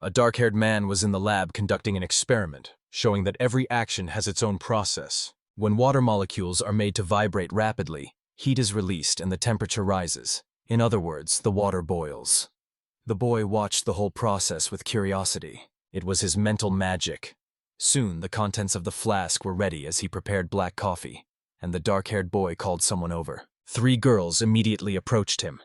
A dark-haired man was in the lab conducting an experiment, showing that every action has its own process. When water molecules are made to vibrate rapidly, heat is released and the temperature rises. In other words, the water boils. The boy watched the whole process with curiosity. It was his mental magic. Soon, the contents of the flask were ready as he prepared black coffee, and the dark-haired boy called someone over. 3 girls immediately approached him.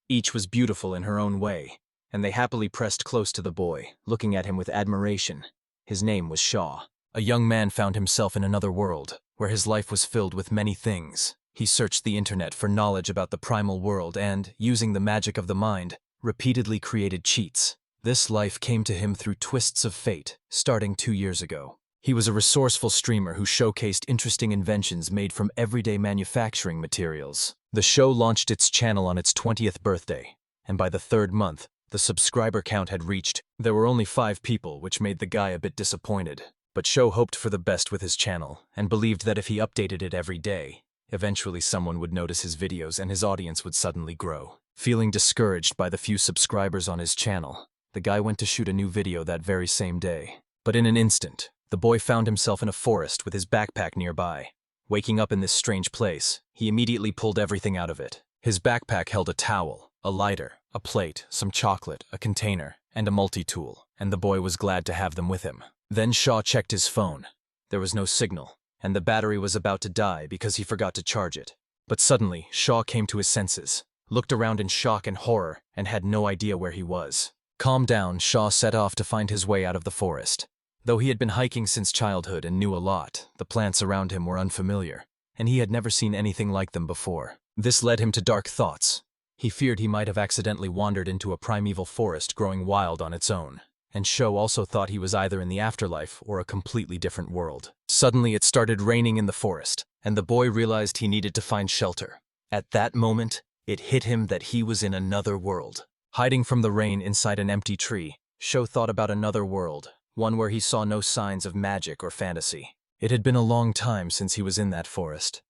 Each was beautiful in her own way, and they happily pressed close to the boy, looking at him with admiration. His name was Shaw. A young man found himself in another world, where his life was filled with many things. He searched the internet for knowledge about the primal world and, using the magic of the mind, repeatedly created cheats. This life came to him through twists of fate, starting 2 years ago. He was a resourceful streamer who showcased interesting inventions made from everyday manufacturing materials. The show launched its channel on its 20th birthday, and by the 3rd month, the subscriber count had reached. There were only 5 people, which made the guy a bit disappointed. But Show hoped for the best with his channel, and believed that if he updated it every day, eventually someone would notice his videos and his audience would suddenly grow. Feeling discouraged by the few subscribers on his channel, the guy went to shoot a new video that very same day. But in an instant, the boy found himself in a forest with his backpack nearby. Waking up in this strange place, he immediately pulled everything out of it. His backpack held a towel, a lighter, a plate, some chocolate, a container, and a multi-tool, and the boy was glad to have them with him. Then Shaw checked his phone. There was no signal, and the battery was about to die because he forgot to charge it. But suddenly, Shaw came to his senses, looked around in shock and horror, and had no idea where he was. Calmed down, Shaw set off to find his way out of the forest. Though he had been hiking since childhood and knew a lot, the plants around him were unfamiliar, and he had never seen anything like them before. This led him to dark thoughts. He feared he might have accidentally wandered into a primeval forest growing wild on its own. And Sho also thought he was either in the afterlife or a completely different world. Suddenly it started raining in the forest, and the boy realized he needed to find shelter. At that moment, it hit him that he was in another world. Hiding from the rain inside an empty tree, Sho thought about another world, one where he saw no signs of magic or fantasy. It had been a long time since he was in that forest,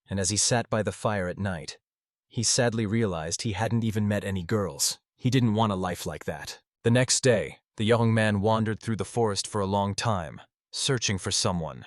and as he sat by the fire at night, he sadly realized he hadn't even met any girls. He didn't want a life like that. The next day, the young man wandered through the forest for a long time, searching for someone,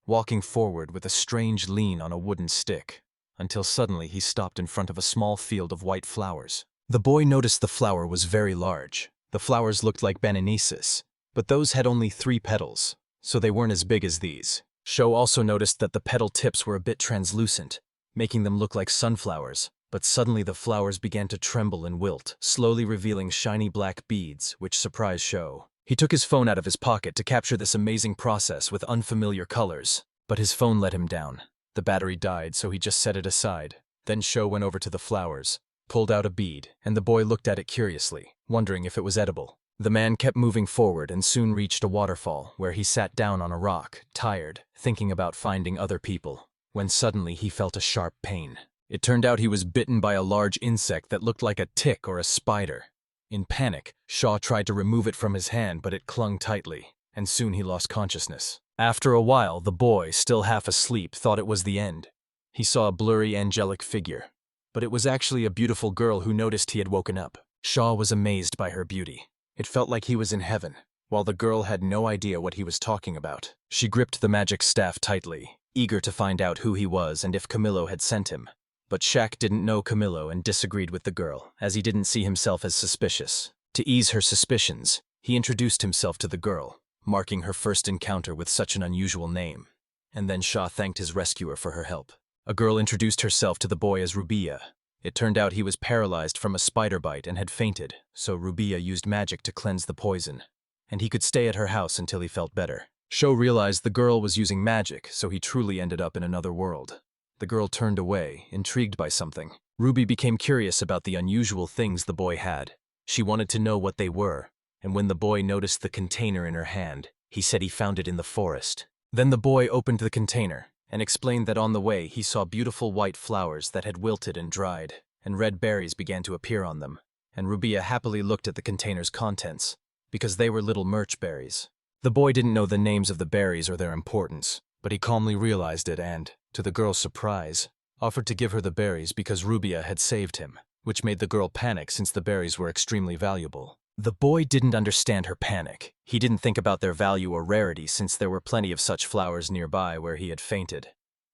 walking forward with a strange lean on a wooden stick, until suddenly he stopped in front of a small field of white flowers. The boy noticed the flower was very large. The flowers looked like bananesis, but those had only 3 petals, so they weren't as big as these. Sho also noticed that the petal tips were a bit translucent, making them look like sunflowers. But suddenly the flowers began to tremble and wilt, slowly revealing shiny black beads, which surprised Sho. He took his phone out of his pocket to capture this amazing process with unfamiliar colors, but his phone let him down. The battery died, so he just set it aside. Then Sho went over to the flowers, pulled out a bead, and the boy looked at it curiously, wondering if it was edible. The man kept moving forward and soon reached a waterfall, where he sat down on a rock, tired, thinking about finding other people, when suddenly he felt a sharp pain. It turned out he was bitten by a large insect that looked like a tick or a spider. In panic, Shaw tried to remove it from his hand, but it clung tightly, and soon he lost consciousness. After a while, the boy, still half asleep, thought it was the end. He saw a blurry angelic figure, but it was actually a beautiful girl who noticed he had woken up. Shaw was amazed by her beauty. It felt like he was in heaven, while the girl had no idea what he was talking about. She gripped the magic staff tightly, eager to find out who he was and if Camillo had sent him. But Shaq didn't know Camillo and disagreed with the girl, as he didn't see himself as suspicious. To ease her suspicions, he introduced himself to the girl, marking her first encounter with such an unusual name. And then Shaw thanked his rescuer for her help. A girl introduced herself to the boy as Rubia. It turned out he was paralyzed from a spider bite and had fainted, so Rubia used magic to cleanse the poison, and he could stay at her house until he felt better. Sho realized the girl was using magic, so he truly ended up in another world. The girl turned away, intrigued by something. Ruby became curious about the unusual things the boy had. She wanted to know what they were, and when the boy noticed the container in her hand, he said he found it in the forest. Then the boy opened the container and explained that on the way he saw beautiful white flowers that had wilted and dried, and red berries began to appear on them. And Rubia happily looked at the container's contents, because they were little merch berries. The boy didn't know the names of the berries or their importance, but he calmly realized it and, to the girl's surprise, offered to give her the berries because Rubia had saved him, which made the girl panic since the berries were extremely valuable. The boy didn't understand her panic. He didn't think about their value or rarity since there were plenty of such flowers nearby where he had fainted.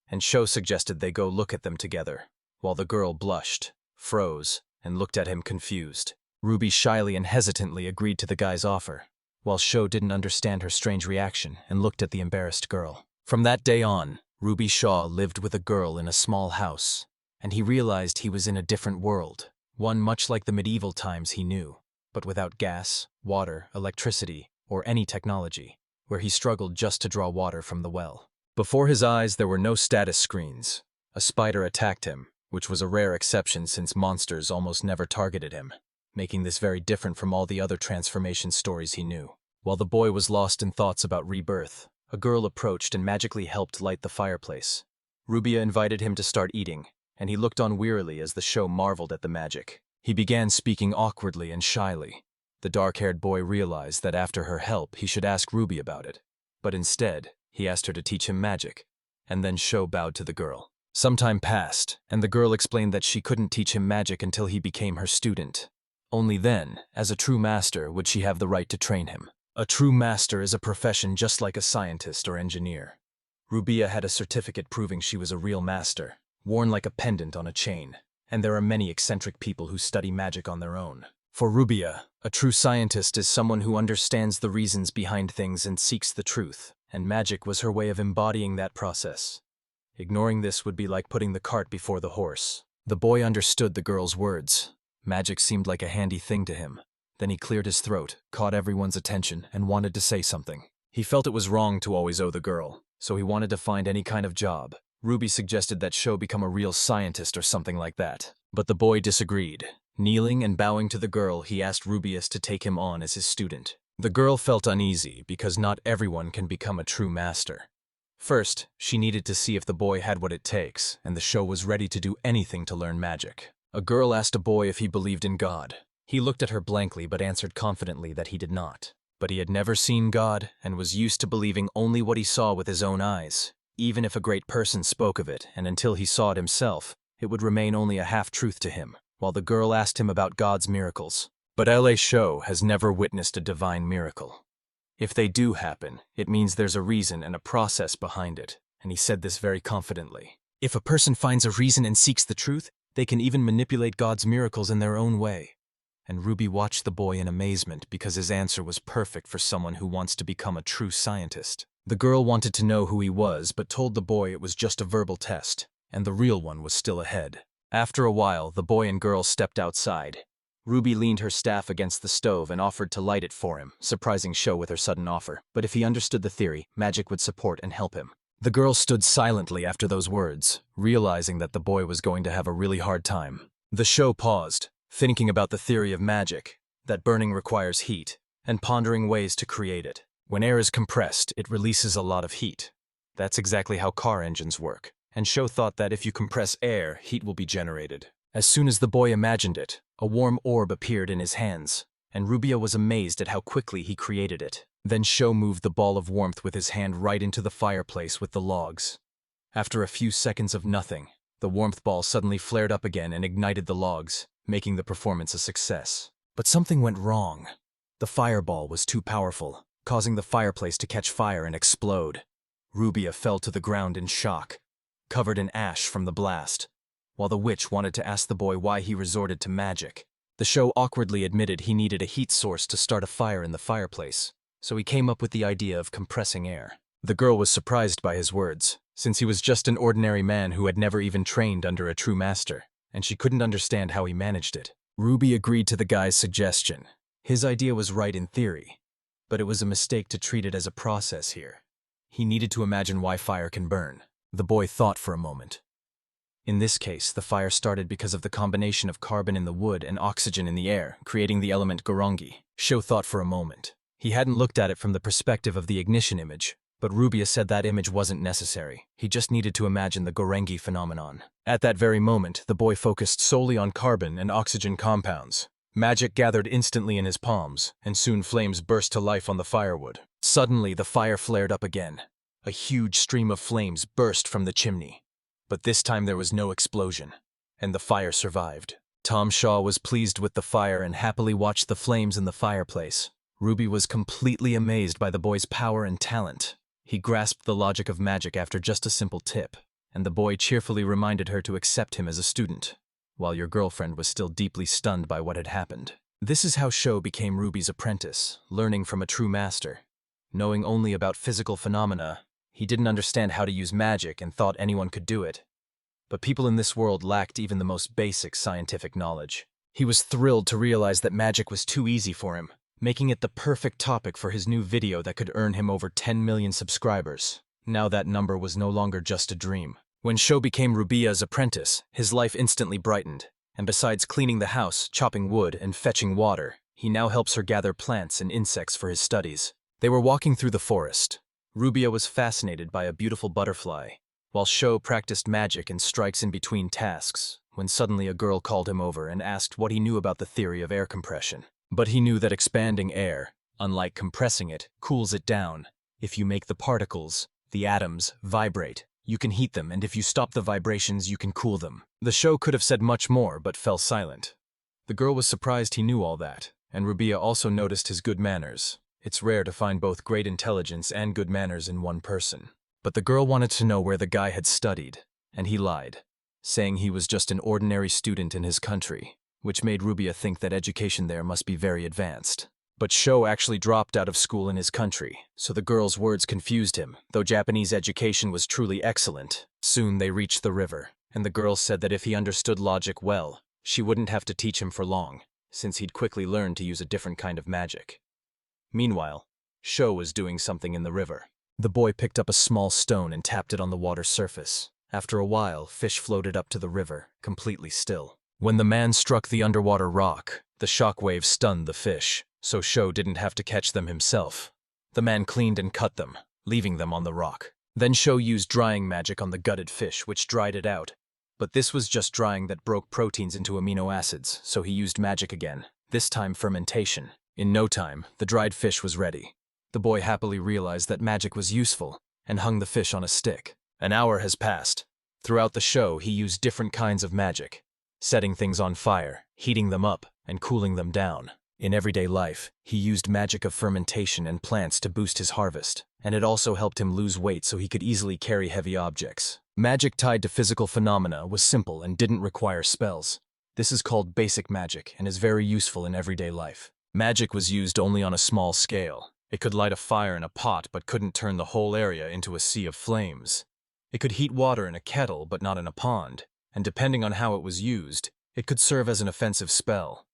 And Sho suggested they go look at them together, while the girl blushed, froze, and looked at him confused. Ruby shyly and hesitantly agreed to the guy's offer, while Sho didn't understand her strange reaction and looked at the embarrassed girl. From that day on, Ruby Shaw lived with a girl in a small house, and he realized he was in a different world, one much like the medieval times he knew, but without gas, water, electricity, or any technology, where he struggled just to draw water from the well. Before his eyes there were no status screens. A spider attacked him, which was a rare exception since monsters almost never targeted him, making this very different from all the other transformation stories he knew. While the boy was lost in thoughts about rebirth, a girl approached and magically helped light the fireplace. Rubia invited him to start eating, and he looked on wearily as the show marveled at the magic. He began speaking awkwardly and shyly. The dark-haired boy realized that after her help he should ask Ruby about it, but instead he asked her to teach him magic, and then Sho bowed to the girl. Some time passed, and the girl explained that she couldn't teach him magic until he became her student. Only then, as a true master, would she have the right to train him. A true master is a profession just like a scientist or engineer. Rubia had a certificate proving she was a real master, worn like a pendant on a chain, and there are many eccentric people who study magic on their own. For Rubia, a true scientist is someone who understands the reasons behind things and seeks the truth, and magic was her way of embodying that process. Ignoring this would be like putting the cart before the horse. The boy understood the girl's words. Magic seemed like a handy thing to him. Then he cleared his throat, caught everyone's attention, and wanted to say something. He felt it was wrong to always owe the girl, so he wanted to find any kind of job. Ruby suggested that Sho become a real scientist or something like that, but the boy disagreed. Kneeling and bowing to the girl, he asked Rubius to take him on as his student. The girl felt uneasy because not everyone can become a true master. First, she needed to see if the boy had what it takes, and the Sho was ready to do anything to learn magic. A girl asked a boy if he believed in God. He looked at her blankly but answered confidently that he did not. But he had never seen God and was used to believing only what he saw with his own eyes. Even if a great person spoke of it, and until he saw it himself, it would remain only a half-truth to him, while the girl asked him about God's miracles. But L.A. Sho has never witnessed a divine miracle. If they do happen, it means there's a reason and a process behind it, and he said this very confidently. If a person finds a reason and seeks the truth, they can even manipulate God's miracles in their own way. And Ruby watched the boy in amazement because his answer was perfect for someone who wants to become a true scientist. The girl wanted to know who he was, but told the boy it was just a verbal test, and the real one was still ahead. After a while, the boy and girl stepped outside. Ruby leaned her staff against the stove and offered to light it for him, surprising Sho with her sudden offer. But if he understood the theory, magic would support and help him. The girl stood silently after those words, realizing that the boy was going to have a really hard time. The Sho paused, thinking about the theory of magic, that burning requires heat, and pondering ways to create it. When air is compressed, it releases a lot of heat. That's exactly how car engines work, and Sho thought that if you compress air, heat will be generated. As soon as the boy imagined it, a warm orb appeared in his hands, and Rubia was amazed at how quickly he created it. Then Sho moved the ball of warmth with his hand right into the fireplace with the logs. After a few seconds of nothing, the warmth ball suddenly flared up again and ignited the logs, making the performance a success. But something went wrong. The fireball was too powerful, causing the fireplace to catch fire and explode. Rubia fell to the ground in shock, covered in ash from the blast, while the witch wanted to ask the boy why he resorted to magic. The Sho awkwardly admitted he needed a heat source to start a fire in the fireplace, so he came up with the idea of compressing air. The girl was surprised by his words, since he was just an ordinary man who had never even trained under a true master, and she couldn't understand how he managed it. Ruby agreed to the guy's suggestion. His idea was right in theory, but it was a mistake to treat it as a process here. He needed to imagine why fire can burn. The boy thought for a moment. In this case, the fire started because of the combination of carbon in the wood and oxygen in the air, creating the element gorongi. Sho thought for a moment. He hadn't looked at it from the perspective of the ignition image, but Rubia said that image wasn't necessary. He just needed to imagine the gorengi phenomenon. At that very moment, the boy focused solely on carbon and oxygen compounds. Magic gathered instantly in his palms, and soon flames burst to life on the firewood. Suddenly, the fire flared up again. A huge stream of flames burst from the chimney. But this time there was no explosion, and the fire survived. Tom Shaw was pleased with the fire and happily watched the flames in the fireplace. Ruby was completely amazed by the boy's power and talent. He grasped the logic of magic after just a simple tip, and the boy cheerfully reminded her to accept him as a student, while your girlfriend was still deeply stunned by what had happened. This is how Sho became Ruby's apprentice, learning from a true master. Knowing only about physical phenomena, he didn't understand how to use magic and thought anyone could do it. But people in this world lacked even the most basic scientific knowledge. He was thrilled to realize that magic was too easy for him, making it the perfect topic for his new video that could earn him over 10 million subscribers. Now that number was no longer just a dream. When Sho became Rubia's apprentice, his life instantly brightened, and besides cleaning the house, chopping wood, and fetching water, he now helps her gather plants and insects for his studies. They were walking through the forest. Rubia was fascinated by a beautiful butterfly, while Sho practiced magic and strikes in between tasks, when suddenly a girl called him over and asked what he knew about the theory of air compression. But he knew that expanding air, unlike compressing it, cools it down. If you make the particles, the atoms, vibrate, you can heat them, and if you stop the vibrations, you can cool them. The Sho could have said much more, but fell silent. The girl was surprised he knew all that, and Rubia also noticed his good manners. It's rare to find both great intelligence and good manners in one person. But the girl wanted to know where the guy had studied, and he lied, saying he was just an ordinary student in his country, which made Rubia think that education there must be very advanced. But Sho actually dropped out of school in his country, so the girl's words confused him, though Japanese education was truly excellent. Soon they reached the river, and the girl said that if he understood logic well, she wouldn't have to teach him for long, since he'd quickly learn to use a different kind of magic. Meanwhile, Sho was doing something in the river. The boy picked up a small stone and tapped it on the water's surface. After a while, fish floated up to the river, completely still. When the man struck the underwater rock, the shockwave stunned the fish, so Sho didn't have to catch them himself. The man cleaned and cut them, leaving them on the rock. Then Sho used drying magic on the gutted fish, which dried it out. But this was just drying that broke proteins into amino acids, so he used magic again, this time fermentation. In no time, the dried fish was ready. The boy happily realized that magic was useful, and hung the fish on a stick. An hour has passed. Throughout the show, he used different kinds of magic, setting things on fire, heating them up, and cooling them down. In everyday life, he used magic of fermentation and plants to boost his harvest, and it also helped him lose weight so he could easily carry heavy objects. Magic tied to physical phenomena was simple and didn't require spells. This is called basic magic and is very useful in everyday life. Magic was used only on a small scale. It could light a fire in a pot but couldn't turn the whole area into a sea of flames. It could heat water in a kettle but not in a pond, and depending on how it was used, it could serve as an offensive spell.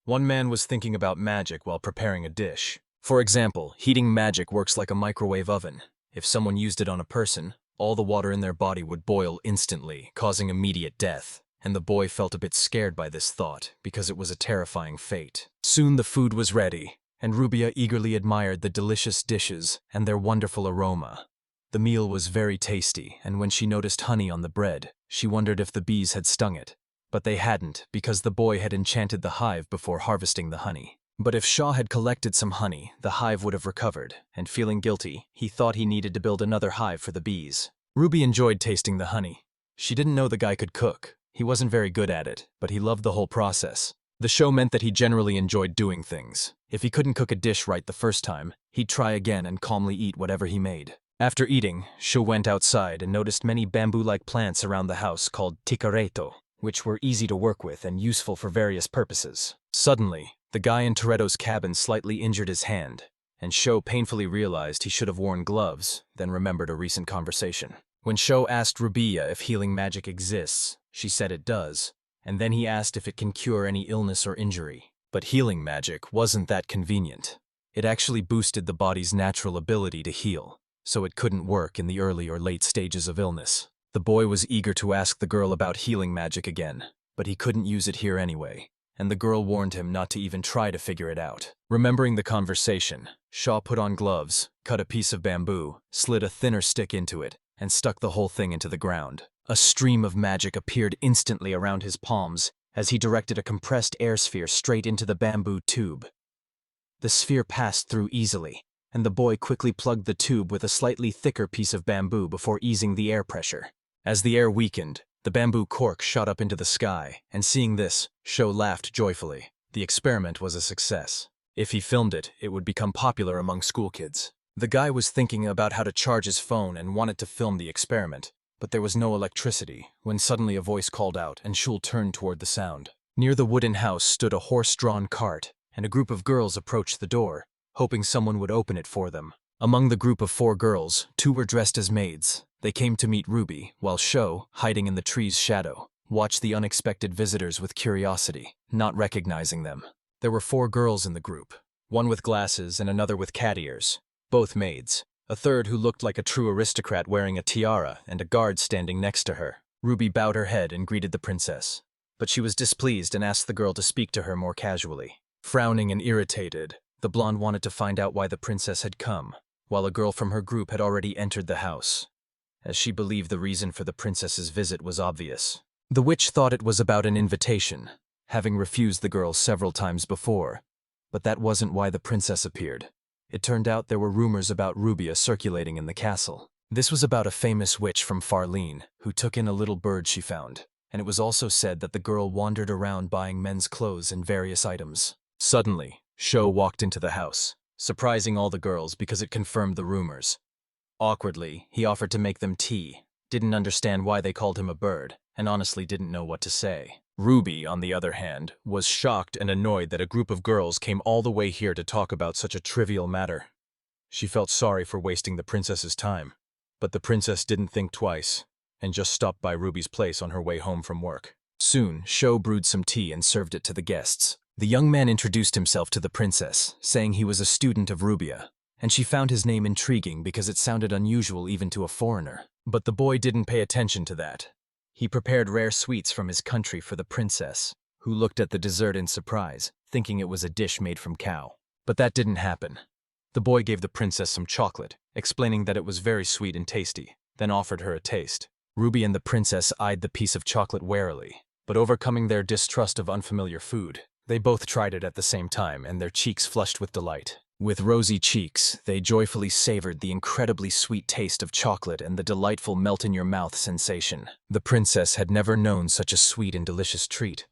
One man was thinking about magic while preparing a dish. For example, heating magic works like a microwave oven. If someone used it on a person, all the water in their body would boil instantly, causing immediate death. And the boy felt a bit scared by this thought, because it was a terrifying fate. Soon the food was ready, and Rubia eagerly admired the delicious dishes and their wonderful aroma. The meal was very tasty, and when she noticed honey on the bread, she wondered if the bees had stung it. But they hadn't, because the boy had enchanted the hive before harvesting the honey. But if Shaw had collected some honey, the hive would have recovered, and feeling guilty, he thought he needed to build another hive for the bees. Ruby enjoyed tasting the honey. She didn't know the guy could cook. He wasn't very good at it, but he loved the whole process. The show meant that he generally enjoyed doing things. If he couldn't cook a dish right the first time, he'd try again and calmly eat whatever he made. After eating, Sho went outside and noticed many bamboo-like plants around the house called tikareto, which were easy to work with and useful for various purposes. Suddenly, the guy in Toretto's cabin slightly injured his hand, and Sho painfully realized he should have worn gloves, then remembered a recent conversation. When Sho asked Rubia if healing magic exists, she said it does, and then he asked if it can cure any illness or injury. But healing magic wasn't that convenient. It actually boosted the body's natural ability to heal, so it couldn't work in the early or late stages of illness. The boy was eager to ask the girl about healing magic again, but he couldn't use it here anyway, and the girl warned him not to even try to figure it out. Remembering the conversation, Shaw put on gloves, cut a piece of bamboo, slid a thinner stick into it, and stuck the whole thing into the ground. A stream of magic appeared instantly around his palms as he directed a compressed air sphere straight into the bamboo tube. The sphere passed through easily, and the boy quickly plugged the tube with a slightly thicker piece of bamboo before easing the air pressure. As the air weakened, The bamboo cork shot up into the sky, and seeing this, Sho laughed joyfully. The experiment was a success. If he filmed it, it would become popular among school kids. The guy was thinking about how to charge his phone and wanted to film the experiment, but there was no electricity, when suddenly a voice called out and Shul turned toward the sound. Near the wooden house stood a horse-drawn cart, and a group of girls approached the door, hoping someone would open it for them. Among the group of 4 girls, 2 were dressed as maids. They came to meet Ruby, while Sho, hiding in the tree's shadow, watched the unexpected visitors with curiosity, not recognizing them. There were 4 girls in the group, one with glasses and another with cat ears, both maids, a third who looked like a true aristocrat wearing a tiara and a guard standing next to her. Ruby bowed her head and greeted the princess, but she was displeased and asked the girl to speak to her more casually. Frowning and irritated, the blonde wanted to find out why the princess had come, while a girl from her group had already entered the house, as she believed the reason for the princess's visit was obvious. The witch thought it was about an invitation, having refused the girl several times before, but that wasn't why the princess appeared. It turned out there were rumors about Rubia circulating in the castle. This was about a famous witch from Farlene who took in a little bird she found, and it was also said that the girl wandered around buying men's clothes and various items. Suddenly, Sho walked into the house, surprising all the girls because it confirmed the rumors. Awkwardly, he offered to make them tea, didn't understand why they called him a bird, and honestly didn't know what to say. Ruby, on the other hand, was shocked and annoyed that a group of girls came all the way here to talk about such a trivial matter. She felt sorry for wasting the princess's time, but the princess didn't think twice, and just stopped by Ruby's place on her way home from work. Soon, Sho brewed some tea and served it to the guests. The young man introduced himself to the princess, saying he was a student of Rubia, and she found his name intriguing because it sounded unusual even to a foreigner. But the boy didn't pay attention to that. He prepared rare sweets from his country for the princess, who looked at the dessert in surprise, thinking it was a dish made from cow. But that didn't happen. The boy gave the princess some chocolate, explaining that it was very sweet and tasty, then offered her a taste. Ruby and the princess eyed the piece of chocolate warily, but overcoming their distrust of unfamiliar food, they both tried it at the same time, and their cheeks flushed with delight. With rosy cheeks, they joyfully savored the incredibly sweet taste of chocolate and the delightful melt-in-your-mouth sensation. The princess had never known such a sweet and delicious treat.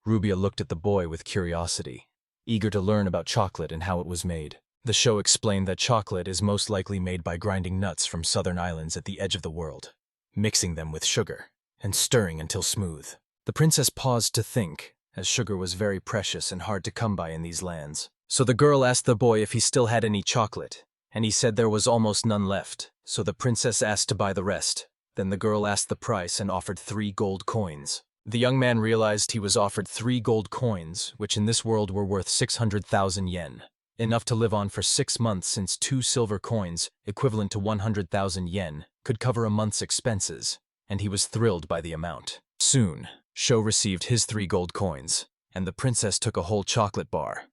Rubia looked at the boy with curiosity, eager to learn about chocolate and how it was made. The show explained that chocolate is most likely made by grinding nuts from southern islands at the edge of the world, mixing them with sugar, and stirring until smooth. The princess paused to think, as sugar was very precious and hard to come by in these lands. So the girl asked the boy if he still had any chocolate, and he said there was almost none left, so the princess asked to buy the rest. Then the girl asked the price and offered 3 gold coins. The young man realized he was offered 3 gold coins, which in this world were worth 600,000 yen, enough to live on for 6 months since 2 silver coins, equivalent to 100,000 yen, could cover a month's expenses, and he was thrilled by the amount. Soon, Sho received his 3 gold coins, and the princess took a whole chocolate bar.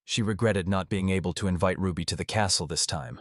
She regretted not being able to invite Ruby to the castle this time,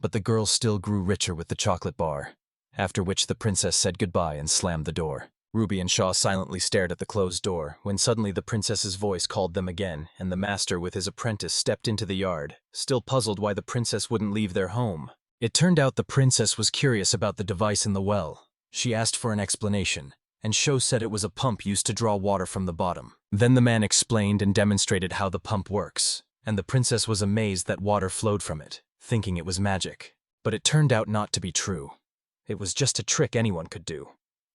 but the girl still grew richer with the chocolate bar, after which the princess said goodbye and slammed the door. Ruby and Shaw silently stared at the closed door, when suddenly the princess's voice called them again, and the master with his apprentice stepped into the yard, still puzzled why the princess wouldn't leave their home. It turned out the princess was curious about the device in the well. She asked for an explanation, and Sho said it was a pump used to draw water from the bottom. Then the man explained and demonstrated how the pump works, and the princess was amazed that water flowed from it, thinking it was magic. But it turned out not to be true. It was just a trick anyone could do.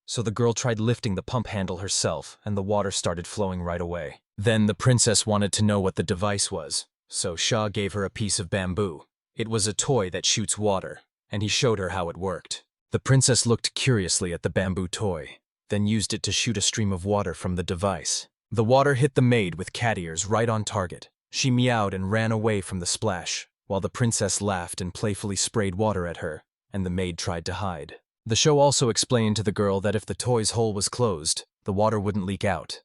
So the girl tried lifting the pump handle herself, and the water started flowing right away. Then the princess wanted to know what the device was, so Shah gave her a piece of bamboo. It was a toy that shoots water, and he showed her how it worked. The princess looked curiously at the bamboo toy, then used it to shoot a stream of water from the device. The water hit the maid with cat ears right on target. She meowed and ran away from the splash, while the princess laughed and playfully sprayed water at her, and the maid tried to hide. The show also explained to the girl that if the toy's hole was closed, the water wouldn't leak out.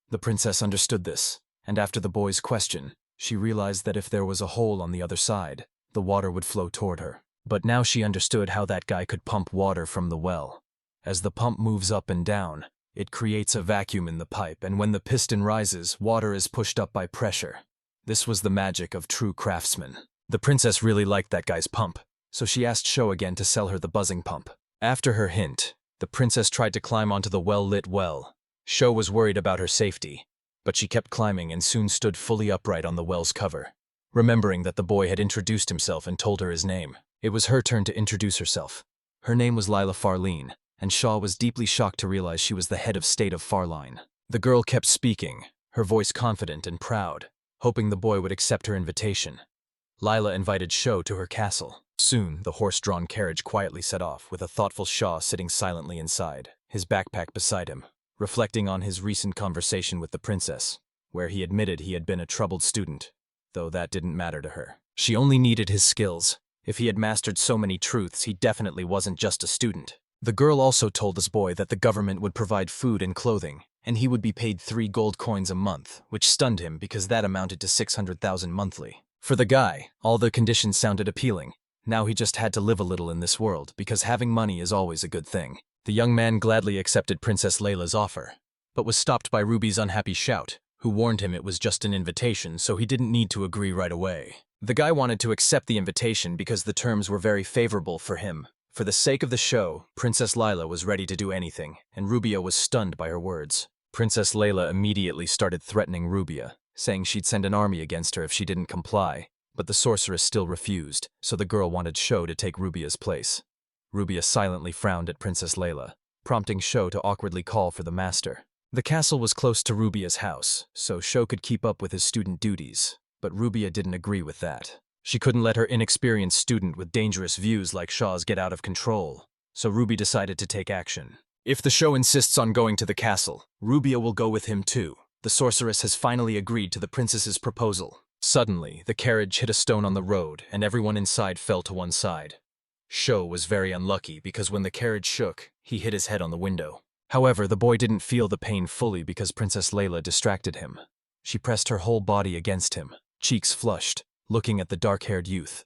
The princess understood this, and after the boy's question, she realized that if there was a hole on the other side, the water would flow toward her. But now she understood how that guy could pump water from the well. As the pump moves up and down, it creates a vacuum in the pipe, and when the piston rises, water is pushed up by pressure. This was the magic of true craftsmen. The princess really liked that guy's pump, so she asked Sho again to sell her the buzzing pump. After her hint, The princess tried to climb onto the well-lit well. Sho was worried about her safety, but she kept climbing and soon stood fully upright on the well's cover. Remembering that the boy had introduced himself and told her his name, it was her turn to introduce herself. Her name was Lila Farline, and Shaw was deeply shocked to realize she was the head of state of Farline. The girl kept speaking, her voice confident and proud, hoping the boy would accept her invitation. Lila invited Sho to her castle. Soon, the horse-drawn carriage quietly set off, with a thoughtful Shaw sitting silently inside, his backpack beside him, reflecting on his recent conversation with the princess, where he admitted he had been a troubled student, though that didn't matter to her. She only needed his skills. If he had mastered so many truths, he definitely wasn't just a student. The girl also told this boy that the government would provide food and clothing, and he would be paid 3 gold coins a month, which stunned him because that amounted to 600,000 monthly. For the guy, all the conditions sounded appealing. Now he just had to live a little in this world, because having money is always a good thing. The young man gladly accepted Princess Layla's offer, but was stopped by Ruby's unhappy shout, who warned him it was just an invitation, so he didn't need to agree right away. The guy wanted to accept the invitation because the terms were very favorable for him. For the sake of the show, Princess Layla was ready to do anything, and Rubia was stunned by her words. Princess Layla immediately started threatening Rubia, saying she'd send an army against her if she didn't comply, but the sorceress still refused, so the girl wanted Sho to take Rubia's place. Rubia silently frowned at Princess Layla, prompting Sho to awkwardly call for the master. The castle was close to Rubia's house, so Sho could keep up with his student duties, but Rubia didn't agree with that. She couldn't let her inexperienced student with dangerous views like Shaw's get out of control, so Ruby decided to take action. If the Sho insists on going to the castle, Rubia will go with him too. The sorceress has finally agreed to the princess's proposal. Suddenly, the carriage hit a stone on the road, and everyone inside fell to one side. Sho was very unlucky because when the carriage shook, he hit his head on the window. However, the boy didn't feel the pain fully because Princess Layla distracted him. She pressed her whole body against him, cheeks flushed, looking at the dark-haired youth.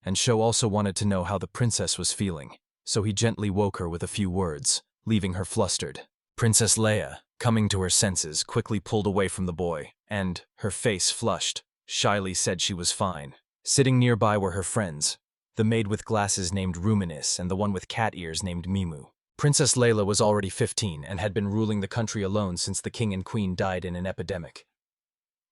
And Sho also wanted to know how the princess was feeling, so he gently woke her with a few words, leaving her flustered. Princess Leia, coming to her senses, quickly pulled away from the boy, and, her face flushed, shyly said she was fine. Sitting nearby were her friends, the maid with glasses named Ruminis and the one with cat ears named Mimu. Princess Layla was already 15 and had been ruling the country alone since the king and queen died in an epidemic.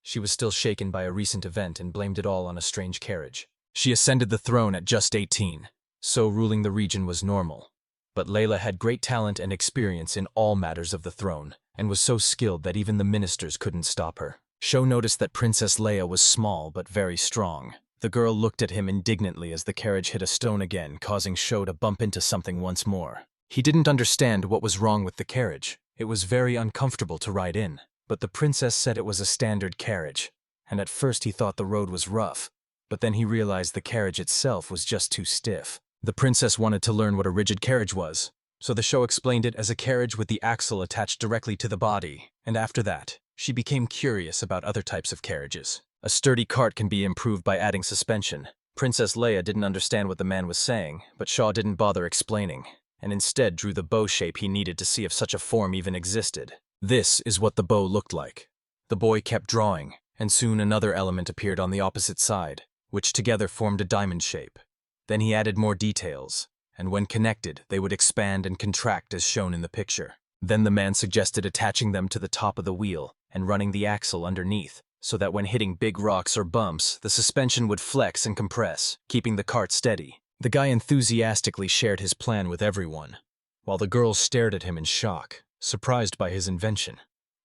She was still shaken by a recent event and blamed it all on a strange carriage. She ascended the throne at just 18, so ruling the region was normal. But Layla had great talent and experience in all matters of the throne, and was so skilled that even the ministers couldn't stop her. Sho noticed that Princess Leia was small but very strong. The girl looked at him indignantly as the carriage hit a stone again, causing Sho to bump into something once more. He didn't understand what was wrong with the carriage. It was very uncomfortable to ride in, but the princess said it was a standard carriage, and at first he thought the road was rough, but then he realized the carriage itself was just too stiff. The princess wanted to learn what a rigid carriage was, so the show explained it as a carriage with the axle attached directly to the body, and after that, she became curious about other types of carriages. A sturdy cart can be improved by adding suspension. Princess Leia didn't understand what the man was saying, but Shaw didn't bother explaining, and instead drew the bow shape he needed to see if such a form even existed. This is what the bow looked like. The boy kept drawing, and soon another element appeared on the opposite side, which together formed a diamond shape. Then he added more details, and when connected, they would expand and contract as shown in the picture. Then the man suggested attaching them to the top of the wheel and running the axle underneath, so that when hitting big rocks or bumps, the suspension would flex and compress, keeping the cart steady. The guy enthusiastically shared his plan with everyone, while the girls stared at him in shock, surprised by his invention.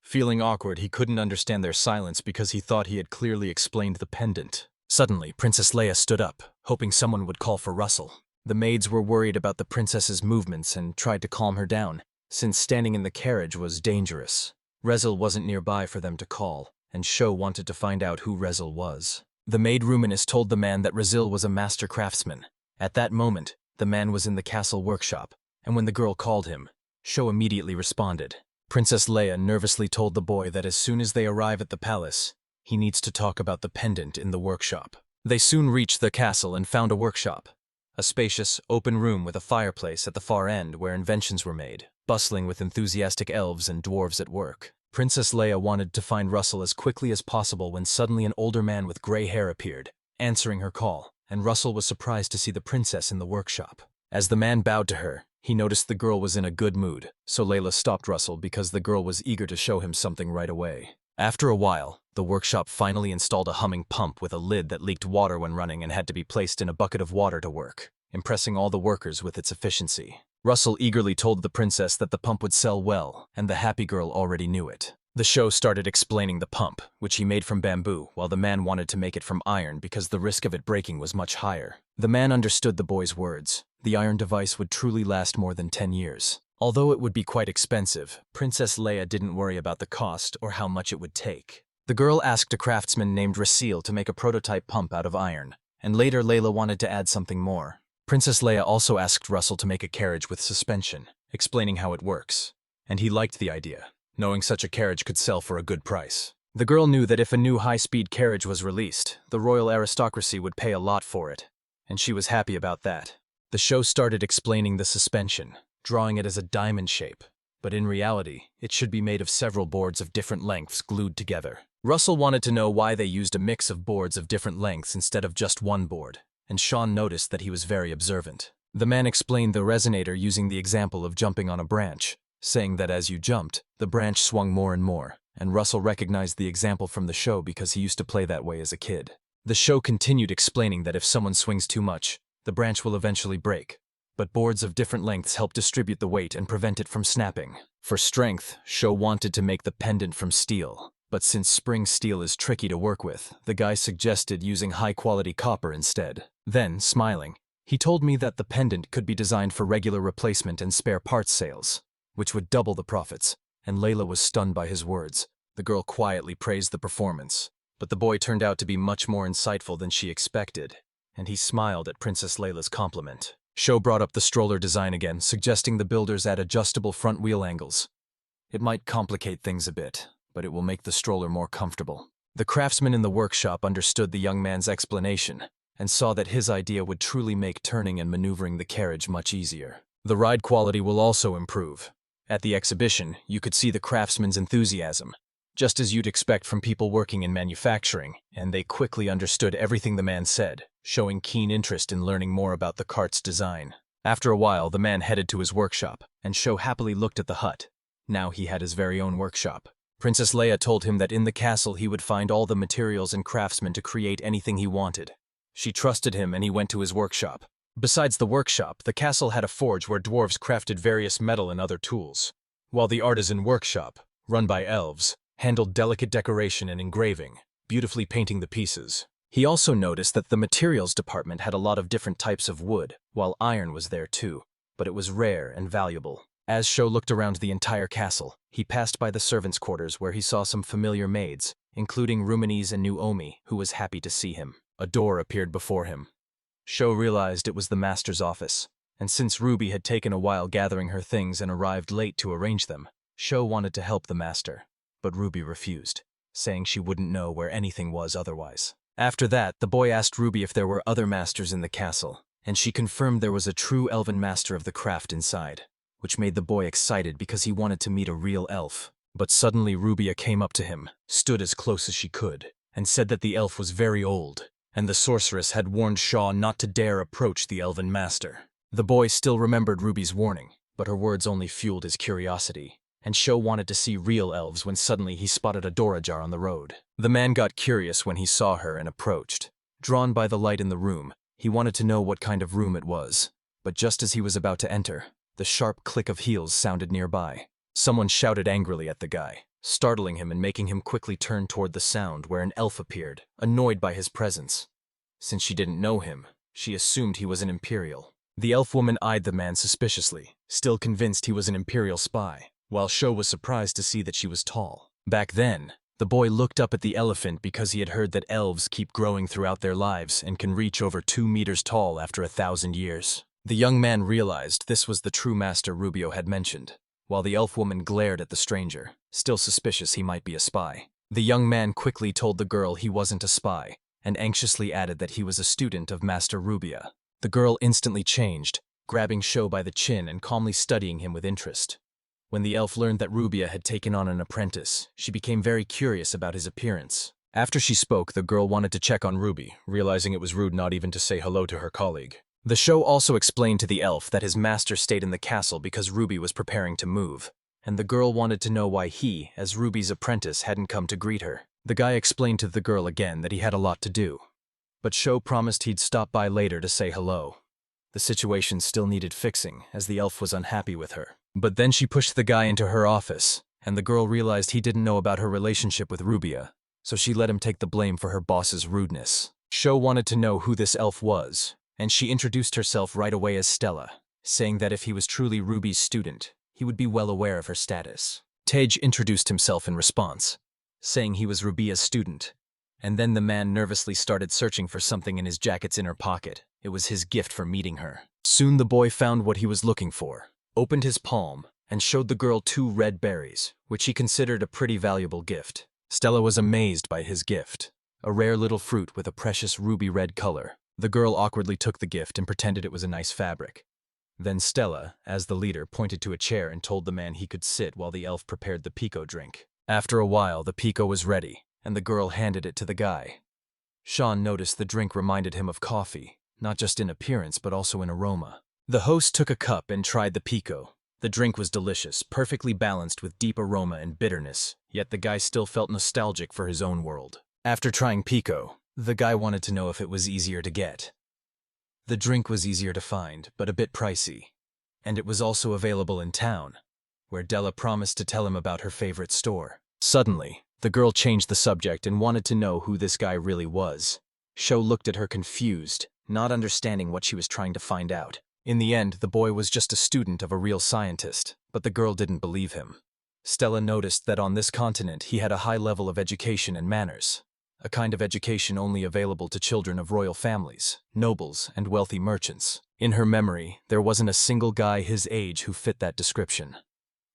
Feeling awkward, he couldn't understand their silence because he thought he had clearly explained the pendant. Suddenly, Princess Leia stood up, hoping someone would call for Russell. The maids were worried about the princess's movements and tried to calm her down, since standing in the carriage was dangerous. Rezel wasn't nearby for them to call, and Sho wanted to find out who Rezel was. The maid Ruminus told the man that Rezel was a master craftsman. At that moment, the man was in the castle workshop, and when the girl called him, Sho immediately responded. Princess Leia nervously told the boy that as soon as they arrive at the palace, he needs to talk about the pendant in the workshop. They soon reached the castle and found a workshop, a spacious, open room with a fireplace at the far end where inventions were made, bustling with enthusiastic elves and dwarves at work. Princess Leia wanted to find Russell as quickly as possible when suddenly an older man with gray hair appeared, answering her call, and Russell was surprised to see the princess in the workshop. As the man bowed to her, he noticed the girl was in a good mood, so Layla stopped Russell because the girl was eager to show him something right away. After a while, the workshop finally installed a humming pump with a lid that leaked water when running and had to be placed in a bucket of water to work, impressing all the workers with its efficiency. Russell eagerly told the princess that the pump would sell well, and the happy girl already knew it. The show started explaining the pump, which he made from bamboo, while the man wanted to make it from iron because the risk of it breaking was much higher. The man understood the boy's words. The iron device would truly last more than 10 years. Although it would be quite expensive, Princess Leia didn't worry about the cost or how much it would take. The girl asked a craftsman named Rasil to make a prototype pump out of iron, and later Layla wanted to add something more. Princess Leia also asked Russell to make a carriage with suspension, explaining how it works. And he liked the idea, knowing such a carriage could sell for a good price. The girl knew that if a new high-speed carriage was released, the royal aristocracy would pay a lot for it, and she was happy about that. The show started explaining the suspension, drawing it as a diamond shape, but in reality, it should be made of several boards of different lengths glued together. Russell wanted to know why they used a mix of boards of different lengths instead of just one board, and Sean noticed that he was very observant. The man explained the resonator using the example of jumping on a branch, saying that as you jumped, the branch swung more and more, and Russell recognized the example from the show because he used to play that way as a kid. The show continued explaining that if someone swings too much, the branch will eventually break, but boards of different lengths help distribute the weight and prevent it from snapping. For strength, Sho wanted to make the pendant from steel, but since spring steel is tricky to work with, the guy suggested using high-quality copper instead. Then, smiling, he told me that the pendant could be designed for regular replacement and spare parts sales, which would double the profits, and Layla was stunned by his words. The girl quietly praised the performance, but the boy turned out to be much more insightful than she expected, and he smiled at Princess Layla's compliment. Sho brought up the stroller design again, suggesting the builders add adjustable front wheel angles. It might complicate things a bit, but it will make the stroller more comfortable. The craftsman in the workshop understood the young man's explanation, and saw that his idea would truly make turning and maneuvering the carriage much easier. The ride quality will also improve. At the exhibition, you could see the craftsman's enthusiasm, just as you'd expect from people working in manufacturing, and they quickly understood everything the man said, showing keen interest in learning more about the cart's design. After a while, the man headed to his workshop, and Sho happily looked at the hut. Now he had his very own workshop. Princess Leia told him that in the castle he would find all the materials and craftsmen to create anything he wanted. She trusted him and he went to his workshop. Besides the workshop, the castle had a forge where dwarves crafted various metal and other tools, while the artisan workshop, run by elves, handled delicate decoration and engraving, beautifully painting the pieces. He also noticed that the materials department had a lot of different types of wood, while iron was there too, but it was rare and valuable. As Sho looked around the entire castle, he passed by the servants' quarters where he saw some familiar maids, including Ruminese and Nuomi, who was happy to see him. A door appeared before him. Sho realized it was the master's office, and since Ruby had taken a while gathering her things and arrived late to arrange them, Sho wanted to help the master, but Ruby refused, saying she wouldn't know where anything was otherwise. After that, the boy asked Ruby if there were other masters in the castle, and she confirmed there was a true elven master of the craft inside, which made the boy excited because he wanted to meet a real elf. But suddenly Rubia came up to him, stood as close as she could, and said that the elf was very old, and the sorceress had warned Shaw not to dare approach the elven master. The boy still remembered Ruby's warning, but her words only fueled his curiosity, and Sho wanted to see real elves when suddenly he spotted a door ajar on the road. The man got curious when he saw her and approached. Drawn by the light in the room, he wanted to know what kind of room it was, but just as he was about to enter, the sharp click of heels sounded nearby. Someone shouted angrily at the guy, startling him and making him quickly turn toward the sound where an elf appeared, annoyed by his presence. Since she didn't know him, she assumed he was an Imperial. The elf woman eyed the man suspiciously, still convinced he was an Imperial spy, while Sho was surprised to see that she was tall. Back then, the boy looked up at the elephant because he had heard that elves keep growing throughout their lives and can reach over 2 meters tall after 1,000 years. The young man realized this was the true master Rubio had mentioned, while the elf woman glared at the stranger, still suspicious he might be a spy. The young man quickly told the girl he wasn't a spy, and anxiously added that he was a student of Master Rubia. The girl instantly changed, grabbing Sho by the chin and calmly studying him with interest. When the elf learned that Rubia had taken on an apprentice, she became very curious about his appearance. After she spoke, the girl wanted to check on Ruby, realizing it was rude not even to say hello to her colleague. The show also explained to the elf that his master stayed in the castle because Ruby was preparing to move, and the girl wanted to know why he, as Ruby's apprentice, hadn't come to greet her. The guy explained to the girl again that he had a lot to do, but Sho promised he'd stop by later to say hello. The situation still needed fixing, as the elf was unhappy with her. But then she pushed the guy into her office, and the girl realized he didn't know about her relationship with Rubia, so she let him take the blame for her boss's rudeness. Sho wanted to know who this elf was, and she introduced herself right away as Stella, saying that if he was truly Ruby's student, he would be well aware of her status. Tage introduced himself in response, saying he was Rubia's student, and then the man nervously started searching for something in his jacket's inner pocket. It was his gift for meeting her. Soon the boy found what he was looking for, opened his palm, and showed the girl 2 red berries, which he considered a pretty valuable gift. Stella was amazed by his gift, a rare little fruit with a precious ruby red color. The girl awkwardly took the gift and pretended it was a nice fabric. Then Stella, as the leader, pointed to a chair and told the man he could sit while the elf prepared the pico drink. After a while, the pico was ready, and the girl handed it to the guy. Sean noticed the drink reminded him of coffee, not just in appearance but also in aroma. The host took a cup and tried the pico. The drink was delicious, perfectly balanced with deep aroma and bitterness, yet the guy still felt nostalgic for his own world. After trying pico, the guy wanted to know if it was easier to get. The drink was easier to find, but a bit pricey, and it was also available in town, where Della promised to tell him about her favorite store. Suddenly, the girl changed the subject and wanted to know who this guy really was. Sho looked at her confused, not understanding what she was trying to find out. In the end, the boy was just a student of a real scientist, but the girl didn't believe him. Stella noticed that on this continent he had a high level of education and manners, a kind of education only available to children of royal families, nobles, and wealthy merchants. In her memory, there wasn't a single guy his age who fit that description.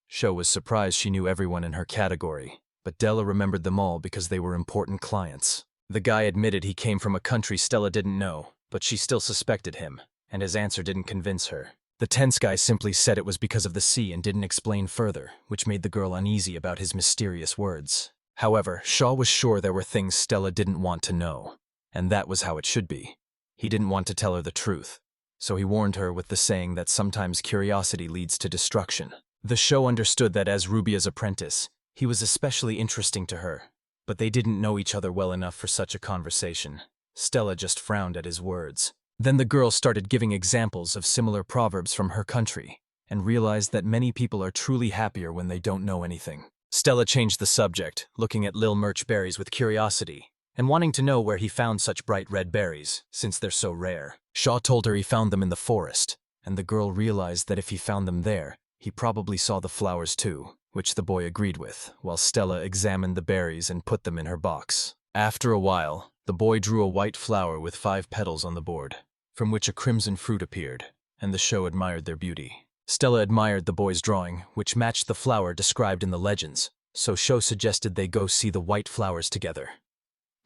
Sho was surprised she knew everyone in her category, but Della remembered them all because they were important clients. The guy admitted he came from a country Stella didn't know, but she still suspected him, and his answer didn't convince her. The tense guy simply said it was because of the sea and didn't explain further, which made the girl uneasy about his mysterious words. However, Shaw was sure there were things Stella didn't want to know, and that was how it should be. He didn't want to tell her the truth, so he warned her with the saying that sometimes curiosity leads to destruction. The show understood that as Rubia's apprentice, he was especially interesting to her, but they didn't know each other well enough for such a conversation. Stella just frowned at his words. Then the girl started giving examples of similar proverbs from her country, and realized that many people are truly happier when they don't know anything. Stella changed the subject, looking at Lil Murch berries with curiosity, and wanting to know where he found such bright red berries, since they're so rare. Shaw told her he found them in the forest, and the girl realized that if he found them there, he probably saw the flowers too, which the boy agreed with, while Stella examined the berries and put them in her box. After a while, the boy drew a white flower with 5 petals on the board, from which a crimson fruit appeared, and the show admired their beauty. Stella admired the boy's drawing, which matched the flower described in the legends, so Sho suggested they go see the white flowers together.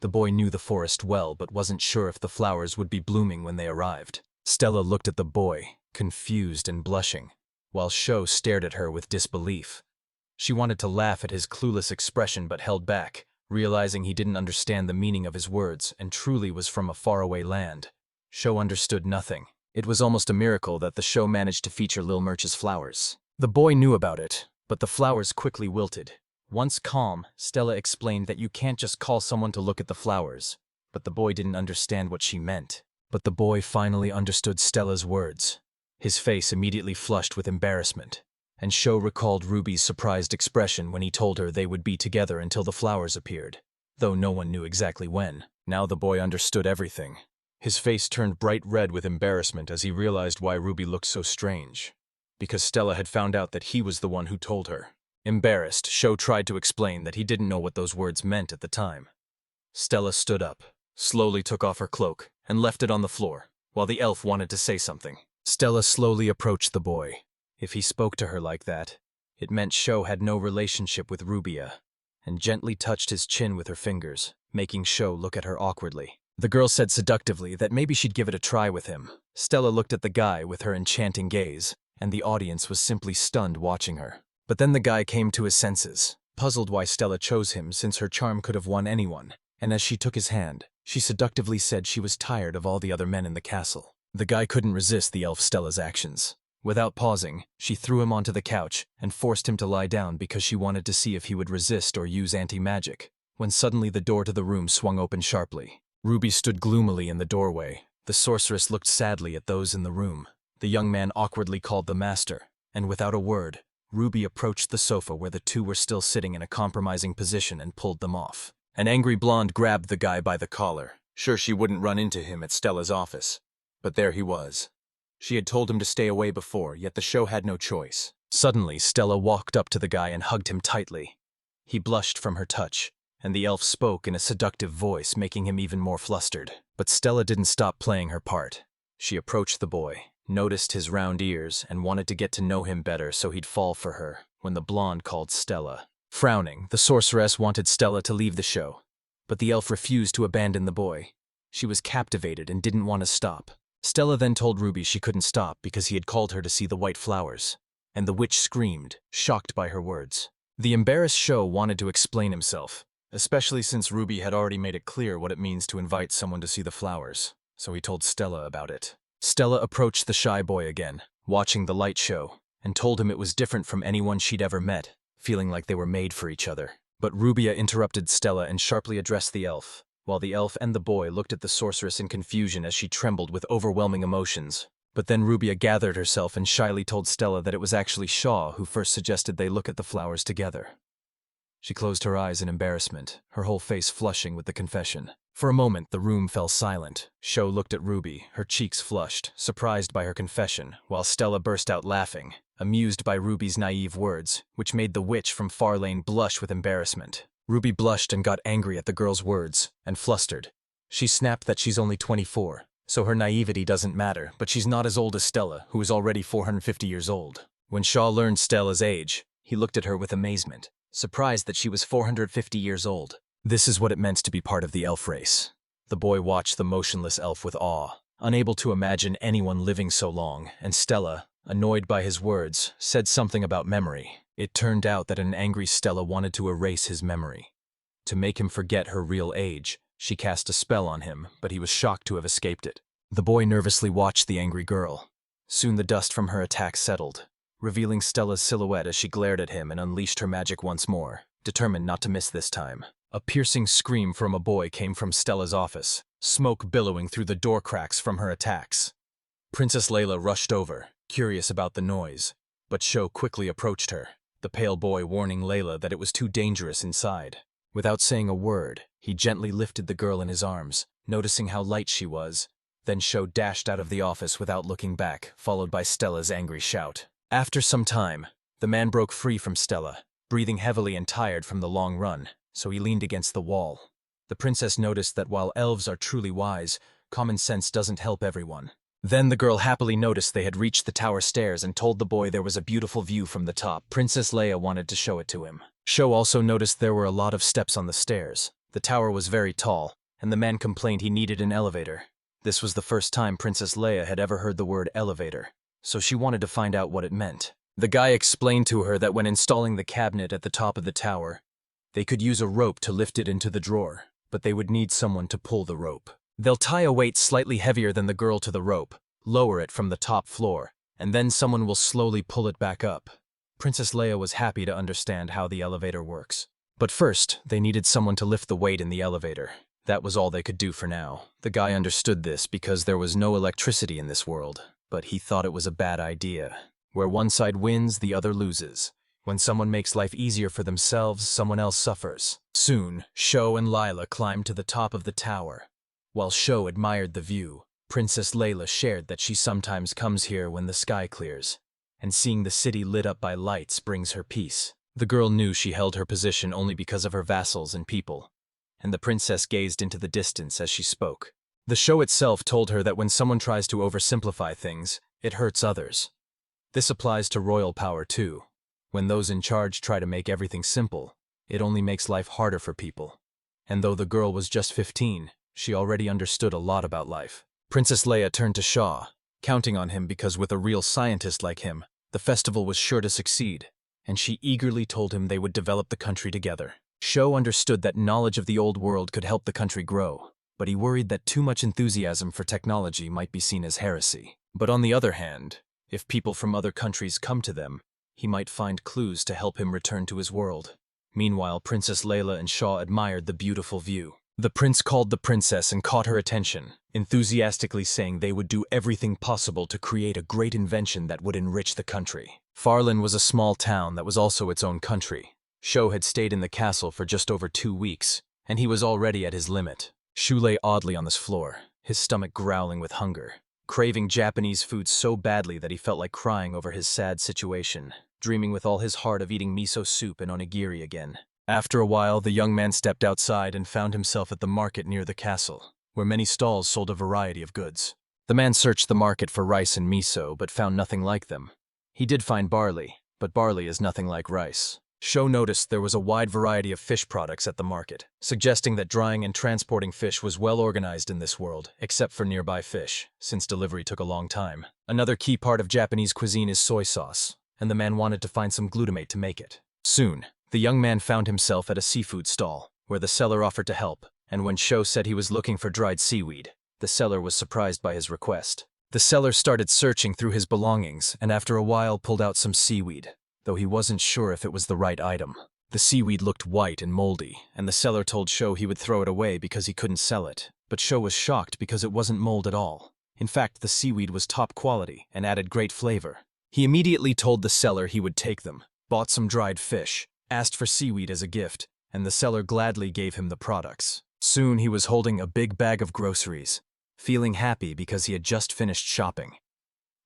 The boy knew the forest well but wasn't sure if the flowers would be blooming when they arrived. Stella looked at the boy, confused and blushing, while Sho stared at her with disbelief. She wanted to laugh at his clueless expression but held back, realizing he didn't understand the meaning of his words and truly was from a faraway land. Sho understood nothing. It was almost a miracle that the show managed to feature Lil Murch's flowers. The boy knew about it, but the flowers quickly wilted. Once calm, Stella explained that you can't just call someone to look at the flowers, but the boy didn't understand what she meant. But the boy finally understood Stella's words. His face immediately flushed with embarrassment, and Sho recalled Ruby's surprised expression when he told her they would be together until the flowers appeared, though no one knew exactly when. Now the boy understood everything. His face turned bright red with embarrassment as he realized why Ruby looked so strange. Because Stella had found out that he was the one who told her. Embarrassed, Sho tried to explain that he didn't know what those words meant at the time. Stella stood up, slowly took off her cloak, and left it on the floor, while the elf wanted to say something. Stella slowly approached the boy. If he spoke to her like that, it meant Sho had no relationship with Rubia, and gently touched his chin with her fingers, making Sho look at her awkwardly. The girl said seductively that maybe she'd give it a try with him. Stella looked at the guy with her enchanting gaze, and the audience was simply stunned watching her. But then the guy came to his senses, puzzled why Stella chose him since her charm could have won anyone, and as she took his hand, she seductively said she was tired of all the other men in the castle. The guy couldn't resist the elf Stella's actions. Without pausing, she threw him onto the couch and forced him to lie down because she wanted to see if he would resist or use anti-magic. When suddenly the door to the room swung open sharply. Ruby stood gloomily in the doorway. The sorceress looked sadly at those in the room. The young man awkwardly called the master, and without a word, Ruby approached the sofa where the two were still sitting in a compromising position and pulled them off. An angry blonde grabbed the guy by the collar. Sure, she wouldn't run into him at Stella's office. But there he was. She had told him to stay away before, yet the show had no choice. Suddenly, Stella walked up to the guy and hugged him tightly. He blushed from her touch, and the elf spoke in a seductive voice, making him even more flustered. But Stella didn't stop playing her part. She approached the boy, noticed his round ears, and wanted to get to know him better so he'd fall for her when the blonde called Stella. Frowning, the sorceress wanted Stella to leave the show, but the elf refused to abandon the boy. She was captivated and didn't want to stop. Stella then told Ruby she couldn't stop because he had called her to see the white flowers, and the witch screamed, shocked by her words. The embarrassed Sho wanted to explain himself, especially since Ruby had already made it clear what it means to invite someone to see the flowers, so he told Stella about it. Stella approached the shy boy again, watching the light show, and told him it was different from anyone she'd ever met, feeling like they were made for each other. But Rubia interrupted Stella and sharply addressed the elf, while the elf and the boy looked at the sorceress in confusion as she trembled with overwhelming emotions. But then Rubia gathered herself and shyly told Stella that it was actually Shaw who first suggested they look at the flowers together. She closed her eyes in embarrassment, her whole face flushing with the confession. For a moment, the room fell silent. Sho looked at Ruby, her cheeks flushed, surprised by her confession, while Stella burst out laughing, amused by Ruby's naive words, which made the witch from Far Lane blush with embarrassment. Ruby blushed and got angry at the girl's words, and flustered. She snapped that she's only 24, so her naivety doesn't matter, but she's not as old as Stella, who is already 450 years old. When Shaw learned Stella's age, he looked at her with amazement, surprised that she was 450 years old. This is what it meant to be part of the elf race. The boy watched the motionless elf with awe, unable to imagine anyone living so long, and Stella, annoyed by his words, said something about memory. It turned out that an angry Stella wanted to erase his memory. To make him forget her real age, she cast a spell on him, but he was shocked to have escaped it. The boy nervously watched the angry girl. Soon the dust from her attack settled, revealing Stella's silhouette as she glared at him and unleashed her magic once more, determined not to miss this time. A piercing scream from a boy came from Stella's office, smoke billowing through the door cracks from her attacks. Princess Layla rushed over, curious about the noise, but Sho quickly approached her, the pale boy warning Layla that it was too dangerous inside. Without saying a word, he gently lifted the girl in his arms, noticing how light she was. Then Sho dashed out of the office without looking back, followed by Stella's angry shout. After some time, the man broke free from Stella, breathing heavily and tired from the long run, so he leaned against the wall. The princess noticed that while elves are truly wise, common sense doesn't help everyone. Then the girl happily noticed they had reached the tower stairs and told the boy there was a beautiful view from the top. Princess Leia wanted to show it to him. Sho also noticed there were a lot of steps on the stairs. The tower was very tall, and the man complained he needed an elevator. This was the first time Princess Leia had ever heard the word elevator, so she wanted to find out what it meant. The guy explained to her that when installing the cabinet at the top of the tower, they could use a rope to lift it into the drawer, but they would need someone to pull the rope. They'll tie a weight slightly heavier than the girl to the rope, lower it from the top floor, and then someone will slowly pull it back up. Princess Leia was happy to understand how the elevator works. But first, they needed someone to lift the weight in the elevator. That was all they could do for now. The guy understood this because there was no electricity in this world, but he thought it was a bad idea. Where one side wins, the other loses. When someone makes life easier for themselves, someone else suffers. Soon, Sho and Lila climbed to the top of the tower. While Sho admired the view, Princess Layla shared that she sometimes comes here when the sky clears, and seeing the city lit up by lights brings her peace. The girl knew she held her position only because of her vassals and people, and the princess gazed into the distance as she spoke. The show itself told her that when someone tries to oversimplify things, it hurts others. This applies to royal power too. When those in charge try to make everything simple, it only makes life harder for people. And though the girl was just 15, she already understood a lot about life. Princess Leia turned to Shaw, counting on him because with a real scientist like him, the festival was sure to succeed, and she eagerly told him they would develop the country together. Sho understood that knowledge of the old world could help the country grow. but he worried that too much enthusiasm for technology might be seen as heresy. But on the other hand, if people from other countries come to them, he might find clues to help him return to his world. Meanwhile, Princess Layla and Shaw admired the beautiful view. The prince called the princess and caught her attention, enthusiastically saying they would do everything possible to create a great invention that would enrich the country. Farlin was a small town that was also its own country. Sho had stayed in the castle for just over 2 weeks, and he was already at his limit. Shu lay oddly on this floor, his stomach growling with hunger, craving Japanese food so badly that he felt like crying over his sad situation, dreaming with all his heart of eating miso soup and onigiri again. After a while, the young man stepped outside and found himself at the market near the castle, where many stalls sold a variety of goods. The man searched the market for rice and miso, but found nothing like them. He did find barley, but barley is nothing like rice. Sho noticed there was a wide variety of fish products at the market, suggesting that drying and transporting fish was well organized in this world, except for nearby fish, since delivery took a long time. Another key part of Japanese cuisine is soy sauce, and the man wanted to find some glutamate to make it. Soon, the young man found himself at a seafood stall, where the seller offered to help, and when Sho said he was looking for dried seaweed, the seller was surprised by his request. The seller started searching through his belongings and after a while pulled out some seaweed, though he wasn't sure if it was the right item. The seaweed looked white and moldy, and the seller told Sho he would throw it away because he couldn't sell it, but Sho was shocked because it wasn't mold at all. In fact, the seaweed was top quality and added great flavor. He immediately told the seller he would take them, bought some dried fish, asked for seaweed as a gift, and the seller gladly gave him the products. Soon he was holding a big bag of groceries, feeling happy because he had just finished shopping.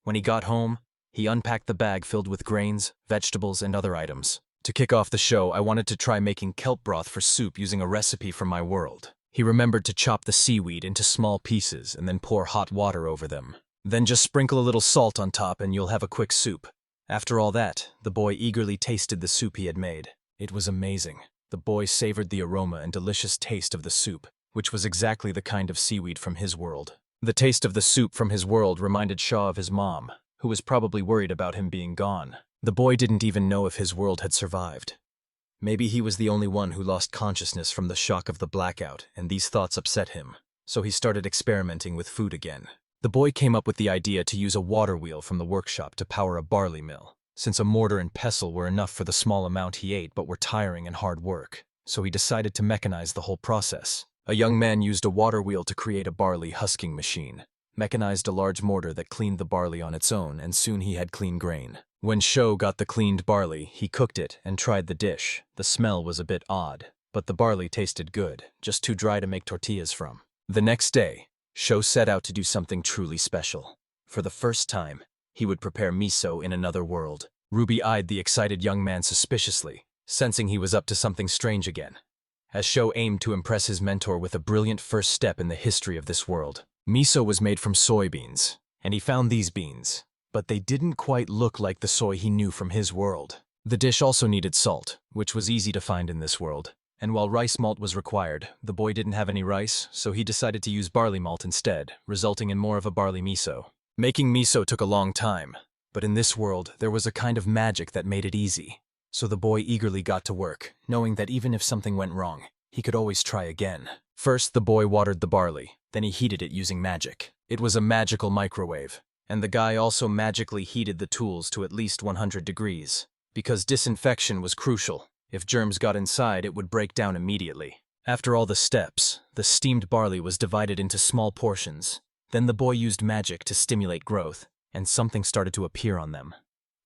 When he got home, he unpacked the bag filled with grains, vegetables, and other items. To kick off the show, I wanted to try making kelp broth for soup using a recipe from my world. He remembered to chop the seaweed into small pieces and then pour hot water over them. Then just sprinkle a little salt on top and you'll have a quick soup. After all that, the boy eagerly tasted the soup he had made. It was amazing. The boy savored the aroma and delicious taste of the soup, which was exactly the kind of seaweed from his world. The taste of the soup from his world reminded Shaw of his mom, who was probably worried about him being gone. The boy didn't even know if his world had survived. Maybe he was the only one who lost consciousness from the shock of the blackout, and these thoughts upset him, so he started experimenting with food again. The boy came up with the idea to use a water wheel from the workshop to power a barley mill, since a mortar and pestle were enough for the small amount he ate but were tiring and hard work, so he decided to mechanize the whole process. A young man used a water wheel to create a barley husking machine, mechanized a large mortar that cleaned the barley on its own, and soon he had clean grain. When Sho got the cleaned barley, he cooked it and tried the dish. The smell was a bit odd, but the barley tasted good, just too dry to make tortillas from. The next day, Sho set out to do something truly special. For the first time, he would prepare miso in another world. Ruby eyed the excited young man suspiciously, sensing he was up to something strange again. As Sho aimed to impress his mentor with a brilliant first step in the history of this world. Miso was made from soybeans, and he found these beans, but they didn't quite look like the soy he knew from his world. The dish also needed salt, which was easy to find in this world. And while rice malt was required, the boy didn't have any rice, so he decided to use barley malt instead, resulting in more of a barley miso. Making miso took a long time, but in this world, there was a kind of magic that made it easy. So the boy eagerly got to work, knowing that even if something went wrong, he could always try again. First, the boy watered the barley, then he heated it using magic. It was a magical microwave, and the guy also magically heated the tools to at least 100 degrees, because disinfection was crucial. If germs got inside, it would break down immediately. After all the steps, the steamed barley was divided into small portions. Then the boy used magic to stimulate growth, and something started to appear on them.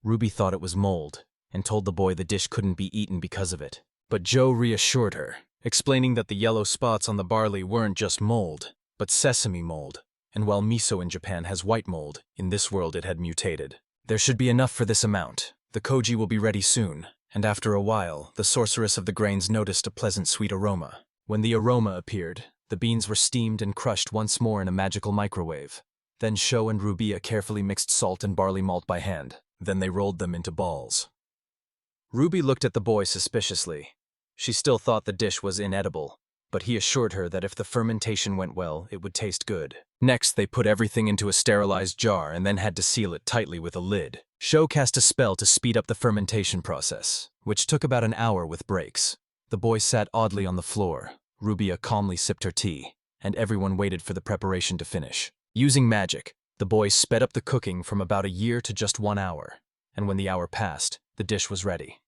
Ruby thought it was mold, and told the boy the dish couldn't be eaten because of it. But Joe reassured her, explaining that the yellow spots on the barley weren't just mold, but sesame mold. And while miso in Japan has white mold, in this world it had mutated. There should be enough for this amount. The koji will be ready soon. And after a while, the sorceress of the grains noticed a pleasant sweet aroma. When the aroma appeared, the beans were steamed and crushed once more in a magical microwave. Then Sho and Rubia carefully mixed salt and barley malt by hand. Then they rolled them into balls. Ruby looked at the boy suspiciously. She still thought the dish was inedible, but he assured her that if the fermentation went well, it would taste good. Next, they put everything into a sterilized jar and then had to seal it tightly with a lid. Sho cast a spell to speed up the fermentation process, which took about an hour with breaks. The boy sat oddly on the floor. Rubia calmly sipped her tea, and everyone waited for the preparation to finish. Using magic, the boy sped up the cooking from about a year to just 1 hour, and when the hour passed, the dish was ready.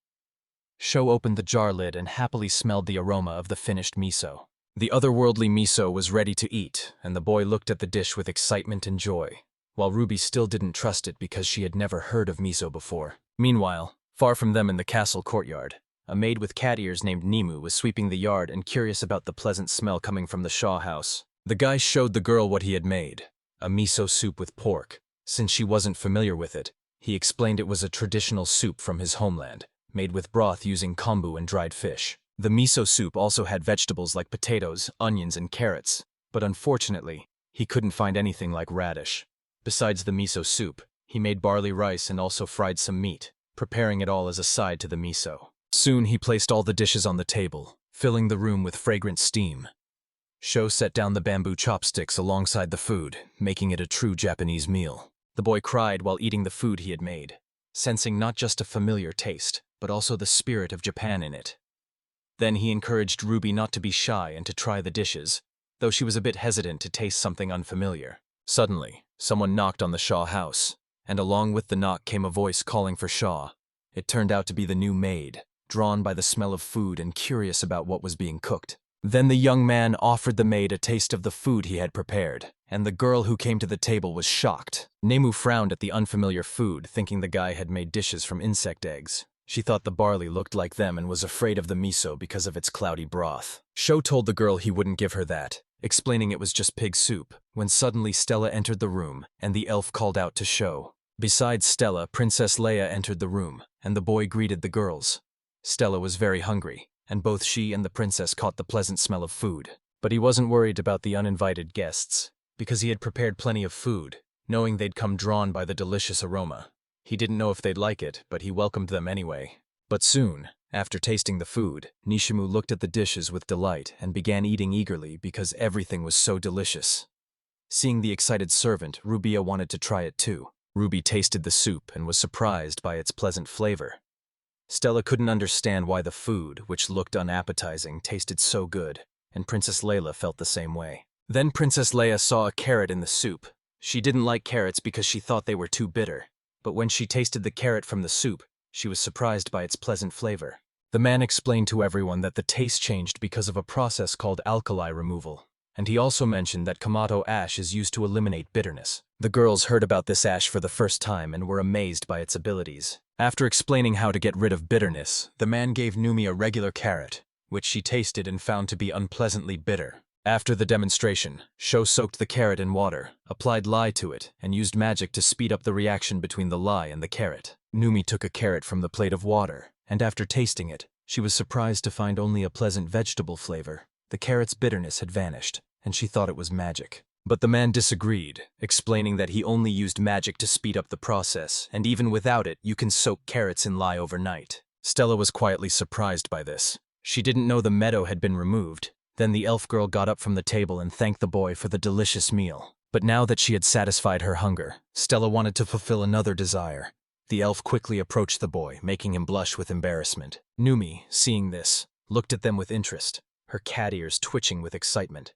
Sho opened the jar lid and happily smelled the aroma of the finished miso. The otherworldly miso was ready to eat, and the boy looked at the dish with excitement and joy, while Ruby still didn't trust it because she had never heard of miso before. Meanwhile, far from them in the castle courtyard, a maid with cat ears named Nimu was sweeping the yard and curious about the pleasant smell coming from the Shaw house. The guy showed the girl what he had made, a miso soup with pork. Since she wasn't familiar with it, he explained it was a traditional soup from his homeland, made with broth using kombu and dried fish. The miso soup also had vegetables like potatoes, onions, and carrots, but unfortunately, he couldn't find anything like radish. Besides the miso soup, he made barley rice and also fried some meat, preparing it all as a side to the miso. Soon he placed all the dishes on the table, filling the room with fragrant steam. Sho set down the bamboo chopsticks alongside the food, making it a true Japanese meal. The boy cried while eating the food he had made, sensing not just a familiar taste, but also the spirit of Japan in it. Then he encouraged Ruby not to be shy and to try the dishes, though she was a bit hesitant to taste something unfamiliar. Suddenly, someone knocked on the Shaw house, and along with the knock came a voice calling for Shaw. It turned out to be the new maid, drawn by the smell of food and curious about what was being cooked. Then the young man offered the maid a taste of the food he had prepared, and the girl who came to the table was shocked. Nemu frowned at the unfamiliar food, thinking the guy had made dishes from insect eggs. She thought the barley looked like them and was afraid of the miso because of its cloudy broth. Sho told the girl he wouldn't give her that, explaining it was just pig soup, when suddenly Stella entered the room, and the elf called out to Sho. Besides Stella, Princess Leia entered the room, and the boy greeted the girls. Stella was very hungry, and both she and the princess caught the pleasant smell of food. But he wasn't worried about the uninvited guests, because he had prepared plenty of food, knowing they'd come drawn by the delicious aroma. He didn't know if they'd like it, but he welcomed them anyway. But soon, after tasting the food, Nishimu looked at the dishes with delight and began eating eagerly because everything was so delicious. Seeing the excited servant, Rubia wanted to try it too. Ruby tasted the soup and was surprised by its pleasant flavor. Stella couldn't understand why the food, which looked unappetizing, tasted so good, and Princess Layla felt the same way. Then Princess Leia saw a carrot in the soup. She didn't like carrots because she thought they were too bitter. But when she tasted the carrot from the soup, she was surprised by its pleasant flavor. The man explained to everyone that the taste changed because of a process called alkali removal, and he also mentioned that Kamato ash is used to eliminate bitterness. The girls heard about this ash for the first time and were amazed by its abilities. After explaining how to get rid of bitterness, the man gave Numi a regular carrot, which she tasted and found to be unpleasantly bitter. After the demonstration, Sho soaked the carrot in water, applied lye to it, and used magic to speed up the reaction between the lye and the carrot. Numi took a carrot from the plate of water, and after tasting it, she was surprised to find only a pleasant vegetable flavor. The carrot's bitterness had vanished, and she thought it was magic. But the man disagreed, explaining that he only used magic to speed up the process, and even without it, you can soak carrots in lye overnight. Stella was quietly surprised by this. She didn't know the meadow had been removed. Then the elf girl got up from the table and thanked the boy for the delicious meal. But now that she had satisfied her hunger, Stella wanted to fulfill another desire. The elf quickly approached the boy, making him blush with embarrassment. Numi, seeing this, looked at them with interest, her cat ears twitching with excitement.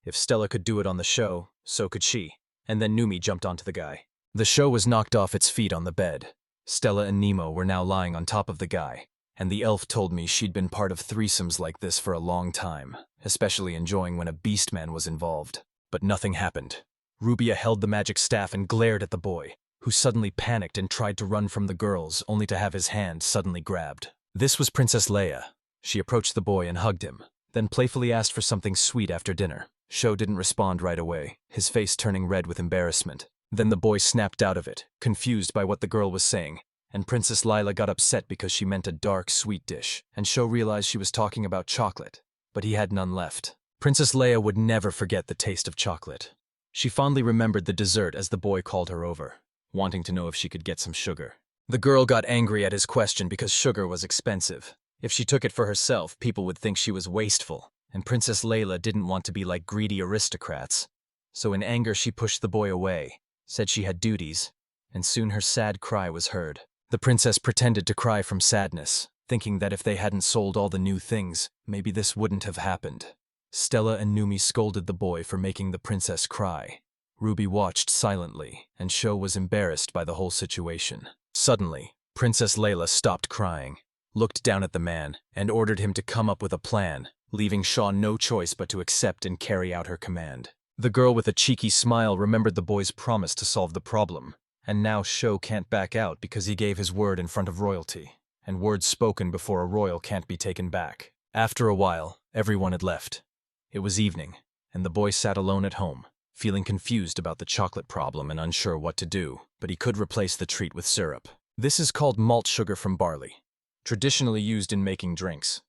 If Stella could do it on the show, so could she. And then Numi jumped onto the guy. The show was knocked off its feet on the bed. Stella and Nemo were now lying on top of the guy, and the elf told me she'd been part of threesomes like this for a long time, especially enjoying when a beastman was involved. But nothing happened. Rubia held the magic staff and glared at the boy, who suddenly panicked and tried to run from the girls, only to have his hand suddenly grabbed. This was Princess Leia. She approached the boy and hugged him, then playfully asked for something sweet after dinner. Sho didn't respond right away, his face turning red with embarrassment. Then the boy snapped out of it, confused by what the girl was saying, and Princess Lila got upset because she meant a dark, sweet dish, and Sho realized she was talking about chocolate, but he had none left. Princess Leia would never forget the taste of chocolate. She fondly remembered the dessert as the boy called her over, wanting to know if she could get some sugar. The girl got angry at his question because sugar was expensive. If she took it for herself, people would think she was wasteful, and Princess Layla didn't want to be like greedy aristocrats. So in anger she pushed the boy away, said she had duties, and soon her sad cry was heard. The princess pretended to cry from sadness, thinking that if they hadn't sold all the new things, maybe this wouldn't have happened. Stella and Numi scolded the boy for making the princess cry. Ruby watched silently, and Sho was embarrassed by the whole situation. Suddenly, Princess Layla stopped crying, looked down at the man, and ordered him to come up with a plan, leaving Shaw no choice but to accept and carry out her command. The girl with a cheeky smile remembered the boy's promise to solve the problem, and now Sho can't back out because he gave his word in front of royalty, and words spoken before a royal can't be taken back. After a while, everyone had left. It was evening, and the boy sat alone at home, feeling confused about the chocolate problem and unsure what to do, but he could replace the treat with syrup. This is called malt sugar from barley, traditionally used in making drinks.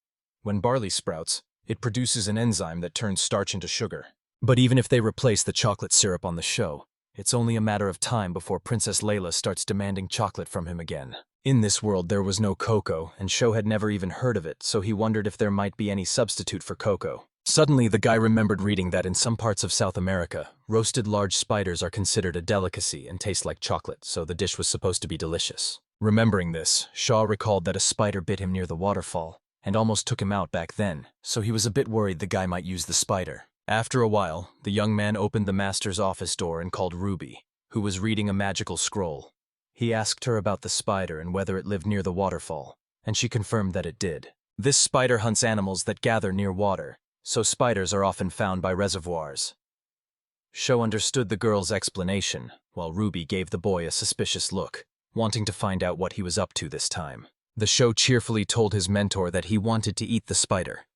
When barley sprouts, it produces an enzyme that turns starch into sugar. But even if they replace the chocolate syrup on the show, it's only a matter of time before Princess Layla starts demanding chocolate from him again. In this world there was no cocoa, and Sho had never even heard of it, so he wondered if there might be any substitute for cocoa. Suddenly the guy remembered reading that in some parts of South America, roasted large spiders are considered a delicacy and taste like chocolate, so the dish was supposed to be delicious. Remembering this, Shaw recalled that a spider bit him near the waterfall, and almost took him out back then, so he was a bit worried the guy might use the spider. After a while, the young man opened the master's office door and called Ruby, who was reading a magical scroll. He asked her about the spider and whether it lived near the waterfall, and she confirmed that it did. This spider hunts animals that gather near water, so spiders are often found by reservoirs. Sho understood the girl's explanation, while Ruby gave the boy a suspicious look, wanting to find out what he was up to this time. The Sho cheerfully told his mentor that he wanted to eat the spider,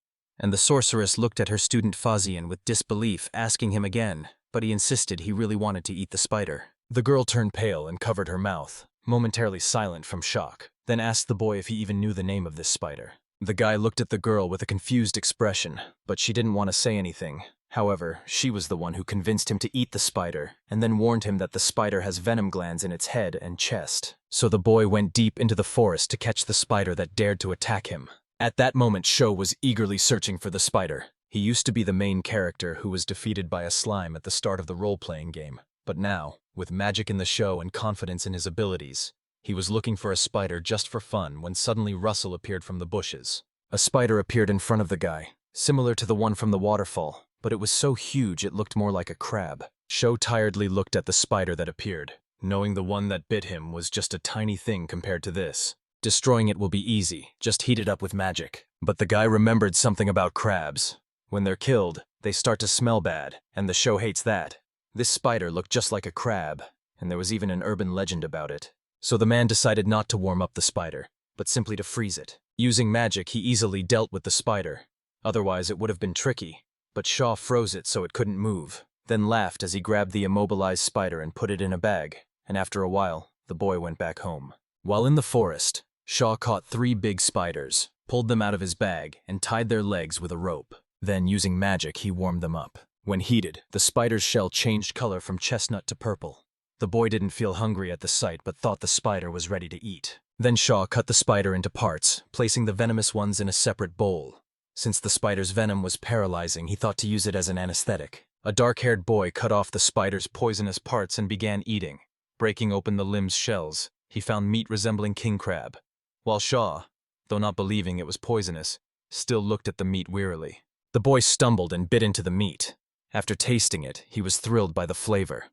and the sorceress looked at her student Fazian with disbelief, asking him again, but he insisted he really wanted to eat the spider. The girl turned pale and covered her mouth, momentarily silent from shock, then asked the boy if he even knew the name of this spider. The guy looked at the girl with a confused expression, but she didn't want to say anything. However, she was the one who convinced him to eat the spider, and then warned him that the spider has venom glands in its head and chest. So the boy went deep into the forest to catch the spider that dared to attack him. At that moment, Sho was eagerly searching for the spider. He used to be the main character who was defeated by a slime at the start of the role-playing game, but now, with magic in the show and confidence in his abilities, he was looking for a spider just for fun when suddenly Russell appeared from the bushes. A spider appeared in front of the guy, similar to the one from the waterfall, but it was so huge it looked more like a crab. Sho tiredly looked at the spider that appeared, knowing the one that bit him was just a tiny thing compared to this. Destroying it will be easy, just heat it up with magic. But the guy remembered something about crabs. When they're killed, they start to smell bad, and the show hates that. This spider looked just like a crab, and there was even an urban legend about it. So the man decided not to warm up the spider, but simply to freeze it. Using magic, he easily dealt with the spider. Otherwise, it would have been tricky, but Shaw froze it so it couldn't move, then laughed as he grabbed the immobilized spider and put it in a bag, and after a while, the boy went back home. While in the forest, Shaw caught 3 big spiders, pulled them out of his bag, and tied their legs with a rope. Then, using magic, he warmed them up. When heated, the spider's shell changed color from chestnut to purple. The boy didn't feel hungry at the sight but thought the spider was ready to eat. Then Shaw cut the spider into parts, placing the venomous ones in a separate bowl. Since the spider's venom was paralyzing, he thought to use it as an anesthetic. A dark-haired boy cut off the spider's poisonous parts and began eating. Breaking open the limb's shells, he found meat resembling king crab, while Shaw, though not believing it was poisonous, still looked at the meat wearily. The boy stumbled and bit into the meat. After tasting it, he was thrilled by the flavor.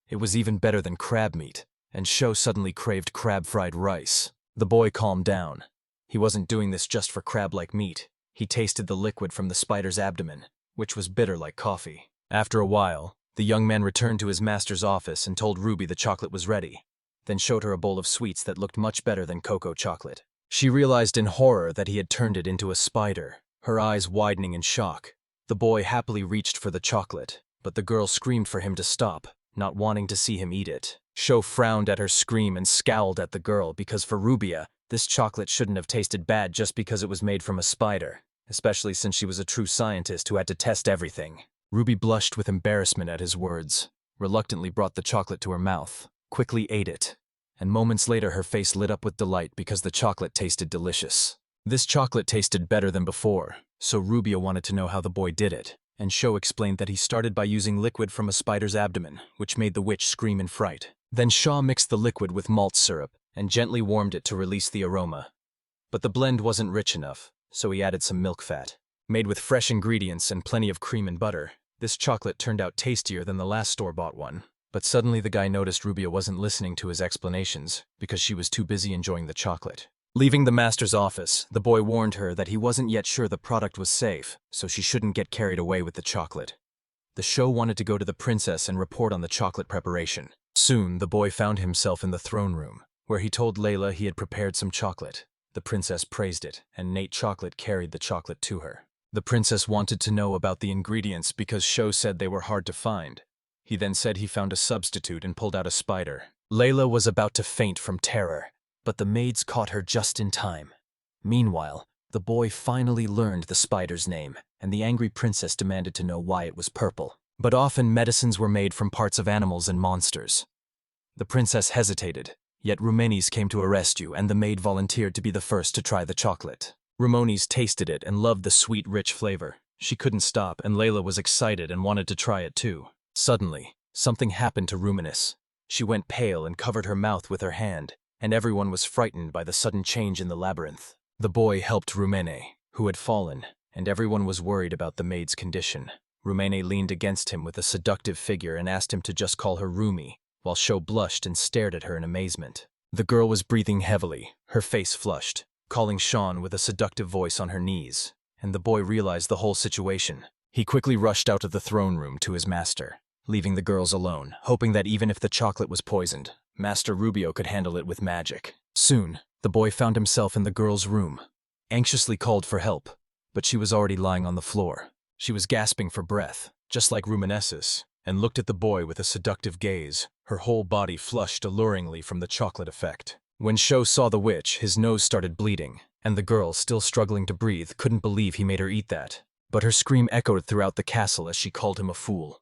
It was even better than crab meat, and Sho suddenly craved crab-fried rice. The boy calmed down. He wasn't doing this just for crab-like meat. He tasted the liquid from the spider's abdomen, which was bitter like coffee. After a while, the young man returned to his master's office and told Ruby the chocolate was ready, then showed her a bowl of sweets that looked much better than cocoa chocolate. She realized in horror that he had turned it into a spider, her eyes widening in shock. The boy happily reached for the chocolate, but the girl screamed for him to stop, not wanting to see him eat it. Sho frowned at her scream and scowled at the girl because for Rubia, this chocolate shouldn't have tasted bad just because it was made from a spider, especially since she was a true scientist who had to test everything. Ruby blushed with embarrassment at his words, reluctantly brought the chocolate to her mouth, quickly ate it, and moments later her face lit up with delight because the chocolate tasted delicious. This chocolate tasted better than before, so Rubia wanted to know how the boy did it, and Sho explained that he started by using liquid from a spider's abdomen, which made the witch scream in fright. Then Shaw mixed the liquid with malt syrup and gently warmed it to release the aroma. But the blend wasn't rich enough, so he added some milk fat. Made with fresh ingredients and plenty of cream and butter, this chocolate turned out tastier than the last store-bought one. But suddenly the guy noticed Rubia wasn't listening to his explanations because she was too busy enjoying the chocolate. Leaving the master's office, the boy warned her that he wasn't yet sure the product was safe, so she shouldn't get carried away with the chocolate. The show wanted to go to the princess and report on the chocolate preparation. Soon, the boy found himself in the throne room, where he told Layla he had prepared some chocolate. The princess praised it, and Nate Chocolate carried the chocolate to her. The princess wanted to know about the ingredients because Sho said they were hard to find. He then said he found a substitute and pulled out a spider. Layla was about to faint from terror, but the maids caught her just in time. Meanwhile, the boy finally learned the spider's name, and the angry princess demanded to know why it was purple. But often medicines were made from parts of animals and monsters. The princess hesitated, yet Rumenis came to arrest you, and the maid volunteered to be the first to try the chocolate. Rumenis tasted it and loved the sweet, rich flavor. She couldn't stop, and Layla was excited and wanted to try it too. Suddenly, something happened to Rumenis. She went pale and covered her mouth with her hand, and everyone was frightened by the sudden change in the labyrinth. The boy helped Rumene, who had fallen, and everyone was worried about the maid's condition. Rumene leaned against him with a seductive figure and asked him to just call her Rumi, while Sho blushed and stared at her in amazement. The girl was breathing heavily, her face flushed, calling Sean with a seductive voice on her knees, and the boy realized the whole situation. He quickly rushed out of the throne room to his master, leaving the girls alone, hoping that even if the chocolate was poisoned, Master Rubio could handle it with magic. Soon, the boy found himself in the girl's room, anxiously called for help, but she was already lying on the floor. She was gasping for breath, just like Rumenesis, and looked at the boy with a seductive gaze, her whole body flushed alluringly from the chocolate effect. When Sho saw the witch, his nose started bleeding, and the girl, still struggling to breathe, couldn't believe he made her eat that. But her scream echoed throughout the castle as she called him a fool.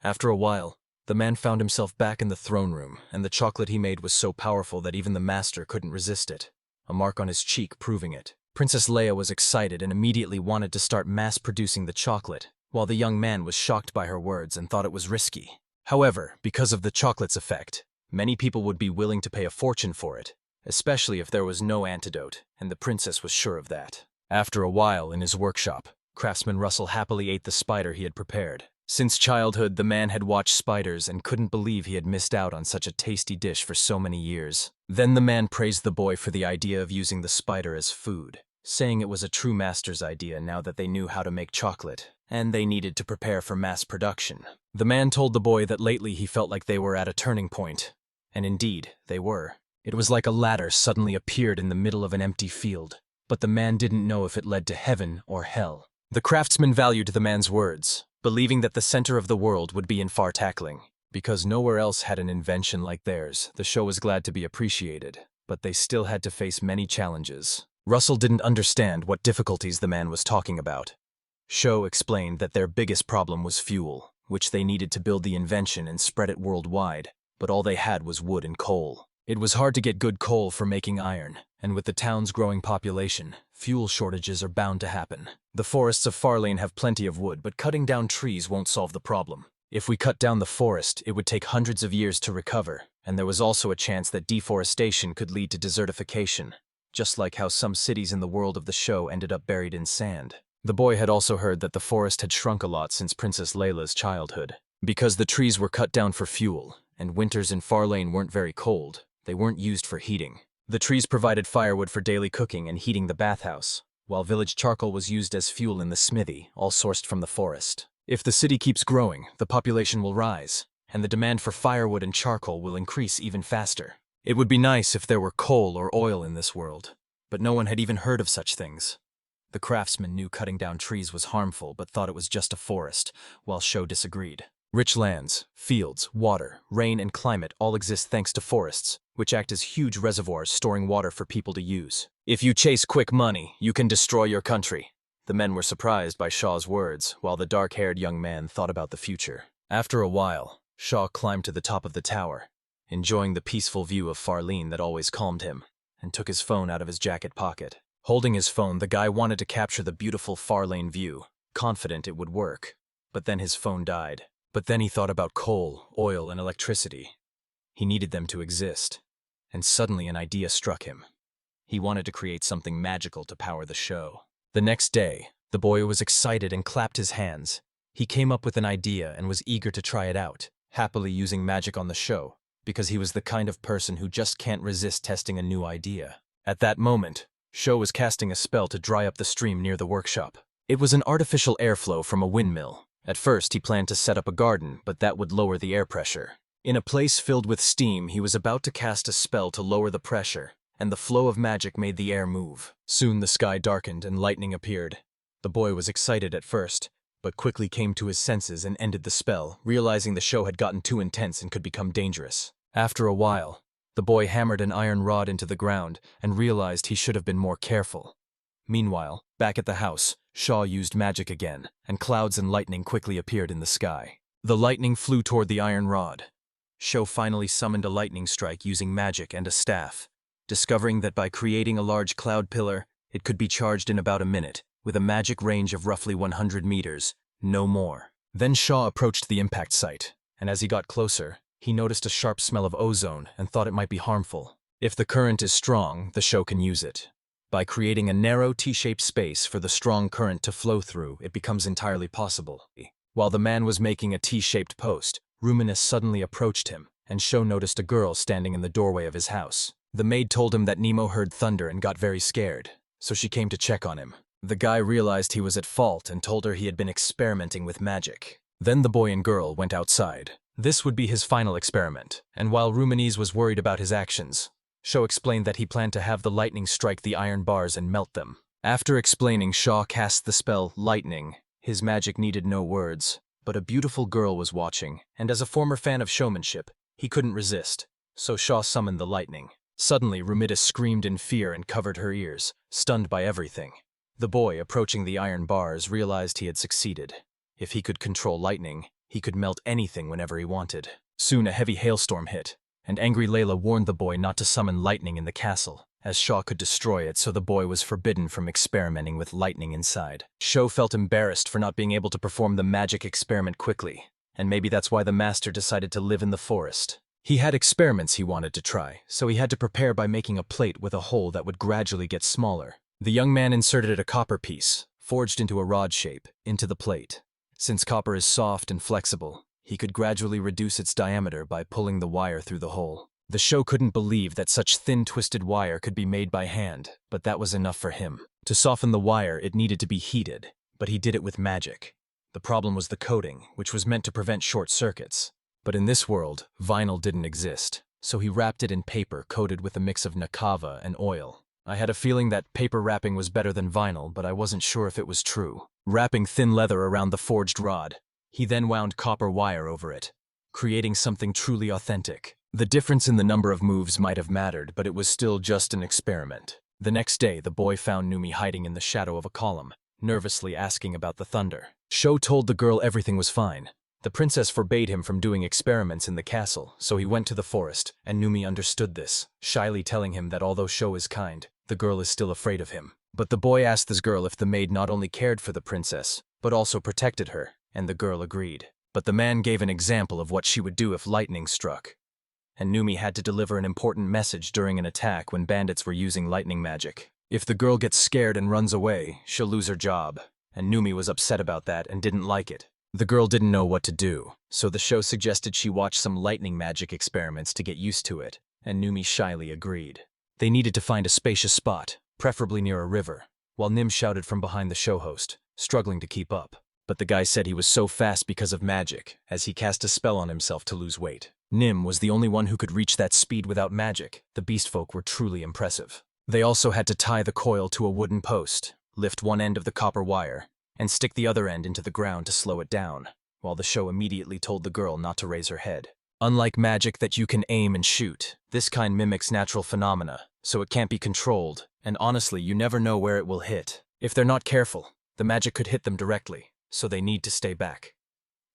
After a while, the man found himself back in the throne room, and the chocolate he made was so powerful that even the master couldn't resist it, a mark on his cheek proving it. Princess Leia was excited and immediately wanted to start mass-producing the chocolate, while the young man was shocked by her words and thought it was risky. However, because of the chocolate's effect, many people would be willing to pay a fortune for it, especially if there was no antidote, and the princess was sure of that. After a while in his workshop, Craftsman Russell happily ate the spider he had prepared. Since childhood, the man had watched spiders and couldn't believe he had missed out on such a tasty dish for so many years. Then the man praised the boy for the idea of using the spider as food, saying it was a true master's idea now that they knew how to make chocolate, and they needed to prepare for mass production. The man told the boy that lately he felt like they were at a turning point, and indeed, they were. It was like a ladder suddenly appeared in the middle of an empty field, but the man didn't know if it led to heaven or hell. The craftsman valued the man's words, believing that the center of the world would be in far tackling. Because nowhere else had an invention like theirs, the show was glad to be appreciated, but they still had to face many challenges. Russell didn't understand what difficulties the man was talking about. Show explained that their biggest problem was fuel, which they needed to build the invention and spread it worldwide, but all they had was wood and coal. It was hard to get good coal for making iron, and with the town's growing population, fuel shortages are bound to happen. The forests of Farlane have plenty of wood, but cutting down trees won't solve the problem. If we cut down the forest, it would take hundreds of years to recover, and there was also a chance that deforestation could lead to desertification, just like how some cities in the world of the show ended up buried in sand. The boy had also heard that the forest had shrunk a lot since Princess Layla's childhood. Because the trees were cut down for fuel, and winters in Farlane weren't very cold, they weren't used for heating. The trees provided firewood for daily cooking and heating the bathhouse, while village charcoal was used as fuel in the smithy, all sourced from the forest. If the city keeps growing, the population will rise, and the demand for firewood and charcoal will increase even faster. It would be nice if there were coal or oil in this world, but no one had even heard of such things. The craftsman knew cutting down trees was harmful but thought it was just a forest, while Sho disagreed. Rich lands, fields, water, rain, and climate all exist thanks to forests, which act as huge reservoirs storing water for people to use. If you chase quick money, you can destroy your country. The men were surprised by Shaw's words, while the dark-haired young man thought about the future. After a while, Shaw climbed to the top of the tower, enjoying the peaceful view of Farlene that always calmed him, and took his phone out of his jacket pocket. Holding his phone, the guy wanted to capture the beautiful Farlane view, confident it would work. But then his phone died. But then he thought about coal, oil, and electricity. He needed them to exist. And suddenly an idea struck him. He wanted to create something magical to power the show. The next day, The boy was excited and clapped his hands. He came up with an idea and was eager to try it out, happily using magic on the show, because he was the kind of person who just can't resist testing a new idea. At that moment, Sho was casting a spell to dry up the stream near the workshop. It was an artificial airflow from a windmill. At first, he planned to set up a garden, but that would lower the air pressure. In a place filled with steam, he was about to cast a spell to lower the pressure, and the flow of magic made the air move. Soon the sky darkened and lightning appeared. The boy was excited at first, but quickly came to his senses and ended the spell, realizing the show had gotten too intense and could become dangerous. After a while, the boy hammered an iron rod into the ground and realized he should have been more careful. Meanwhile, back at the house, Shaw used magic again, and clouds and lightning quickly appeared in the sky. The lightning flew toward the iron rod. Shaw finally summoned a lightning strike using magic and a staff, discovering that by creating a large cloud pillar, it could be charged in about a minute, with a magic range of roughly 100 meters, no more. Then Shaw approached the impact site, and as he got closer, he noticed a sharp smell of ozone and thought it might be harmful. If the current is strong, the show can use it. By creating a narrow T-shaped space for the strong current to flow through, it becomes entirely possible. While the man was making a T-shaped post, Ruminus suddenly approached him, and Sho noticed a girl standing in the doorway of his house. The maid told him that Nemo heard thunder and got very scared, so she came to check on him. The guy realized he was at fault and told her he had been experimenting with magic. Then the boy and girl went outside. This would be his final experiment, and while Ruminus was worried about his actions, Sho explained that he planned to have the lightning strike the iron bars and melt them. After explaining, Shaw cast the spell Lightning. His magic needed no words, but a beautiful girl was watching, and as a former fan of showmanship, he couldn't resist, so Shaw summoned the lightning. Suddenly, Ruminus screamed in fear and covered her ears, stunned by everything. The boy, approaching the iron bars, realized he had succeeded. If he could control lightning, he could melt anything whenever he wanted. Soon a heavy hailstorm hit, and angry Layla warned the boy not to summon lightning in the castle, as Shaw could destroy it, so the boy was forbidden from experimenting with lightning inside. Sho felt embarrassed for not being able to perform the magic experiment quickly, and maybe that's why the master decided to live in the forest. He had experiments he wanted to try, so he had to prepare by making a plate with a hole that would gradually get smaller. The young man inserted a copper piece, forged into a rod shape, into the plate. Since copper is soft and flexible, he could gradually reduce its diameter by pulling the wire through the hole. The show couldn't believe that such thin, twisted wire could be made by hand, but that was enough for him. To soften the wire, it needed to be heated, but he did it with magic. The problem was the coating, which was meant to prevent short circuits. But in this world, vinyl didn't exist, so he wrapped it in paper coated with a mix of nakava and oil. I had a feeling that paper wrapping was better than vinyl, but I wasn't sure if it was true. Wrapping thin leather around the forged rod, he then wound copper wire over it, creating something truly authentic. The difference in the number of moves might have mattered, but it was still just an experiment. The next day, the boy found Numi hiding in the shadow of a column, nervously asking about the thunder. Sho told the girl everything was fine. The princess forbade him from doing experiments in the castle, so he went to the forest, and Numi understood this, shyly telling him that although Sho is kind, the girl is still afraid of him. But the boy asked this girl if the maid not only cared for the princess, but also protected her, and the girl agreed. But the man gave an example of what she would do if lightning struck. And Numi had to deliver an important message during an attack when bandits were using lightning magic. If the girl gets scared and runs away, she'll lose her job, and Numi was upset about that and didn't like it. The girl didn't know what to do, so the show suggested she watch some lightning magic experiments to get used to it, and Numi shyly agreed. They needed to find a spacious spot, preferably near a river, while Nim shouted from behind the show host, struggling to keep up. But the guy said he was so fast because of magic, as he cast a spell on himself to lose weight. Nim was the only one who could reach that speed without magic. The beast folk were truly impressive. They also had to tie the coil to a wooden post, lift one end of the copper wire, and stick the other end into the ground to slow it down, while the show immediately told the girl not to raise her head. Unlike magic that you can aim and shoot, this kind mimics natural phenomena, so it can't be controlled, and honestly, you never know where it will hit. If they're not careful, the magic could hit them directly, so they need to stay back.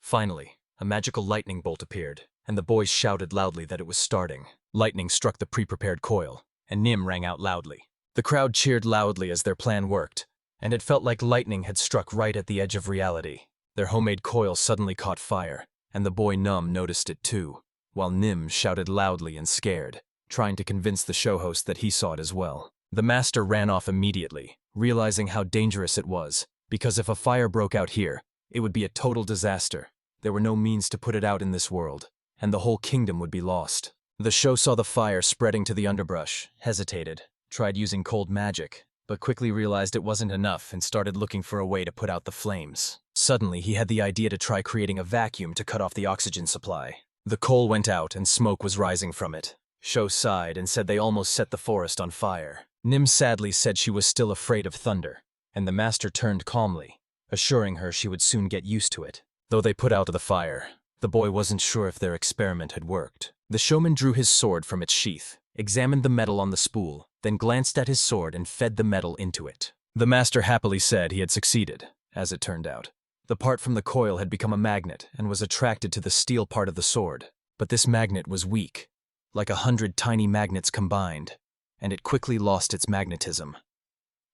Finally, a magical lightning bolt appeared, and the boys shouted loudly that it was starting. Lightning struck the pre-prepared coil, and Nim rang out loudly. The crowd cheered loudly as their plan worked, and it felt like lightning had struck right at the edge of reality. Their homemade coil suddenly caught fire, and the boy Num noticed it too, while Nim shouted loudly and scared, trying to convince the show host that he saw it as well. The master ran off immediately, realizing how dangerous it was, because if a fire broke out here, it would be a total disaster. There were no means to put it out in this world, and the whole kingdom would be lost. The show saw the fire spreading to the underbrush, hesitated, tried using cold magic, but quickly realized it wasn't enough and started looking for a way to put out the flames. Suddenly, he had the idea to try creating a vacuum to cut off the oxygen supply. The coal went out and smoke was rising from it. Sho sighed and said they almost set the forest on fire. Nim sadly said she was still afraid of thunder, and the master turned calmly, assuring her she would soon get used to it. Though they put out the fire, the boy wasn't sure if their experiment had worked. The showman drew his sword from its sheath, examined the metal on the spool, then glanced at his sword and fed the metal into it. The master happily said he had succeeded, as it turned out. The part from the coil had become a magnet and was attracted to the steel part of the sword, but this magnet was weak, like 100 tiny magnets combined, and it quickly lost its magnetism.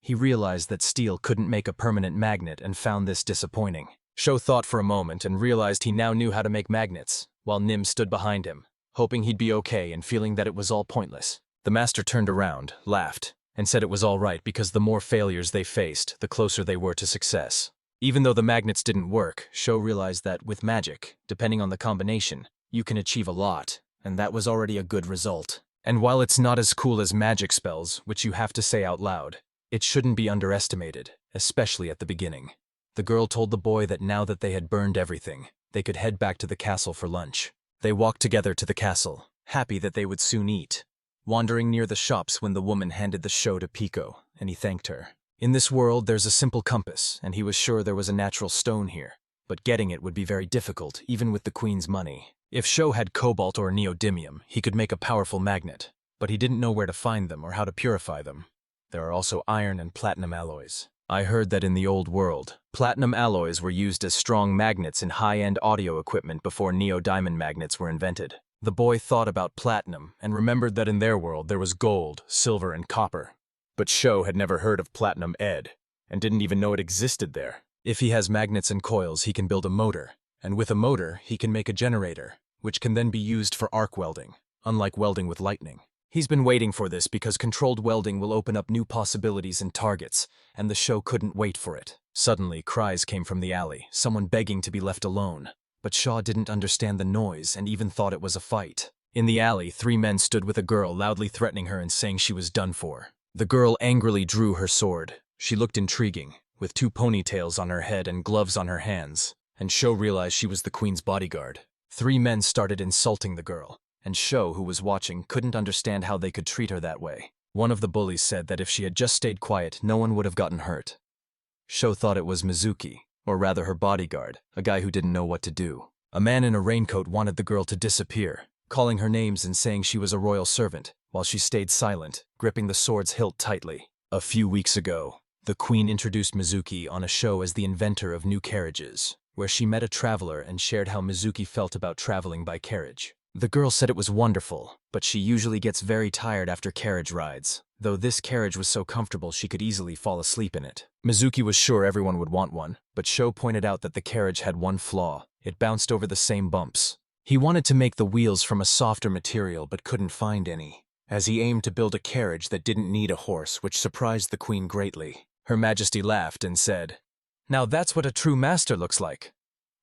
He realized that steel couldn't make a permanent magnet and found this disappointing. Sho thought for a moment and realized he now knew how to make magnets, while Nim stood behind him, hoping he'd be okay and feeling that it was all pointless. The master turned around, laughed, and said it was all right because the more failures they faced, the closer they were to success. Even though the magnets didn't work, Sho realized that with magic, depending on the combination, you can achieve a lot, and that was already a good result. And while it's not as cool as magic spells, which you have to say out loud, it shouldn't be underestimated, especially at the beginning. The girl told the boy that now that they had burned everything, they could head back to the castle for lunch. They walked together to the castle, happy that they would soon eat, wandering near the shops when the woman handed the show to Pico, and he thanked her. In this world, there's a simple compass, and he was sure there was a natural stone here, but getting it would be very difficult, even with the queen's money. If Sho had cobalt or neodymium, he could make a powerful magnet, but he didn't know where to find them or how to purify them. There are also iron and platinum alloys. I heard that in the old world, platinum alloys were used as strong magnets in high-end audio equipment before neodymium magnets were invented. The boy thought about platinum and remembered that in their world there was gold, silver, and copper. But Sho had never heard of platinum ed, and didn't even know it existed there. If he has magnets and coils, he can build a motor, and with a motor, he can make a generator, which can then be used for arc welding, unlike welding with lightning. He's been waiting for this because controlled welding will open up new possibilities and targets, and the show couldn't wait for it. Suddenly, cries came from the alley, someone begging to be left alone. But Shaw didn't understand the noise and even thought it was a fight. In the alley, 3 men stood with a girl loudly threatening her and saying she was done for. The girl angrily drew her sword. She looked intriguing, with 2 ponytails on her head and gloves on her hands, and Sho realized she was the queen's bodyguard. 3 men started insulting the girl, and Sho, who was watching, couldn't understand how they could treat her that way. One of the bullies said that if she had just stayed quiet, no one would have gotten hurt. Sho thought it was Mizuki, or rather her bodyguard, a guy who didn't know what to do. A man in a raincoat wanted the girl to disappear, calling her names and saying she was a royal servant, while she stayed silent, gripping the sword's hilt tightly. A few weeks ago, the queen introduced Mizuki on a show as the inventor of new carriages, where she met a traveler and shared how Mizuki felt about traveling by carriage. The girl said it was wonderful, but she usually gets very tired after carriage rides, though this carriage was so comfortable she could easily fall asleep in it. Mizuki was sure everyone would want one, but Sho pointed out that the carriage had one flaw. It bounced over the same bumps. He wanted to make the wheels from a softer material but couldn't find any, as he aimed to build a carriage that didn't need a horse, which surprised the queen greatly. Her Majesty laughed and said, "Now that's what a true master looks like,"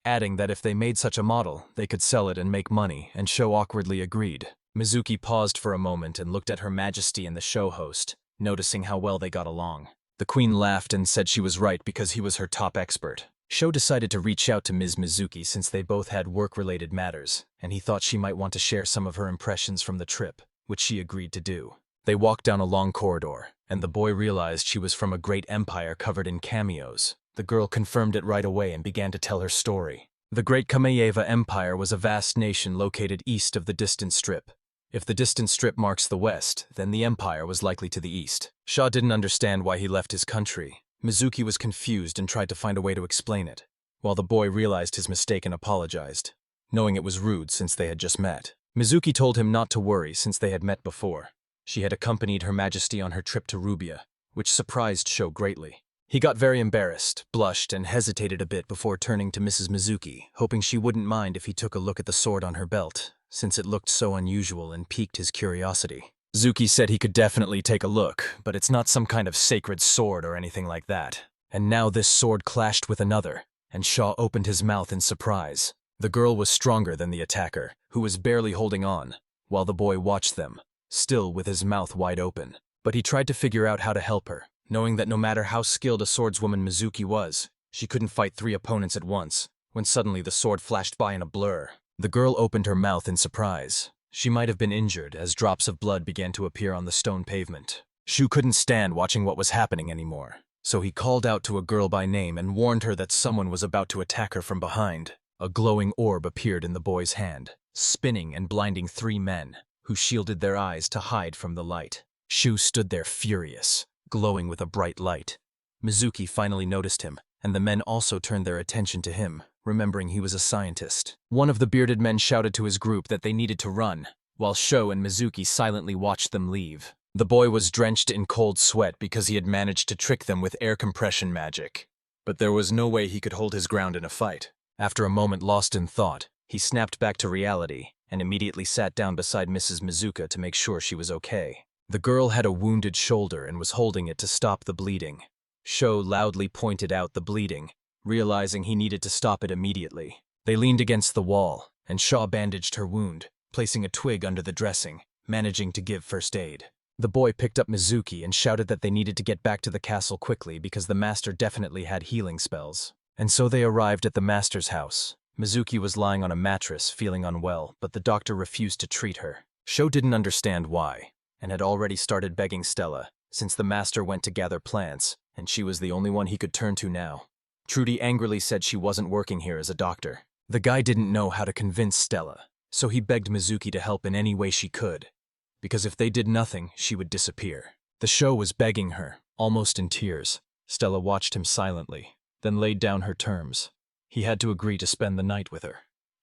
adding that if they made such a model, they could sell it and make money, and Sho awkwardly agreed. Mizuki paused for a moment and looked at Her Majesty and the show host, noticing how well they got along. The queen laughed and said she was right because he was her top expert. Sho decided to reach out to Ms. Mizuki since they both had work-related matters, and he thought she might want to share some of her impressions from the trip, which she agreed to do. They walked down a long corridor, and the boy realized she was from a great empire covered in cameos. The girl confirmed it right away and began to tell her story. The Great Kamayeva Empire was a vast nation located east of the distant strip. If the distant strip marks the west, then the empire was likely to the east. Shaw didn't understand why he left his country. Mizuki was confused and tried to find a way to explain it, while the boy realized his mistake and apologized, knowing it was rude since they had just met. Mizuki told him not to worry since they had met before. She had accompanied Her Majesty on her trip to Rubia, which surprised Sho greatly. He got very embarrassed, blushed, and hesitated a bit before turning to Mrs. Mizuki, hoping she wouldn't mind if he took a look at the sword on her belt, since it looked so unusual and piqued his curiosity. Zuki said he could definitely take a look, but it's not some kind of sacred sword or anything like that. And now this sword clashed with another, and Shaw opened his mouth in surprise. The girl was stronger than the attacker, who was barely holding on, while the boy watched them, still with his mouth wide open. But he tried to figure out how to help her, knowing that no matter how skilled a swordswoman Mizuki was, she couldn't fight 3 opponents at once, when suddenly the sword flashed by in a blur. The girl opened her mouth in surprise. She might have been injured as drops of blood began to appear on the stone pavement. Shu couldn't stand watching what was happening anymore, so he called out to a girl by name and warned her that someone was about to attack her from behind. A glowing orb appeared in the boy's hand, spinning and blinding 3 men, who shielded their eyes to hide from the light. Shu stood there furious, glowing with a bright light. Mizuki finally noticed him, and the men also turned their attention to him, remembering he was a scientist. One of the bearded men shouted to his group that they needed to run, while Sho and Mizuki silently watched them leave. The boy was drenched in cold sweat because he had managed to trick them with air compression magic. But there was no way he could hold his ground in a fight. After a moment lost in thought, he snapped back to reality and immediately sat down beside Mrs. Mizuka to make sure she was okay. The girl had a wounded shoulder and was holding it to stop the bleeding. Sho loudly pointed out the bleeding, realizing he needed to stop it immediately. They leaned against the wall, and Shaw bandaged her wound, placing a twig under the dressing, managing to give first aid. The boy picked up Mizuki and shouted that they needed to get back to the castle quickly because the master definitely had healing spells. And so they arrived at the master's house. Mizuki was lying on a mattress, feeling unwell, but the doctor refused to treat her. Sho didn't understand why, and had already started begging Stella, since the master went to gather plants, and she was the only one he could turn to now. Trudy angrily said she wasn't working here as a doctor. The guy didn't know how to convince Stella, so he begged Mizuki to help in any way she could, because if they did nothing, she would disappear. The Sho was begging her, almost in tears. Stella watched him silently, then laid down her terms. He had to agree to spend the night with her,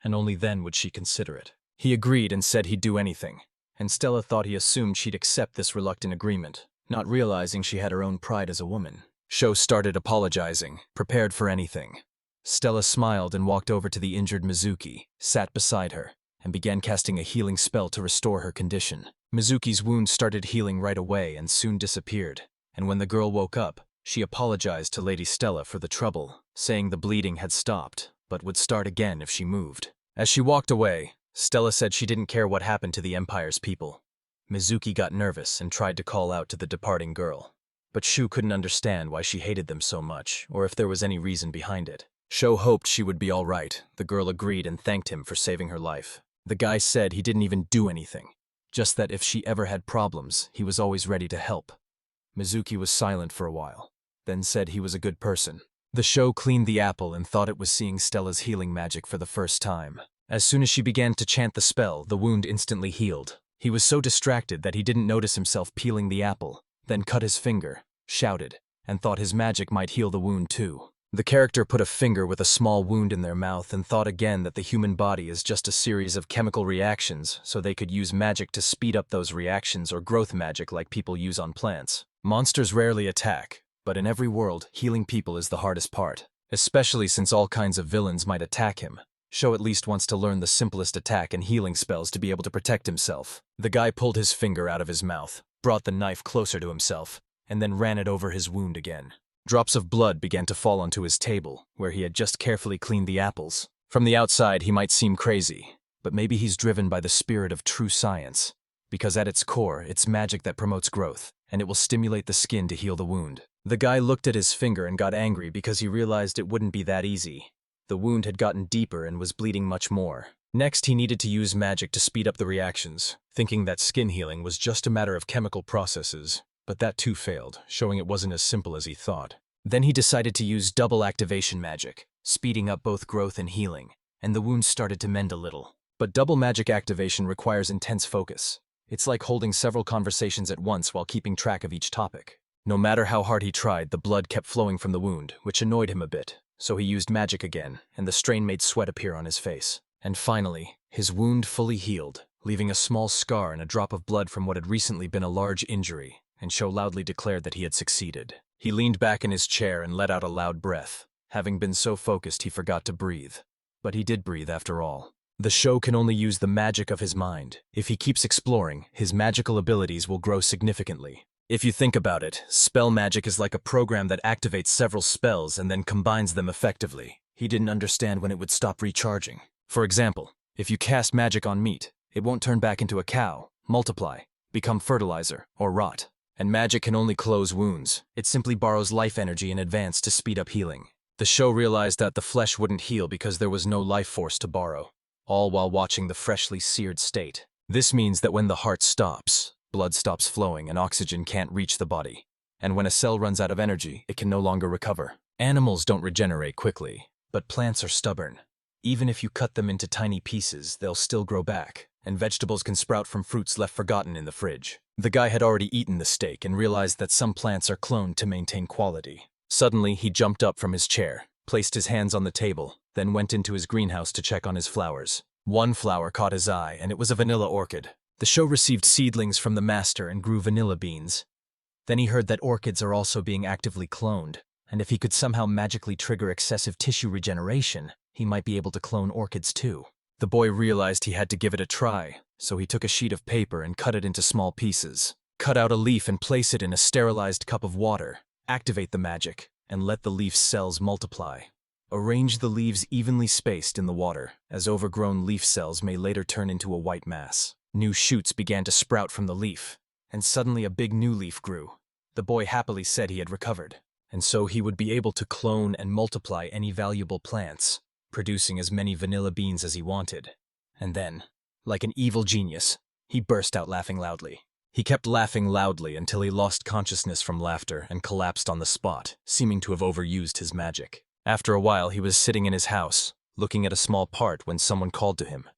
and only then would she consider it. He agreed and said he'd do anything, and Stella thought he assumed she'd accept this reluctant agreement, not realizing she had her own pride as a woman. Sho started apologizing, prepared for anything. Stella smiled and walked over to the injured Mizuki, sat beside her, and began casting a healing spell to restore her condition. Mizuki's wound started healing right away and soon disappeared, and when the girl woke up, she apologized to Lady Stella for the trouble, saying the bleeding had stopped, but would start again if she moved. As she walked away, Stella said she didn't care what happened to the Empire's people. Mizuki got nervous and tried to call out to the departing girl, but Shu couldn't understand why she hated them so much, or if there was any reason behind it. Sho hoped she would be all right. The girl agreed and thanked him for saving her life. The guy said he didn't even do anything, just that if she ever had problems, he was always ready to help. Mizuki was silent for a while, then said he was a good person. The Sho cleaned the apple and thought it was seeing Stella's healing magic for the first time. As soon as she began to chant the spell, the wound instantly healed. He was so distracted that he didn't notice himself peeling the apple, then cut his finger, shouted, and thought his magic might heal the wound too. The character put a finger with a small wound in their mouth and thought again that the human body is just a series of chemical reactions, so they could use magic to speed up those reactions or growth magic like people use on plants. Monsters rarely attack, but in every world, healing people is the hardest part, especially since all kinds of villains might attack him. Sho at least wants to learn the simplest attack and healing spells to be able to protect himself. The guy pulled his finger out of his mouth, brought the knife closer to himself, and then ran it over his wound again. Drops of blood began to fall onto his table, where he had just carefully cleaned the apples. From the outside, he might seem crazy, but maybe he's driven by the spirit of true science, because at its core, it's magic that promotes growth, and it will stimulate the skin to heal the wound. The guy looked at his finger and got angry because he realized it wouldn't be that easy. The wound had gotten deeper and was bleeding much more. Next, he needed to use magic to speed up the reactions, thinking that skin healing was just a matter of chemical processes. But that too failed, showing it wasn't as simple as he thought. Then he decided to use double activation magic, speeding up both growth and healing, and the wounds started to mend a little. But double magic activation requires intense focus. It's like holding several conversations at once while keeping track of each topic. No matter how hard he tried, the blood kept flowing from the wound, which annoyed him a bit, so he used magic again, and the strain made sweat appear on his face. And finally, his wound fully healed, leaving a small scar and a drop of blood from what had recently been a large injury, and Sho loudly declared that he had succeeded. He leaned back in his chair and let out a loud breath. Having been so focused, he forgot to breathe. But he did breathe after all. The Sho can only use the magic of his mind. If he keeps exploring, his magical abilities will grow significantly. If you think about it, spell magic is like a program that activates several spells and then combines them effectively. He didn't understand when it would stop recharging. For example, if you cast magic on meat, it won't turn back into a cow, multiply, become fertilizer, or rot. And magic can only close wounds. It simply borrows life energy in advance to speed up healing. The show realized that the flesh wouldn't heal because there was no life force to borrow, all while watching the freshly seared state. This means that when the heart stops, blood stops flowing and oxygen can't reach the body. And when a cell runs out of energy, it can no longer recover. Animals don't regenerate quickly, but plants are stubborn. Even if you cut them into tiny pieces, they'll still grow back, and vegetables can sprout from fruits left forgotten in the fridge. The guy had already eaten the steak and realized that some plants are cloned to maintain quality. Suddenly, he jumped up from his chair, placed his hands on the table, then went into his greenhouse to check on his flowers. One flower caught his eye, and it was a vanilla orchid. The show received seedlings from the master and grew vanilla beans. Then he heard that orchids are also being actively cloned, and if he could somehow magically trigger excessive tissue regeneration, he might be able to clone orchids too. The boy realized he had to give it a try, so he took a sheet of paper and cut it into small pieces. Cut out a leaf and place it in a sterilized cup of water. Activate the magic, and let the leaf's cells multiply. Arrange the leaves evenly spaced in the water, as overgrown leaf cells may later turn into a white mass. New shoots began to sprout from the leaf, and suddenly a big new leaf grew. The boy happily said he had recovered, and so he would be able to clone and multiply any valuable plants, producing as many vanilla beans as he wanted. And then, like an evil genius, he burst out laughing loudly. He kept laughing loudly until he lost consciousness from laughter and collapsed on the spot, seeming to have overused his magic. After a while, he was sitting in his house, looking at a small part when someone called to him.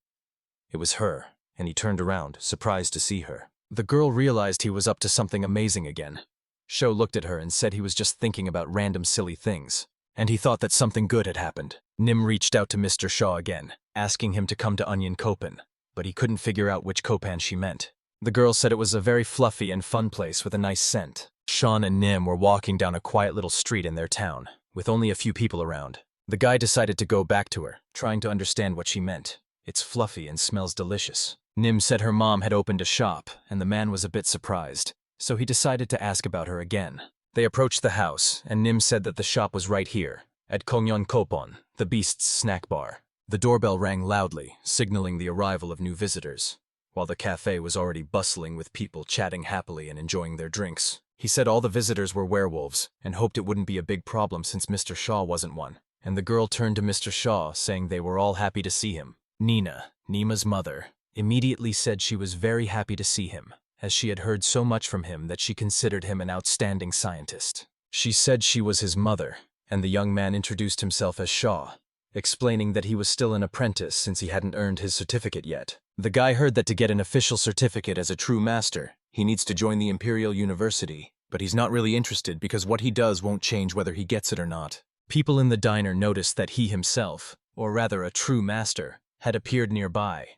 It was her, and he turned around, surprised to see her. The girl realized he was up to something amazing again. Sho looked at her and said he was just thinking about random silly things, and he thought that something good had happened. Nim reached out to Mr. Shaw again, asking him to come to Onion Kopan, but he couldn't figure out which Kopan she meant. The girl said it was a very fluffy and fun place with a nice scent. Sean and Nim were walking down a quiet little street in their town, with only a few people around. The guy decided to go back to her, trying to understand what she meant. It's fluffy and smells delicious. Nim said her mom had opened a shop, and the man was a bit surprised, so he decided to ask about her again. They approached the house, and Nim said that the shop was right here, at Kongnyeon Kopon, the Beast's snack bar. The doorbell rang loudly, signaling the arrival of new visitors. While the cafe was already bustling with people chatting happily and enjoying their drinks, he said all the visitors were werewolves, and hoped it wouldn't be a big problem since Mr. Shaw wasn't one. And the girl turned to Mr. Shaw, saying they were all happy to see him. Nina, Nima's mother, immediately said she was very happy to see him, as she had heard so much from him that she considered him an outstanding scientist. She said she was his mother, and the young man introduced himself as Shaw, explaining that he was still an apprentice since he hadn't earned his certificate yet. The guy heard that to get an official certificate as a true master, he needs to join the Imperial University, but he's not really interested because what he does won't change whether he gets it or not. People in the diner noticed that he himself, or rather a true master, had appeared nearby.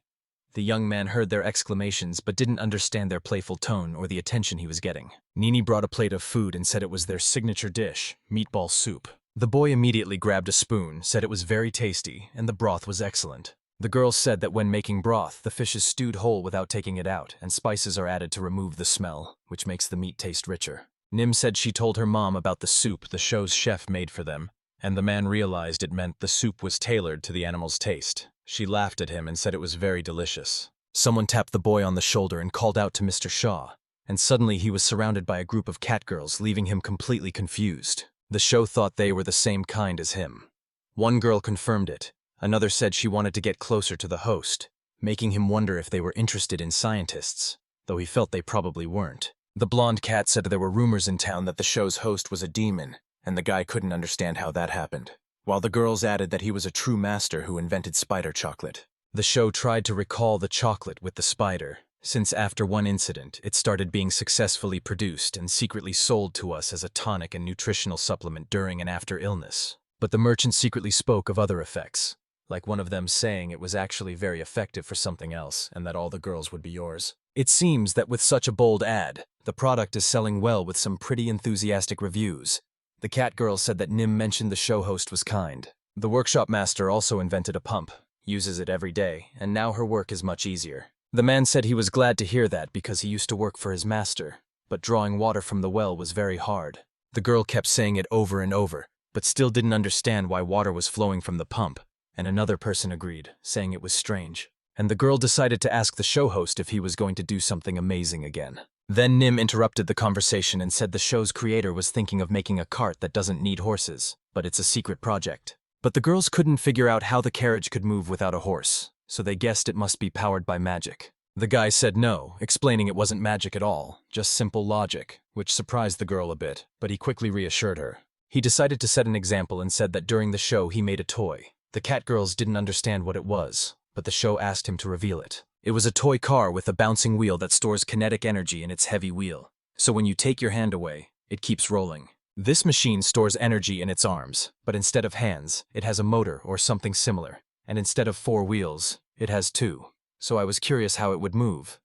The young man heard their exclamations but didn't understand their playful tone or the attention he was getting. Nini brought a plate of food and said it was their signature dish, meatball soup. The boy immediately grabbed a spoon, said it was very tasty, and the broth was excellent. The girl said that when making broth, the fish is stewed whole without taking it out, and spices are added to remove the smell, which makes the meat taste richer. Nim said she told her mom about the soup the show's chef made for them, and the man realized it meant the soup was tailored to the animal's taste. She laughed at him and said it was very delicious. Someone tapped the boy on the shoulder and called out to Mr. Shaw, and suddenly he was surrounded by a group of catgirls, leaving him completely confused. The show thought they were the same kind as him. One girl confirmed it. Another said she wanted to get closer to the host, making him wonder if they were interested in scientists, though he felt they probably weren't. The blonde cat said there were rumors in town that the show's host was a demon, and the guy couldn't understand how that happened, while the girls added that he was a true master who invented spider chocolate. The show tried to recall the chocolate with the spider, since after one incident, it started being successfully produced and secretly sold to us as a tonic and nutritional supplement during and after illness. But the merchant secretly spoke of other effects, like one of them saying it was actually very effective for something else and that all the girls would be yours. It seems that with such a bold ad, the product is selling well with some pretty enthusiastic reviews. The cat girl said that Nim mentioned the show host was kind. The workshop master also invented a pump, uses it every day, and now her work is much easier. The man said he was glad to hear that because he used to work for his master, but drawing water from the well was very hard. The girl kept saying it over and over, but still didn't understand why water was flowing from the pump, and another person agreed, saying it was strange. And the girl decided to ask the show host if he was going to do something amazing again. Then Nim interrupted the conversation and said the show's creator was thinking of making a cart that doesn't need horses, but it's a secret project. But the girls couldn't figure out how the carriage could move without a horse, so they guessed it must be powered by magic. The guy said no, explaining it wasn't magic at all, just simple logic, which surprised the girl a bit, but he quickly reassured her. He decided to set an example and said that during the show he made a toy. The cat girls didn't understand what it was, but the show asked him to reveal it. It was a toy car with a bouncing wheel that stores kinetic energy in its heavy wheel. So when you take your hand away, it keeps rolling. This machine stores energy in its arms, but instead of hands, it has a motor or something similar, and instead of 4 wheels, it has 2. So I was curious how it would move.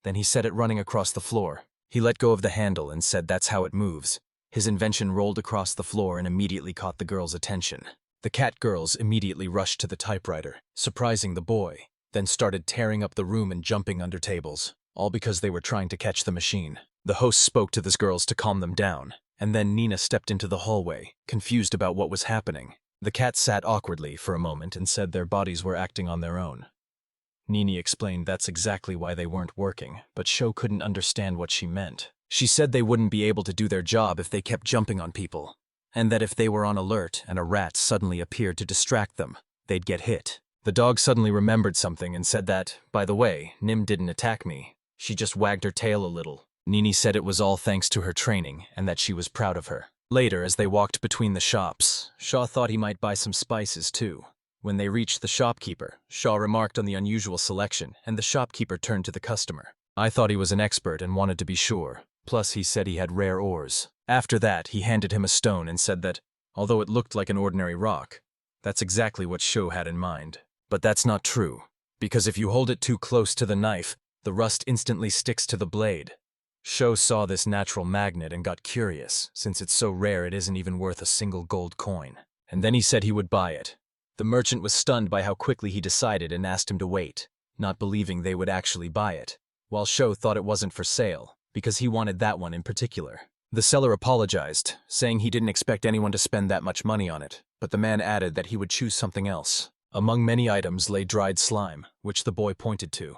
Then he set it running across the floor. He let go of the handle and said that's how it moves. His invention rolled across the floor and immediately caught the girls' attention. The cat girls immediately rushed to the typewriter, surprising the boy, then started tearing up the room and jumping under tables, all because they were trying to catch the machine. The host spoke to the girls to calm them down, and then Nina stepped into the hallway, confused about what was happening. The cat sat awkwardly for a moment and said their bodies were acting on their own. Nini explained that's exactly why they weren't working, but Sho couldn't understand what she meant. She said they wouldn't be able to do their job if they kept jumping on people, and that if they were on alert and a rat suddenly appeared to distract them, they'd get hit. The dog suddenly remembered something and said that, by the way, Nim didn't attack me. She just wagged her tail a little. Nini said it was all thanks to her training and that she was proud of her. Later, as they walked between the shops, Shaw thought he might buy some spices too. When they reached the shopkeeper, Shaw remarked on the unusual selection, and the shopkeeper turned to the customer. I thought he was an expert and wanted to be sure. Plus, he said he had rare ores. After that, he handed him a stone and said that, although it looked like an ordinary rock, that's exactly what Sho had in mind. But that's not true, because if you hold it too close to the knife, the rust instantly sticks to the blade. Sho saw this natural magnet and got curious, since it's so rare it isn't even worth a single gold coin. And then he said he would buy it. The merchant was stunned by how quickly he decided and asked him to wait, not believing they would actually buy it, while Sho thought it wasn't for sale, because he wanted that one in particular. The seller apologized, saying he didn't expect anyone to spend that much money on it, but the man added that he would choose something else. Among many items lay dried slime, which the boy pointed to.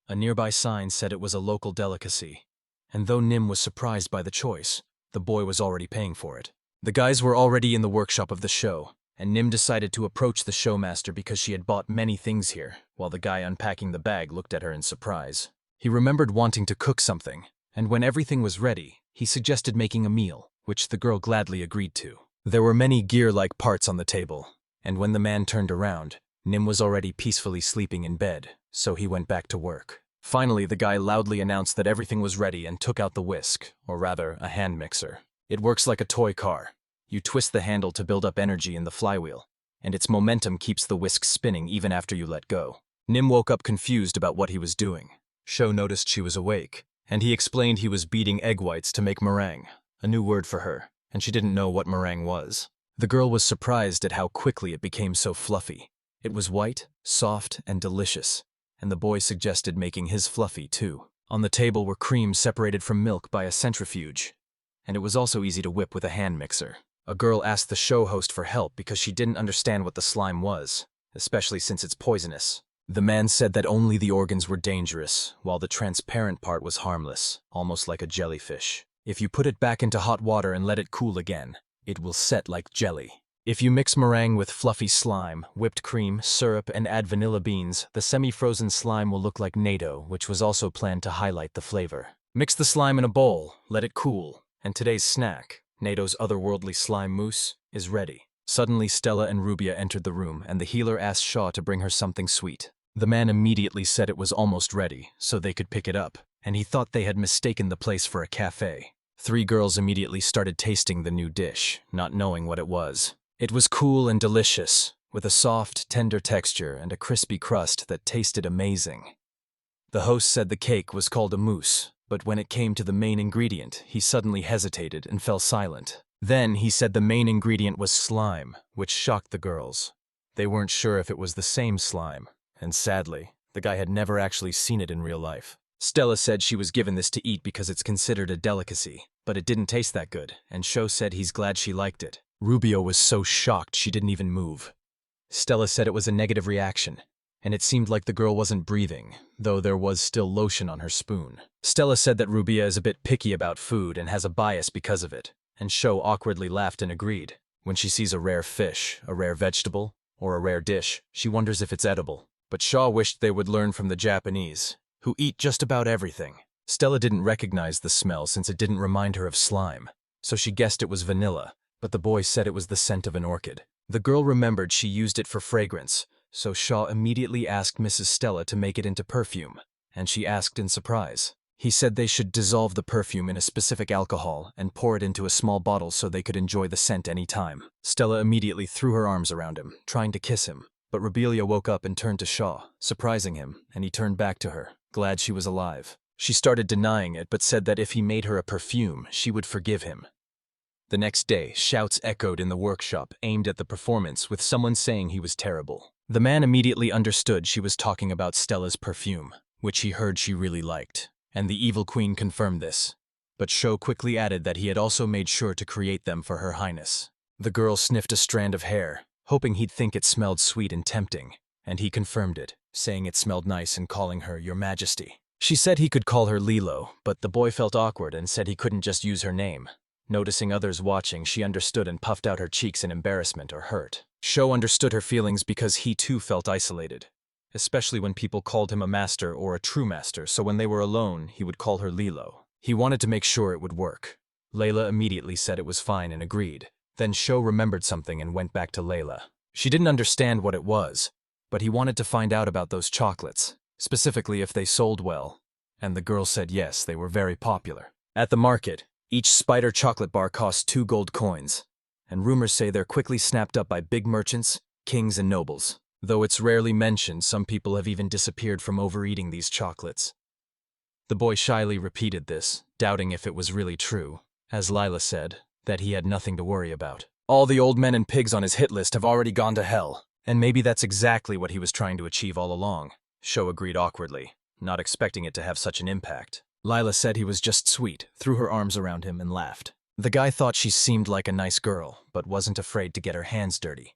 A nearby sign said it was a local delicacy, and though Nim was surprised by the choice, the boy was already paying for it. The guys were already in the workshop of the show, and Nim decided to approach the showmaster because she had bought many things here, while the guy unpacking the bag looked at her in surprise. He remembered wanting to cook something, and when everything was ready, he suggested making a meal, which the girl gladly agreed to. There were many gear-like parts on the table, and when the man turned around, Nim was already peacefully sleeping in bed, so he went back to work. Finally, the guy loudly announced that everything was ready and took out the whisk, or rather, a hand mixer. It works like a toy car. You twist the handle to build up energy in the flywheel, and its momentum keeps the whisk spinning even after you let go. Nim woke up confused about what he was doing. Sho noticed she was awake, and he explained he was beating egg whites to make meringue, a new word for her, and she didn't know what meringue was. The girl was surprised at how quickly it became so fluffy. It was white, soft, and delicious, and the boy suggested making his fluffy too. On the table were creams separated from milk by a centrifuge, and it was also easy to whip with a hand mixer. A girl asked the show host for help because she didn't understand what the slime was, especially since it's poisonous. The man said that only the organs were dangerous, while the transparent part was harmless, almost like a jellyfish. If you put it back into hot water and let it cool again, it will set like jelly. If you mix meringue with fluffy slime, whipped cream, syrup, and add vanilla beans, the semi-frozen slime will look like natto, which was also planned to highlight the flavor. Mix the slime in a bowl, let it cool, and today's snack, natto's otherworldly slime mousse, is ready. Suddenly Stella and Rubia entered the room, and the healer asked Shaw to bring her something sweet. The man immediately said it was almost ready, so they could pick it up, and he thought they had mistaken the place for a cafe. 3 girls immediately started tasting the new dish, not knowing what it was. It was cool and delicious, with a soft, tender texture and a crispy crust that tasted amazing. The host said the cake was called a mousse, but when it came to the main ingredient, he suddenly hesitated and fell silent. Then he said the main ingredient was slime, which shocked the girls. They weren't sure if it was the same slime, and sadly, the guy had never actually seen it in real life. Stella said she was given this to eat because it's considered a delicacy, but it didn't taste that good, and Sho said he's glad she liked it. Rubio was so shocked she didn't even move. Stella said it was a negative reaction, and it seemed like the girl wasn't breathing, though there was still lotion on her spoon. Stella said that Rubia is a bit picky about food and has a bias because of it, and Sho awkwardly laughed and agreed. When she sees a rare fish, a rare vegetable, or a rare dish, she wonders if it's edible. But Shaw wished they would learn from the Japanese, who eat just about everything. Stella didn't recognize the smell since it didn't remind her of slime, so she guessed it was vanilla, but the boy said it was the scent of an orchid. The girl remembered she used it for fragrance, so Shaw immediately asked Mrs. Stella to make it into perfume, and she asked in surprise. He said they should dissolve the perfume in a specific alcohol and pour it into a small bottle so they could enjoy the scent any time. Stella immediately threw her arms around him, trying to kiss him, but Rebelia woke up and turned to Shaw, surprising him, and he turned back to her, glad she was alive. She started denying it but said that if he made her a perfume, she would forgive him. The next day, shouts echoed in the workshop aimed at the performance with someone saying he was terrible. The man immediately understood she was talking about Stella's perfume, which he heard she really liked, and the evil queen confirmed this. But Sho quickly added that he had also made sure to create them for Her Highness. The girl sniffed a strand of hair, hoping he'd think it smelled sweet and tempting, and he confirmed it, saying it smelled nice and calling her Your Majesty. She said he could call her Lilo, but the boy felt awkward and said he couldn't just use her name. Noticing others watching, she understood and puffed out her cheeks in embarrassment or hurt. Sho understood her feelings because he too felt isolated, especially when people called him a master or a true master, so when they were alone, he would call her Lilo. He wanted to make sure it would work. Layla immediately said it was fine and agreed. Then Sho remembered something and went back to Layla. She didn't understand what it was, but he wanted to find out about those chocolates, specifically if they sold well, and the girl said yes, they were very popular. At the market, each spider chocolate bar cost 2 gold coins, and rumors say they're quickly snapped up by big merchants, kings, and nobles. Though it's rarely mentioned, some people have even disappeared from overeating these chocolates. The boy shyly repeated this, doubting if it was really true. As Lila said, that he had nothing to worry about. All the old men and pigs on his hit list have already gone to hell, and maybe that's exactly what he was trying to achieve all along. Sho agreed awkwardly, not expecting it to have such an impact. Lila said he was just sweet, threw her arms around him and laughed. The guy thought she seemed like a nice girl, but wasn't afraid to get her hands dirty.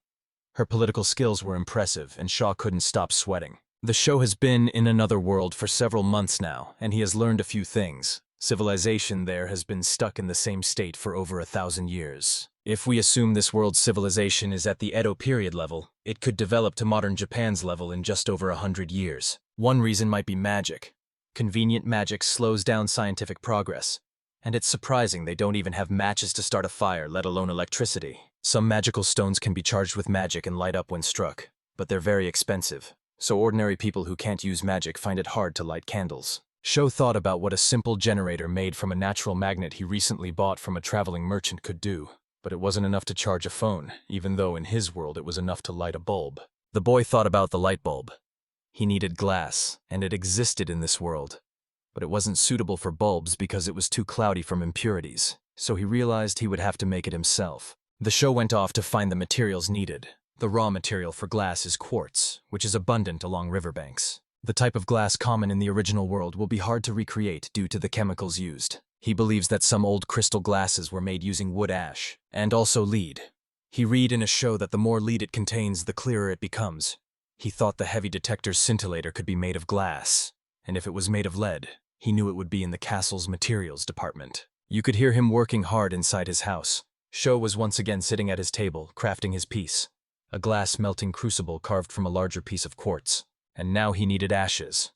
Her political skills were impressive, and Shaw couldn't stop sweating. The show has been in another world for several months now, and he has learned a few things. Civilization there has been stuck in the same state for over 1,000 years. If we assume this world's civilization is at the Edo period level, it could develop to modern Japan's level in just over 100 years. One reason might be magic. Convenient magic slows down scientific progress, and it's surprising they don't even have matches to start a fire, let alone electricity. Some magical stones can be charged with magic and light up when struck, but they're very expensive, so ordinary people who can't use magic find it hard to light candles. Sho thought about what a simple generator made from a natural magnet he recently bought from a traveling merchant could do, but it wasn't enough to charge a phone, even though in his world it was enough to light a bulb. The boy thought about the light bulb. He needed glass, and it existed in this world, but it wasn't suitable for bulbs because it was too cloudy from impurities, so he realized he would have to make it himself. The show went off to find the materials needed. The raw material for glass is quartz, which is abundant along riverbanks. The type of glass common in the original world will be hard to recreate due to the chemicals used. He believes that some old crystal glasses were made using wood ash, and also lead. He read in a show that the more lead it contains, the clearer it becomes. He thought the heavy detector's scintillator could be made of glass, and if it was made of lead, he knew it would be in the castle's materials department. You could hear him working hard inside his house. Sho was once again sitting at his table, crafting his piece, a glass melting crucible carved from a larger piece of quartz, and now he needed ashes.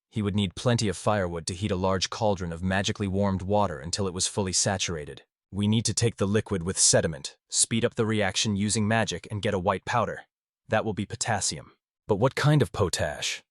He would need plenty of firewood to heat a large cauldron of magically warmed water until it was fully saturated. We need to take the liquid with sediment, speed up the reaction using magic, and get a white powder. That will be potassium. But what kind of potash?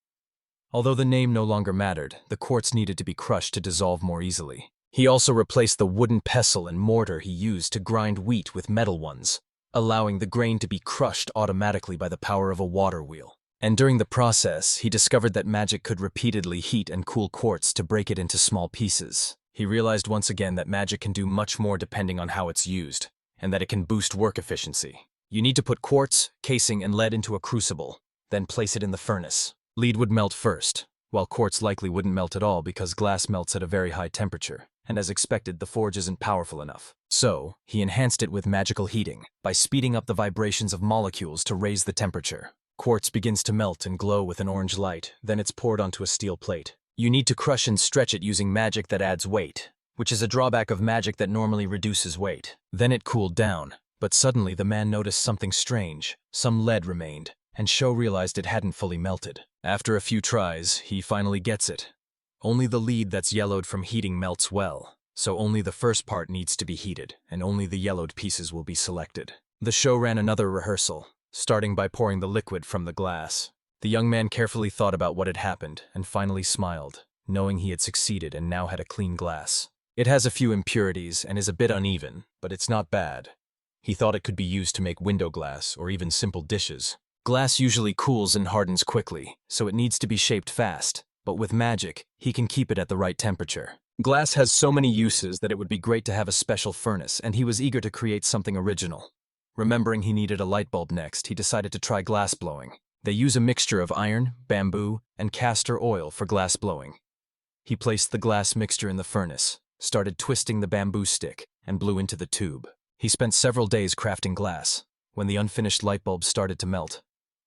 Although the name no longer mattered, the quartz needed to be crushed to dissolve more easily. He also replaced the wooden pestle and mortar he used to grind wheat with metal ones, allowing the grain to be crushed automatically by the power of a water wheel. And during the process, he discovered that magic could repeatedly heat and cool quartz to break it into small pieces. He realized once again that magic can do much more depending on how it's used, and that it can boost work efficiency. You need to put quartz, casing, and lead into a crucible, then place it in the furnace. Lead would melt first, while quartz likely wouldn't melt at all because glass melts at a very high temperature, and as expected, the forge isn't powerful enough. So, he enhanced it with magical heating, by speeding up the vibrations of molecules to raise the temperature. Quartz begins to melt and glow with an orange light, then it's poured onto a steel plate. You need to crush and stretch it using magic that adds weight, which is a drawback of magic that normally reduces weight. Then it cooled down, but suddenly the man noticed something strange. Some lead remained, and Sho realized it hadn't fully melted. After a few tries, he finally gets it. Only the lead that's yellowed from heating melts well, so only the first part needs to be heated, and only the yellowed pieces will be selected. The show ran another rehearsal, starting by pouring the liquid from the glass. The young man carefully thought about what had happened and finally smiled, knowing he had succeeded and now had a clean glass. It has a few impurities and is a bit uneven, but it's not bad. He thought it could be used to make window glass or even simple dishes. Glass usually cools and hardens quickly, so it needs to be shaped fast, but with magic, he can keep it at the right temperature. Glass has so many uses that it would be great to have a special furnace, and he was eager to create something original. Remembering he needed a light bulb next, he decided to try glass blowing. They use a mixture of iron, bamboo, and castor oil for glass blowing. He placed the glass mixture in the furnace, started twisting the bamboo stick, and blew into the tube. He spent several days crafting glass. When the unfinished light bulb started to melt,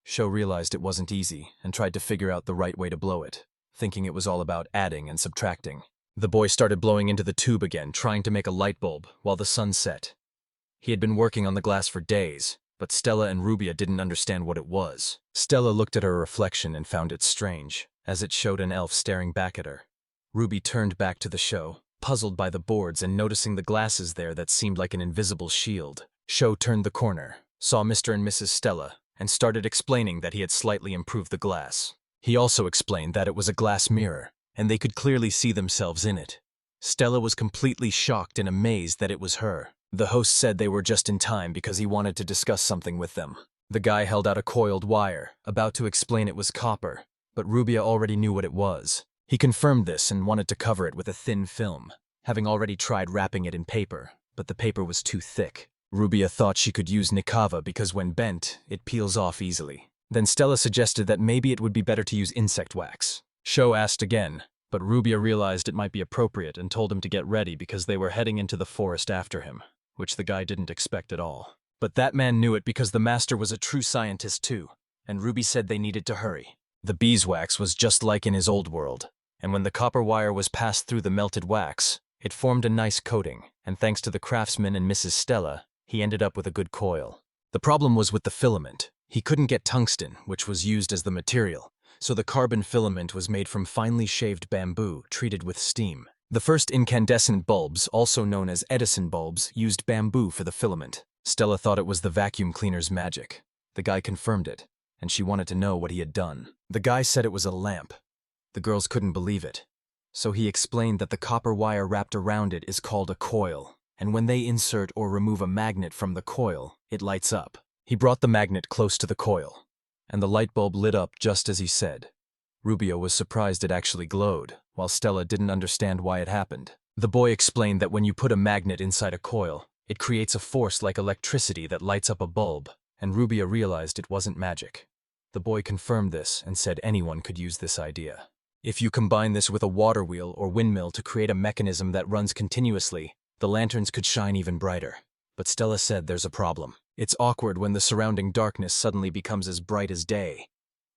Sho realized it wasn't easy and tried to figure out the right way to blow it, thinking it was all about adding and subtracting. The boy started blowing into the tube again, trying to make a light bulb while the sun set. He had been working on the glass for days, but Stella and Rubia didn't understand what it was. Stella looked at her reflection and found it strange, as it showed an elf staring back at her. Ruby turned back to the show, puzzled by the boards and noticing the glasses there that seemed like an invisible shield. Sho turned the corner, saw Mr. and Mrs. Stella, and started explaining that he had slightly improved the glass. He also explained that it was a glass mirror, and they could clearly see themselves in it. Stella was completely shocked and amazed that it was her. The host said they were just in time because he wanted to discuss something with them. The guy held out a coiled wire, about to explain it was copper, but Rubia already knew what it was. He confirmed this and wanted to cover it with a thin film, having already tried wrapping it in paper, but the paper was too thick. Rubia thought she could use Nikava because when bent, it peels off easily. Then Stella suggested that maybe it would be better to use insect wax. Sho asked again, but Rubia realized it might be appropriate and told him to get ready because they were heading into the forest after him, which the guy didn't expect at all. But that man knew it because the master was a true scientist too, and Ruby said they needed to hurry. The beeswax was just like in his old world, and when the copper wire was passed through the melted wax, it formed a nice coating, and thanks to the craftsman and Mrs. Stella, he ended up with a good coil. The problem was with the filament. He couldn't get tungsten, which was used as the material, so the carbon filament was made from finely shaved bamboo treated with steam. The first incandescent bulbs, also known as Edison bulbs, used bamboo for the filament. Stella thought it was the vacuum cleaner's magic. The guy confirmed it, and she wanted to know what he had done. The guy said it was a lamp. The girls couldn't believe it. So he explained that the copper wire wrapped around it is called a coil, and when they insert or remove a magnet from the coil, it lights up. He brought the magnet close to the coil, and the light bulb lit up just as he said. Rubia was surprised it actually glowed, while Stella didn't understand why it happened. The boy explained that when you put a magnet inside a coil, it creates a force like electricity that lights up a bulb, and Rubia realized it wasn't magic. The boy confirmed this and said anyone could use this idea. If you combine this with a water wheel or windmill to create a mechanism that runs continuously, the lanterns could shine even brighter. But Stella said there's a problem. It's awkward when the surrounding darkness suddenly becomes as bright as day.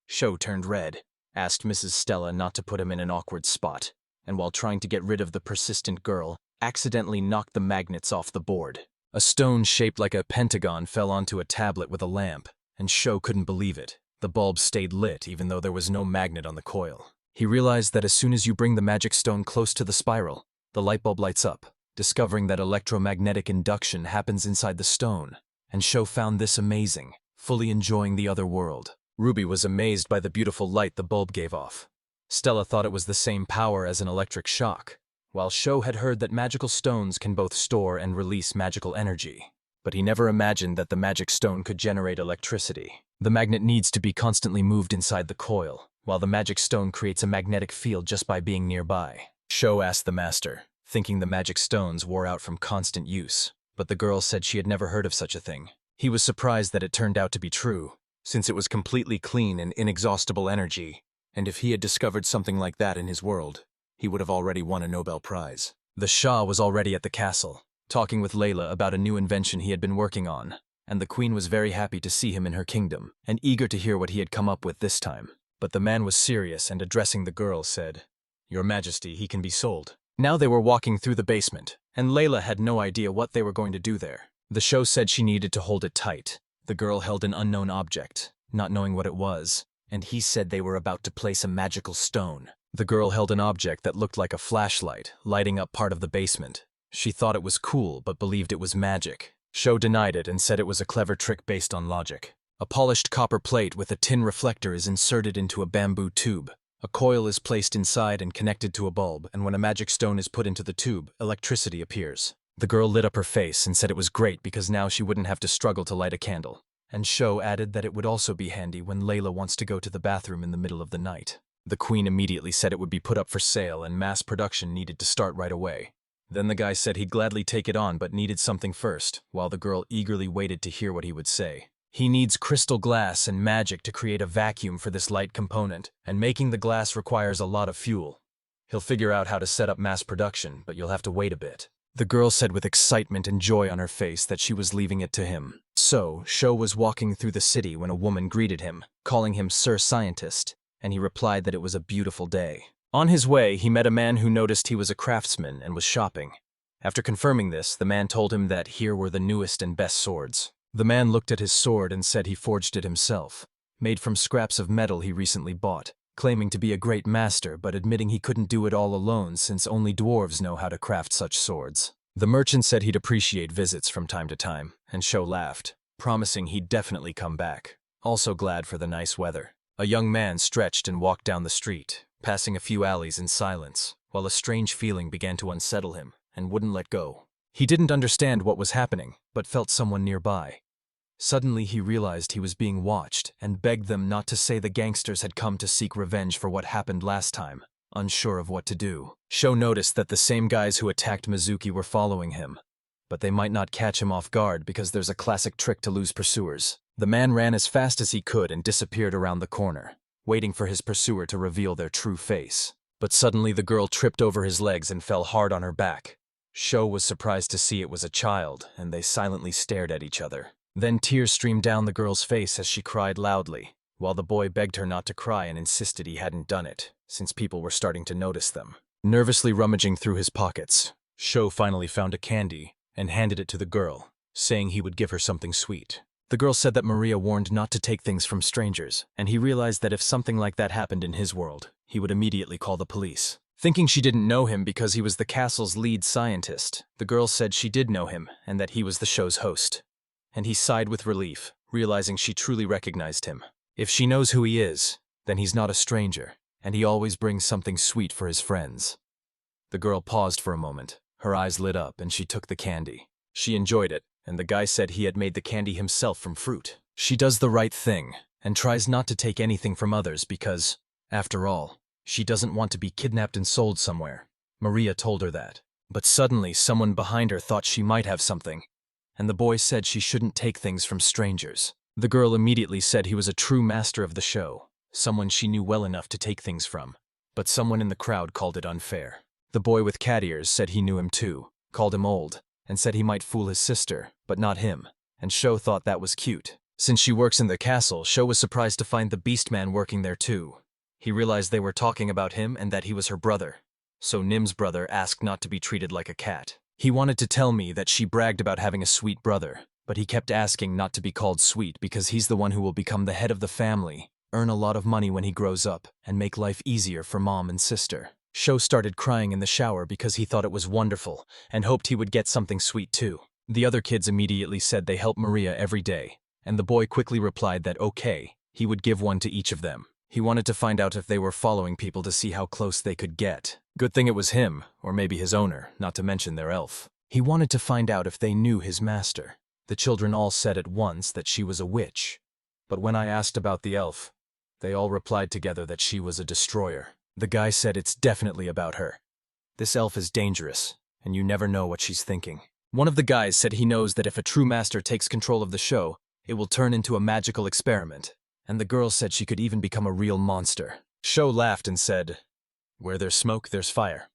Sho turned red, asked Mrs. Stella not to put him in an awkward spot, and while trying to get rid of the persistent girl, accidentally knocked the magnets off the board. A stone shaped like a pentagon fell onto a tablet with a lamp, and Sho couldn't believe it. The bulb stayed lit even though there was no magnet on the coil. He realized that as soon as you bring the magic stone close to the spiral, the light bulb lights up, discovering that electromagnetic induction happens inside the stone, and Sho found this amazing, fully enjoying the other world. Ruby was amazed by the beautiful light the bulb gave off. Stella thought it was the same power as an electric shock, while Sho had heard that magical stones can both store and release magical energy. But he never imagined that the magic stone could generate electricity. The magnet needs to be constantly moved inside the coil, while the magic stone creates a magnetic field just by being nearby. Sho asked the master, thinking the magic stones wore out from constant use, but the girl said she had never heard of such a thing. He was surprised that it turned out to be true, since it was completely clean and inexhaustible energy. and if he had discovered something like that in his world, he would have already won a Nobel Prize. The Shah was already at the castle, talking with Layla about a new invention he had been working on, and the queen was very happy to see him in her kingdom, and eager to hear what he had come up with this time. But the man was serious and addressing the girl said, "Your Majesty, he can be sold." Now they were walking through the basement, and Layla had no idea what they were going to do there. The show said she needed to hold it tight. The girl held an unknown object, not knowing what it was, and he said they were about to place a magical stone. The girl held an object that looked like a flashlight, lighting up part of the basement. She thought it was cool, but believed it was magic. Sho denied it and said it was a clever trick based on logic. A polished copper plate with a tin reflector is inserted into a bamboo tube. A coil is placed inside and connected to a bulb, and when a magic stone is put into the tube, electricity appears. The girl lit up her face and said it was great because now she wouldn't have to struggle to light a candle. And Sho added that it would also be handy when Layla wants to go to the bathroom in the middle of the night. The queen immediately said it would be put up for sale and mass production needed to start right away. Then the guy said he'd gladly take it on but needed something first, while the girl eagerly waited to hear what he would say. He needs crystal glass and magic to create a vacuum for this light component, and making the glass requires a lot of fuel. He'll figure out how to set up mass production, but you'll have to wait a bit. The girl said with excitement and joy on her face that she was leaving it to him. So, Sho was walking through the city when a woman greeted him, calling him Sir Scientist, and he replied that it was a beautiful day. On his way, he met a man who noticed he was a craftsman and was shopping. After confirming this, the man told him that here were the newest and best swords. The man looked at his sword and said he forged it himself, made from scraps of metal he recently bought, claiming to be a great master but admitting he couldn't do it all alone since only dwarves know how to craft such swords. The merchant said he'd appreciate visits from time to time, and Sho laughed, promising he'd definitely come back, also glad for the nice weather. A young man stretched and walked down the street, passing a few alleys in silence, while a strange feeling began to unsettle him and wouldn't let go. He didn't understand what was happening, but felt someone nearby. Suddenly he realized he was being watched and begged them not to say the gangsters had come to seek revenge for what happened last time, unsure of what to do. Sho noticed that the same guys who attacked Mizuki were following him, but they might not catch him off guard because there's a classic trick to lose pursuers. The man ran as fast as he could and disappeared around the corner, waiting for his pursuer to reveal their true face. But suddenly the girl tripped over his legs and fell hard on her back. Sho was surprised to see it was a child, and they silently stared at each other. Then tears streamed down the girl's face as she cried loudly, while the boy begged her not to cry and insisted he hadn't done it, since people were starting to notice them. Nervously rummaging through his pockets, Sho finally found a candy and handed it to the girl, saying he would give her something sweet. The girl said that Maria warned not to take things from strangers, and he realized that if something like that happened in his world, he would immediately call the police. Thinking she didn't know him because he was the castle's lead scientist, the girl said she did know him and that he was the show's host. And he sighed with relief, realizing she truly recognized him. If she knows who he is, then he's not a stranger, and he always brings something sweet for his friends. The girl paused for a moment, her eyes lit up, and she took the candy. She enjoyed it, and the guy said he had made the candy himself from fruit. She does the right thing, and tries not to take anything from others because, after all, she doesn't want to be kidnapped and sold somewhere. Maria told her that. But suddenly, someone behind her thought she might have something, and the boy said she shouldn't take things from strangers. The girl immediately said he was a true master of the show, someone she knew well enough to take things from. But someone in the crowd called it unfair. The boy with cat ears said he knew him too, called him old, and said he might fool his sister, but not him, and Sho thought that was cute. Since she works in the castle, Sho was surprised to find the Beastman working there too. He realized they were talking about him and that he was her brother. So Nim's brother asked not to be treated like a cat. He wanted to tell me that she bragged about having a sweet brother, but he kept asking not to be called sweet because he's the one who will become the head of the family, earn a lot of money when he grows up, and make life easier for mom and sister. Sho started crying in the shower because he thought it was wonderful and hoped he would get something sweet too. The other kids immediately said they help Maria every day, and the boy quickly replied that okay, he would give one to each of them. He wanted to find out if they were following people to see how close they could get. Good thing it was him, or maybe his owner, not to mention their elf. He wanted to find out if they knew his master. The children all said at once that she was a witch. But when I asked about the elf, they all replied together that she was a destroyer. The guy said it's definitely about her. This elf is dangerous, and you never know what she's thinking. One of the guys said he knows that if a true master takes control of the show, it will turn into a magical experiment. And the girl said she could even become a real monster. Sho laughed and said, "Where there's smoke, there's fire."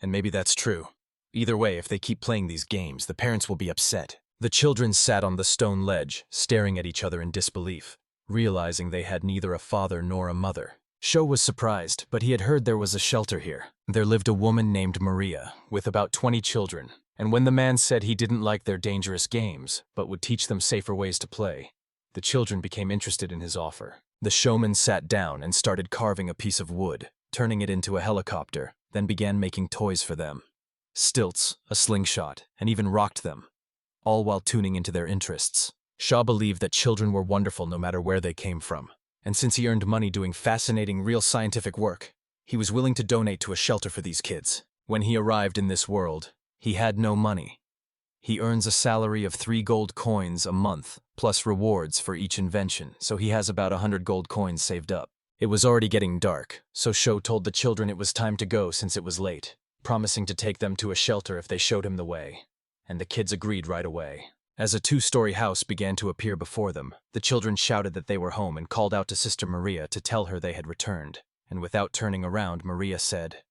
And maybe that's true. Either way, if they keep playing these games, the parents will be upset. The children sat on the stone ledge, staring at each other in disbelief, realizing they had neither a father nor a mother. Sho was surprised, but he had heard there was a shelter here. There lived a woman named Maria, with about 20 children, and when the man said he didn't like their dangerous games, but would teach them safer ways to play, the children became interested in his offer. The showman sat down and started carving a piece of wood, turning it into a helicopter, then began making toys for them. Stilts, a slingshot, and even rocked them, all while tuning into their interests. Shaw believed that children were wonderful no matter where they came from, and since he earned money doing fascinating, real scientific work, he was willing to donate to a shelter for these kids. When he arrived in this world, he had no money. He earns a salary of 3 gold coins a month, plus rewards for each invention, so he has about 100 gold coins saved up. It was already getting dark, so Sho told the children it was time to go since it was late, promising to take them to a shelter if they showed him the way. And the kids agreed right away. As a 2-story house began to appear before them, the children shouted that they were home and called out to Sister Maria to tell her they had returned. And without turning around, Maria said,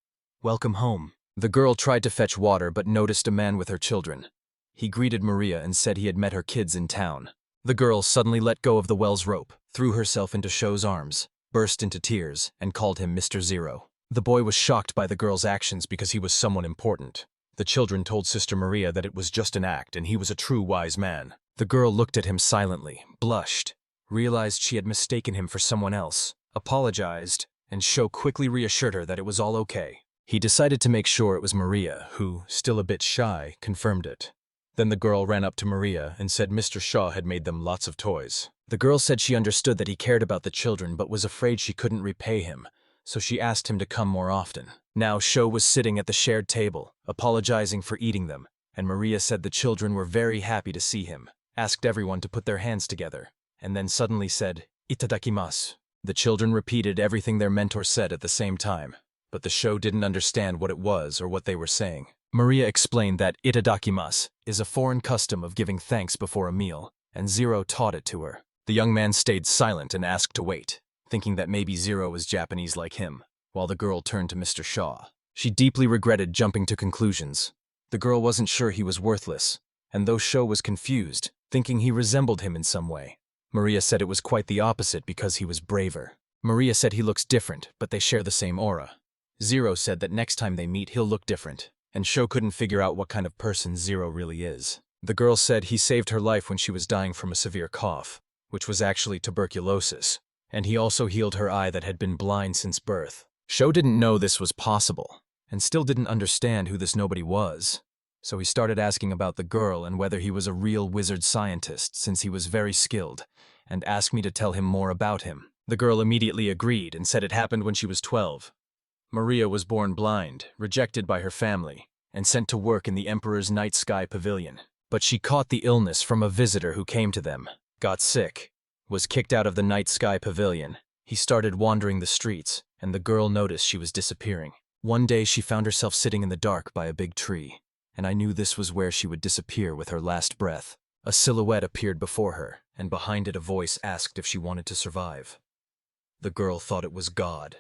"Welcome home." The girl tried to fetch water but noticed a man with her children. He greeted Maria and said he had met her kids in town. The girl suddenly let go of the well's rope, threw herself into Sho's arms, burst into tears, and called him Mr. Zero. The boy was shocked by the girl's actions because he was someone important. The children told Sister Maria that it was just an act and he was a true wise man. The girl looked at him silently, blushed, realized she had mistaken him for someone else, apologized, and Sho quickly reassured her that it was all okay. He decided to make sure it was Maria, who, still a bit shy, confirmed it. Then the girl ran up to Maria and said Mr. Shaw had made them lots of toys. The girl said she understood that he cared about the children but was afraid she couldn't repay him, so she asked him to come more often. Now Sho was sitting at the shared table, apologizing for eating them, and Maria said the children were very happy to see him, asked everyone to put their hands together, and then suddenly said, "Itadakimasu." The children repeated everything their mentor said at the same time, but the Sho didn't understand what it was or what they were saying. Maria explained that itadakimasu is a foreign custom of giving thanks before a meal, and Zero taught it to her. The young man stayed silent and asked to wait, thinking that maybe Zero was Japanese like him, while the girl turned to Mr. Shaw. She deeply regretted jumping to conclusions. The girl wasn't sure he was worthless, and though Sho was confused, thinking he resembled him in some way. Maria said it was quite the opposite because he was braver. Maria said he looks different, but they share the same aura. Zero said that next time they meet he'll look different, and Sho couldn't figure out what kind of person Zero really is. The girl said he saved her life when she was dying from a severe cough, which was actually tuberculosis, and he also healed her eye that had been blind since birth. Sho didn't know this was possible, and still didn't understand who this nobody was, so he started asking about the girl and whether he was a real wizard scientist since he was very skilled, and asked me to tell him more about him. The girl immediately agreed and said it happened when she was 12. Maria was born blind, rejected by her family, and sent to work in the Emperor's Night Sky Pavilion. But she caught the illness from a visitor who came to them, got sick, was kicked out of the Night Sky Pavilion. He started wandering the streets, and the girl noticed she was disappearing. One day she found herself sitting in the dark by a big tree, and I knew this was where she would disappear with her last breath. A silhouette appeared before her, and behind it a voice asked if she wanted to survive. The girl thought it was God,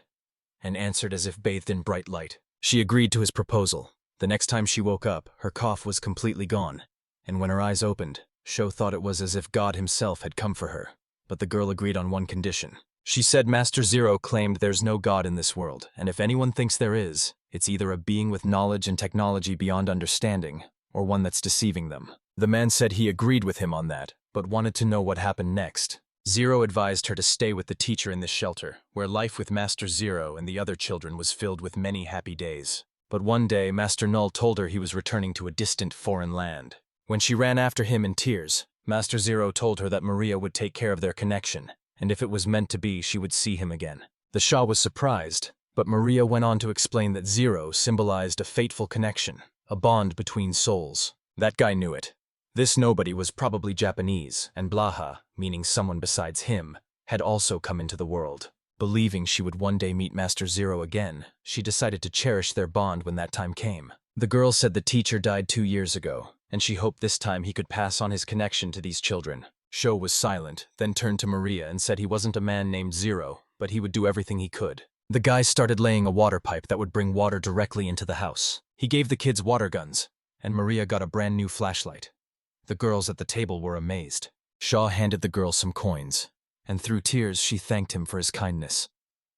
and answered as if bathed in bright light. She agreed to his proposal. The next time she woke up, her cough was completely gone, and when her eyes opened, Sho thought it was as if God himself had come for her. But the girl agreed on one condition. She said Master Zero claimed there's no God in this world, and if anyone thinks there is, it's either a being with knowledge and technology beyond understanding, or one that's deceiving them. The man said he agreed with him on that, but wanted to know what happened next. Zero advised her to stay with the teacher in this shelter, where life with Master Zero and the other children was filled with many happy days. But one day, Master Null told her he was returning to a distant foreign land. When she ran after him in tears, Master Zero told her that Maria would take care of their connection, and if it was meant to be, she would see him again. The Shah was surprised, but Maria went on to explain that Zero symbolized a fateful connection, a bond between souls. That guy knew it. This nobody was probably Japanese, and Blaha, meaning someone besides him, had also come into the world. Believing she would one day meet Master Zero again, she decided to cherish their bond when that time came. The girl said the teacher died 2 years ago, and she hoped this time he could pass on his connection to these children. Sho was silent, then turned to Maria and said he wasn't a man named Zero, but he would do everything he could. The guy started laying a water pipe that would bring water directly into the house. He gave the kids water guns, and Maria got a brand new flashlight. The girls at the table were amazed. Shaw handed the girl some coins, and through tears she thanked him for his kindness,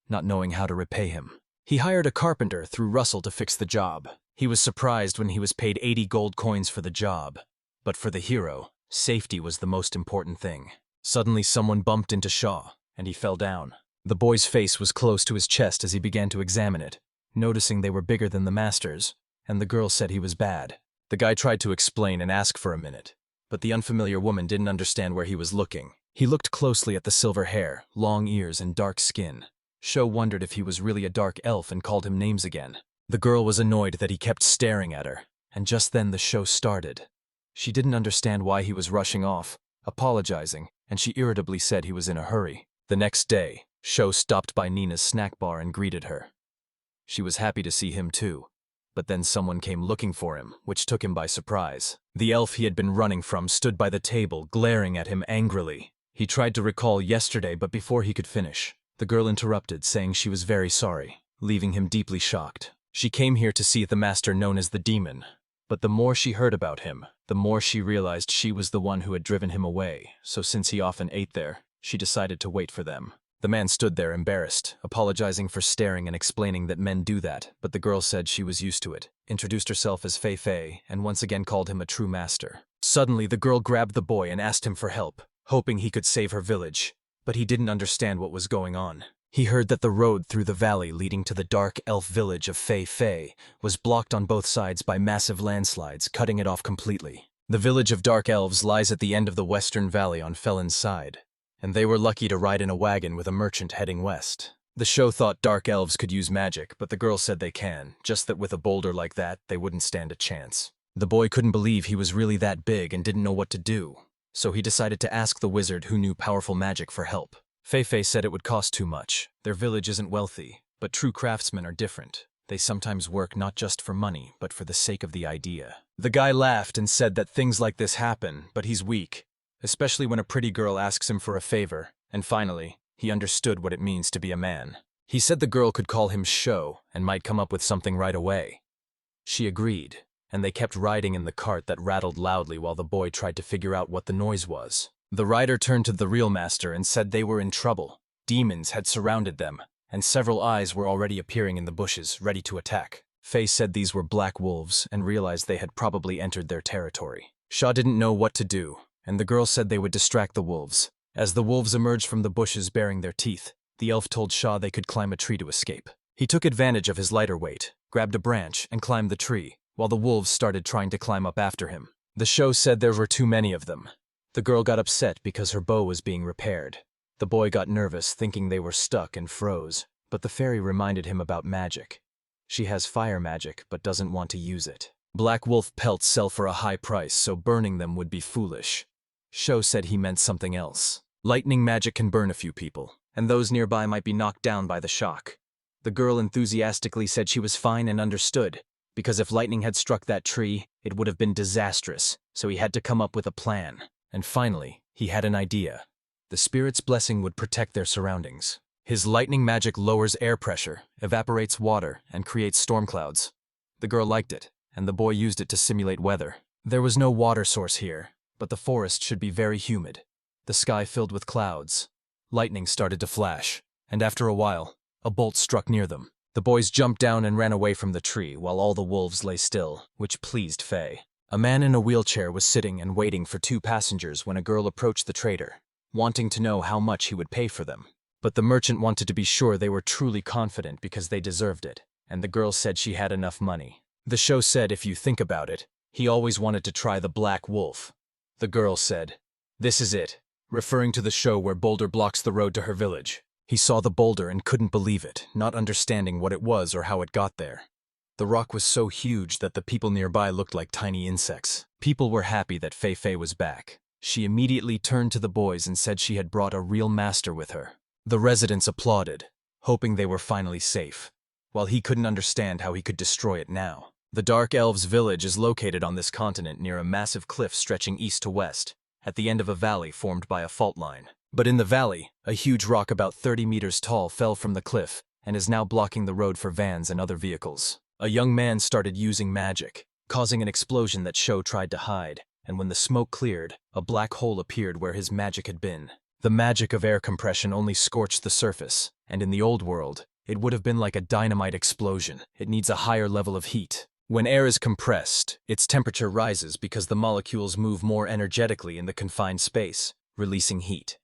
not knowing how to repay him. He hired a carpenter through Russell to fix the job. He was surprised when he was paid 80 gold coins for the job. But for the hero, safety was the most important thing. Suddenly someone bumped into Shaw, and he fell down. The boy's face was close to his chest as he began to examine it, noticing they were bigger than the master's, and the girl said he was bad. The guy tried to explain and ask for a minute, but the unfamiliar woman didn't understand where he was looking. He looked closely at the silver hair, long ears, and dark skin. Sho wondered if he was really a dark elf and called him names again. The girl was annoyed that he kept staring at her, and just then the show started. She didn't understand why he was rushing off, apologizing, and she irritably said he was in a hurry. The next day, Sho stopped by Nina's snack bar and greeted her. She was happy to see him too, but then someone came looking for him, which took him by surprise. The elf he had been running from stood by the table, glaring at him angrily. He tried to recall yesterday, but before he could finish, the girl interrupted, saying she was very sorry, leaving him deeply shocked. She came here to see the master known as the demon, but the more she heard about him, the more she realized she was the one who had driven him away, so since he often ate there, she decided to wait for them. The man stood there embarrassed, apologizing for staring and explaining that men do that, but the girl said she was used to it, introduced herself as Fei Fei, and once again called him a true master. Suddenly, the girl grabbed the boy and asked him for help, hoping he could save her village, but he didn't understand what was going on. He heard that the road through the valley leading to the dark elf village of Fei Fei was blocked on both sides by massive landslides, cutting it off completely. The village of dark elves lies at the end of the western valley on Felon's side, and they were lucky to ride in a wagon with a merchant heading west. The show thought dark elves could use magic, but the girl said they can, just that with a boulder like that, they wouldn't stand a chance. The boy couldn't believe he was really that big and didn't know what to do, so he decided to ask the wizard who knew powerful magic for help. Fei Fei said it would cost too much. Their village isn't wealthy, but true craftsmen are different. They sometimes work not just for money, but for the sake of the idea. The guy laughed and said that things like this happen, but he's weak, especially when a pretty girl asks him for a favor, and finally, he understood what it means to be a man. He said the girl could call him Sho and might come up with something right away. She agreed, and they kept riding in the cart that rattled loudly while the boy tried to figure out what the noise was. The rider turned to the real master and said they were in trouble. Demons had surrounded them, and several eyes were already appearing in the bushes, ready to attack. Fei said these were black wolves and realized they had probably entered their territory. Sha didn't know what to do, and the girl said they would distract the wolves. As the wolves emerged from the bushes bearing their teeth, the elf told Sha they could climb a tree to escape. He took advantage of his lighter weight, grabbed a branch, and climbed the tree, while the wolves started trying to climb up after him. The show said there were too many of them. The girl got upset because her bow was being repaired. The boy got nervous, thinking they were stuck and froze, but the fairy reminded him about magic. She has fire magic, but doesn't want to use it. Black wolf pelts sell for a high price, so burning them would be foolish. Sho said he meant something else. Lightning magic can burn a few people, and those nearby might be knocked down by the shock. The girl enthusiastically said she was fine and understood, because if lightning had struck that tree, it would have been disastrous, so he had to come up with a plan. And finally, he had an idea. The spirit's blessing would protect their surroundings. His lightning magic lowers air pressure, evaporates water, and creates storm clouds. The girl liked it, and the boy used it to simulate weather. There was no water source here, but the forest should be very humid. The sky filled with clouds. Lightning started to flash, and after a while, a bolt struck near them. The boys jumped down and ran away from the tree while all the wolves lay still, which pleased Fei. A man in a wheelchair was sitting and waiting for 2 passengers when a girl approached the trader, wanting to know how much he would pay for them. But the merchant wanted to be sure they were truly confident because they deserved it, and the girl said she had enough money. The show said if you think about it, he always wanted to try the black wolf. The girl said, "This is it," referring to the show where boulder blocks the road to her village. He saw the boulder and couldn't believe it, not understanding what it was or how it got there. The rock was so huge that the people nearby looked like tiny insects. People were happy that Fei Fei was back. She immediately turned to the boys and said she had brought a real master with her. The residents applauded, hoping they were finally safe, while he couldn't understand how he could destroy it now. The Dark Elves' village is located on this continent near a massive cliff stretching east to west, at the end of a valley formed by a fault line. But in the valley, a huge rock about 30 meters tall fell from the cliff and is now blocking the road for vans and other vehicles. A young man started using magic, causing an explosion that Sho tried to hide, and when the smoke cleared, a black hole appeared where his magic had been. The magic of air compression only scorched the surface, and in the old world, it would have been like a dynamite explosion. It needs a higher level of heat. When air is compressed, its temperature rises because the molecules move more energetically in the confined space, releasing heat.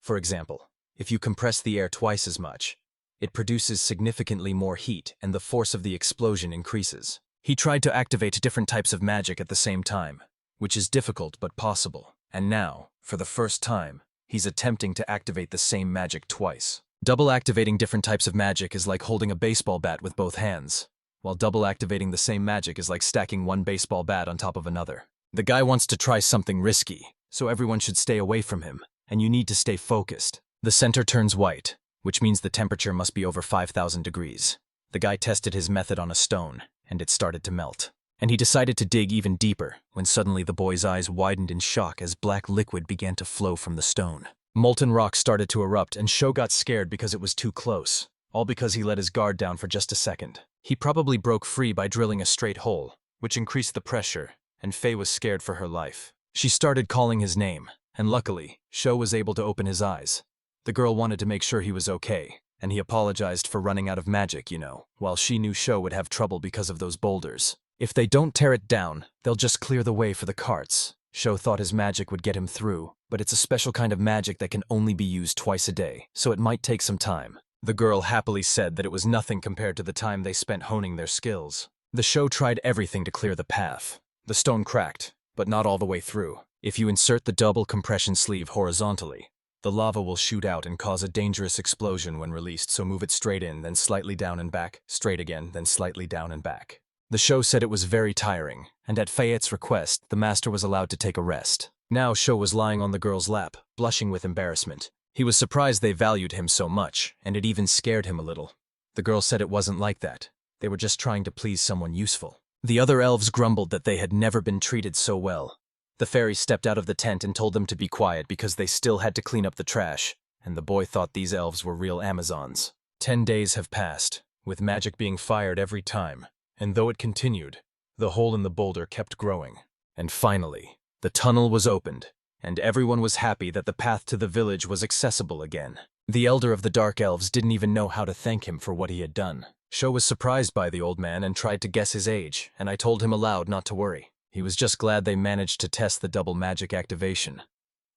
For example, if you compress the air twice as much, it produces significantly more heat and the force of the explosion increases. He tried to activate different types of magic at the same time, which is difficult but possible. And now, for the first time, he's attempting to activate the same magic twice. Double activating different types of magic is like holding a baseball bat with both hands, while double activating the same magic is like stacking one baseball bat on top of another. The guy wants to try something risky, so everyone should stay away from him, and you need to stay focused. The center turns white, which means the temperature must be over 5,000 degrees. The guy tested his method on a stone, and it started to melt. And he decided to dig even deeper, when suddenly the boy's eyes widened in shock as black liquid began to flow from the stone. Molten rock started to erupt, and Sho got scared because it was too close, all because he let his guard down for just a second. He probably broke free by drilling a straight hole, which increased the pressure, and Faye was scared for her life. She started calling his name, and luckily, Sho was able to open his eyes. The girl wanted to make sure he was okay, and he apologized for running out of magic, while she knew Sho would have trouble because of those boulders. If they don't tear it down, they'll just clear the way for the carts. Sho thought his magic would get him through, but it's a special kind of magic that can only be used twice a day, so it might take some time. The girl happily said that it was nothing compared to the time they spent honing their skills. The Sho tried everything to clear the path. The stone cracked, but not all the way through. If you insert the double compression sleeve horizontally, the lava will shoot out and cause a dangerous explosion when released, so move it straight in, then slightly down and back, straight again, then slightly down and back. The Sho said it was very tiring, and at Fayette's request, the master was allowed to take a rest. Now Sho was lying on the girl's lap, blushing with embarrassment. He was surprised they valued him so much, and it even scared him a little. The girl said it wasn't like that. They were just trying to please someone useful. The other elves grumbled that they had never been treated so well. The fairy stepped out of the tent and told them to be quiet because they still had to clean up the trash, and the boy thought these elves were real Amazons. 10 days have passed, with magic being fired every time, and though it continued, the hole in the boulder kept growing. And finally, the tunnel was opened, and everyone was happy that the path to the village was accessible again. The elder of the Dark Elves didn't even know how to thank him for what he had done. Sho was surprised by the old man and tried to guess his age, and I told him aloud not to worry. He was just glad they managed to test the double magic activation.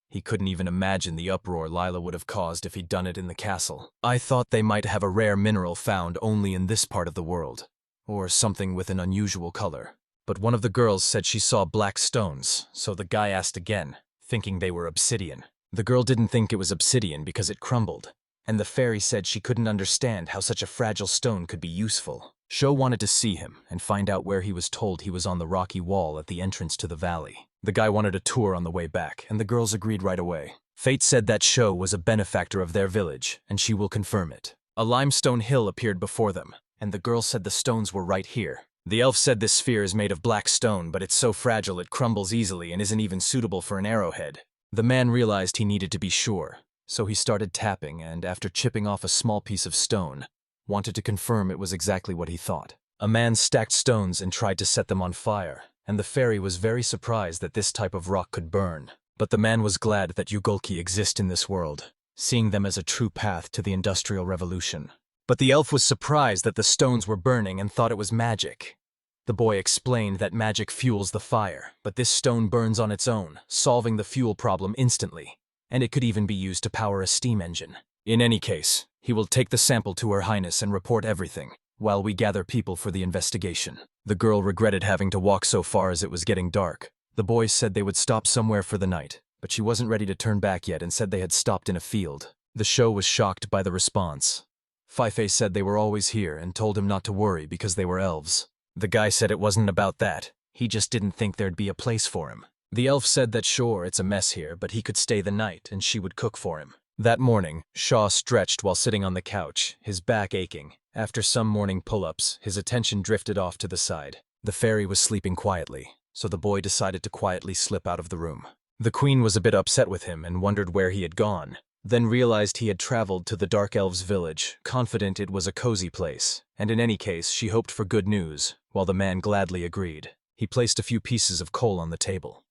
He couldn't even imagine the uproar Lila would have caused if he'd done it in the castle. I thought they might have a rare mineral found only in this part of the world, or something with an unusual color. But one of the girls said she saw black stones, so the guy asked again, thinking they were obsidian. The girl didn't think it was obsidian because it crumbled, and the fairy said she couldn't understand how such a fragile stone could be useful. Sho wanted to see him and find out where he was told he was on the rocky wall at the entrance to the valley. The guy wanted a tour on the way back, and the girls agreed right away. Fate said that Sho was a benefactor of their village, and she will confirm it. A limestone hill appeared before them, and the girl said the stones were right here. The elf said this sphere is made of black stone, but it's so fragile it crumbles easily and isn't even suitable for an arrowhead. The man realized he needed to be sure, so he started tapping and, after chipping off a small piece of stone, wanted to confirm it was exactly what he thought. A man stacked stones and tried to set them on fire, and the fairy was very surprised that this type of rock could burn. But the man was glad that Ugolki exist in this world, seeing them as a true path to the Industrial Revolution. But the elf was surprised that the stones were burning and thought it was magic. The boy explained that magic fuels the fire, but this stone burns on its own, solving the fuel problem instantly, and it could even be used to power a steam engine. In any case, he will take the sample to Her Highness and report everything, while we gather people for the investigation. The girl regretted having to walk so far as it was getting dark. The boys said they would stop somewhere for the night, but she wasn't ready to turn back yet and said they had stopped in a field. The Sho was shocked by the response. Fife said they were always here and told him not to worry because they were elves. The guy said it wasn't about that. He just didn't think there'd be a place for him. The elf said that sure, it's a mess here, but he could stay the night and she would cook for him. That morning, Shaw stretched while sitting on the couch, his back aching. After some morning pull-ups, his attention drifted off to the side. The fairy was sleeping quietly, so the boy decided to quietly slip out of the room. The queen was a bit upset with him and wondered where he had gone, then realized he had traveled to the Dark Elves' village, confident it was a cozy place, and in any case she hoped for good news, while the man gladly agreed. He placed a few pieces of coal on the table.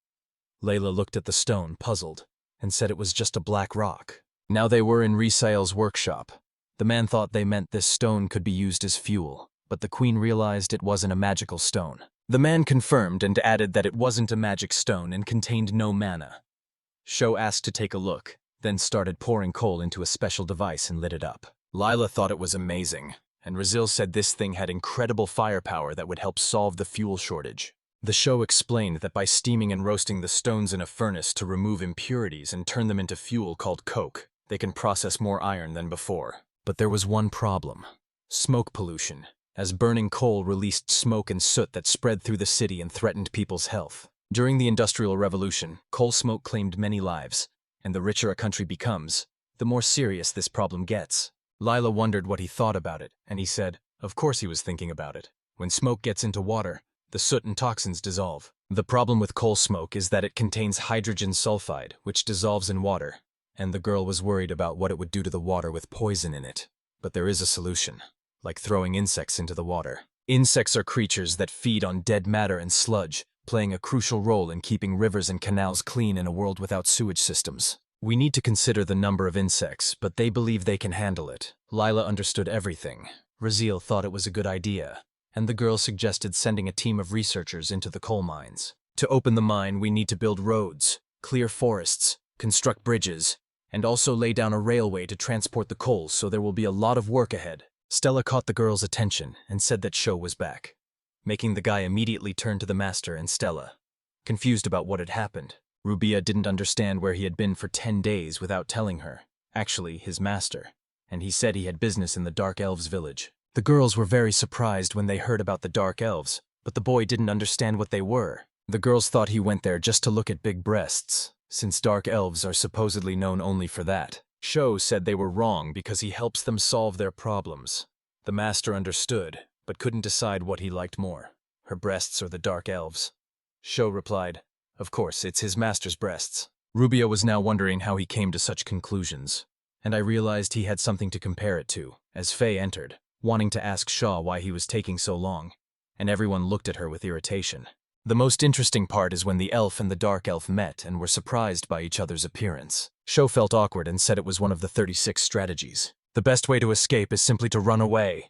Layla looked at the stone, puzzled, and said it was just a black rock. Now they were in Risail's workshop. The man thought they meant this stone could be used as fuel, but the queen realized it wasn't a magical stone. The man confirmed and added that it wasn't a magic stone and contained no mana. Sho asked to take a look, then started pouring coal into a special device and lit it up. Lila thought it was amazing, and Razil said this thing had incredible firepower that would help solve the fuel shortage. The show explained that by steaming and roasting the stones in a furnace to remove impurities and turn them into fuel called coke, they can process more iron than before. But there was one problem: smoke pollution, as burning coal released smoke and soot that spread through the city and threatened people's health. During the Industrial Revolution, coal smoke claimed many lives, and the richer a country becomes, the more serious this problem gets. Lila wondered what he thought about it, and he said, of course he was thinking about it. When smoke gets into water, the soot and toxins dissolve. The problem with coal smoke is that it contains hydrogen sulfide, which dissolves in water, and the girl was worried about what it would do to the water with poison in it. But there is a solution, like throwing insects into the water. Insects are creatures that feed on dead matter and sludge, playing a crucial role in keeping rivers and canals clean in a world without sewage systems. We need to consider the number of insects, but they believe they can handle it. Lila understood everything. Razil thought it was a good idea, and the girl suggested sending a team of researchers into the coal mines. To open the mine, we need to build roads, clear forests, construct bridges, and also lay down a railway to transport the coal, so there will be a lot of work ahead. Stella caught the girl's attention and said that Sho was back, making the guy immediately turn to the master and Stella, confused about what had happened. Rubia didn't understand where he had been for 10 days without telling her, actually his master, and he said he had business in the Dark Elves' village. The girls were very surprised when they heard about the Dark Elves, but the boy didn't understand what they were. The girls thought he went there just to look at big breasts, since Dark Elves are supposedly known only for that. Sho said they were wrong because he helps them solve their problems. The master understood, but couldn't decide what he liked more, her breasts or the Dark Elves. Sho replied, of course, it's his master's breasts. Rubia was now wondering how he came to such conclusions, and I realized he had something to compare it to, as Faye entered, wanting to ask Shaw why he was taking so long, and everyone looked at her with irritation. The most interesting part is when the elf and the dark elf met and were surprised by each other's appearance. Sho felt awkward and said it was one of the 36 strategies. The best way to escape is simply to run away,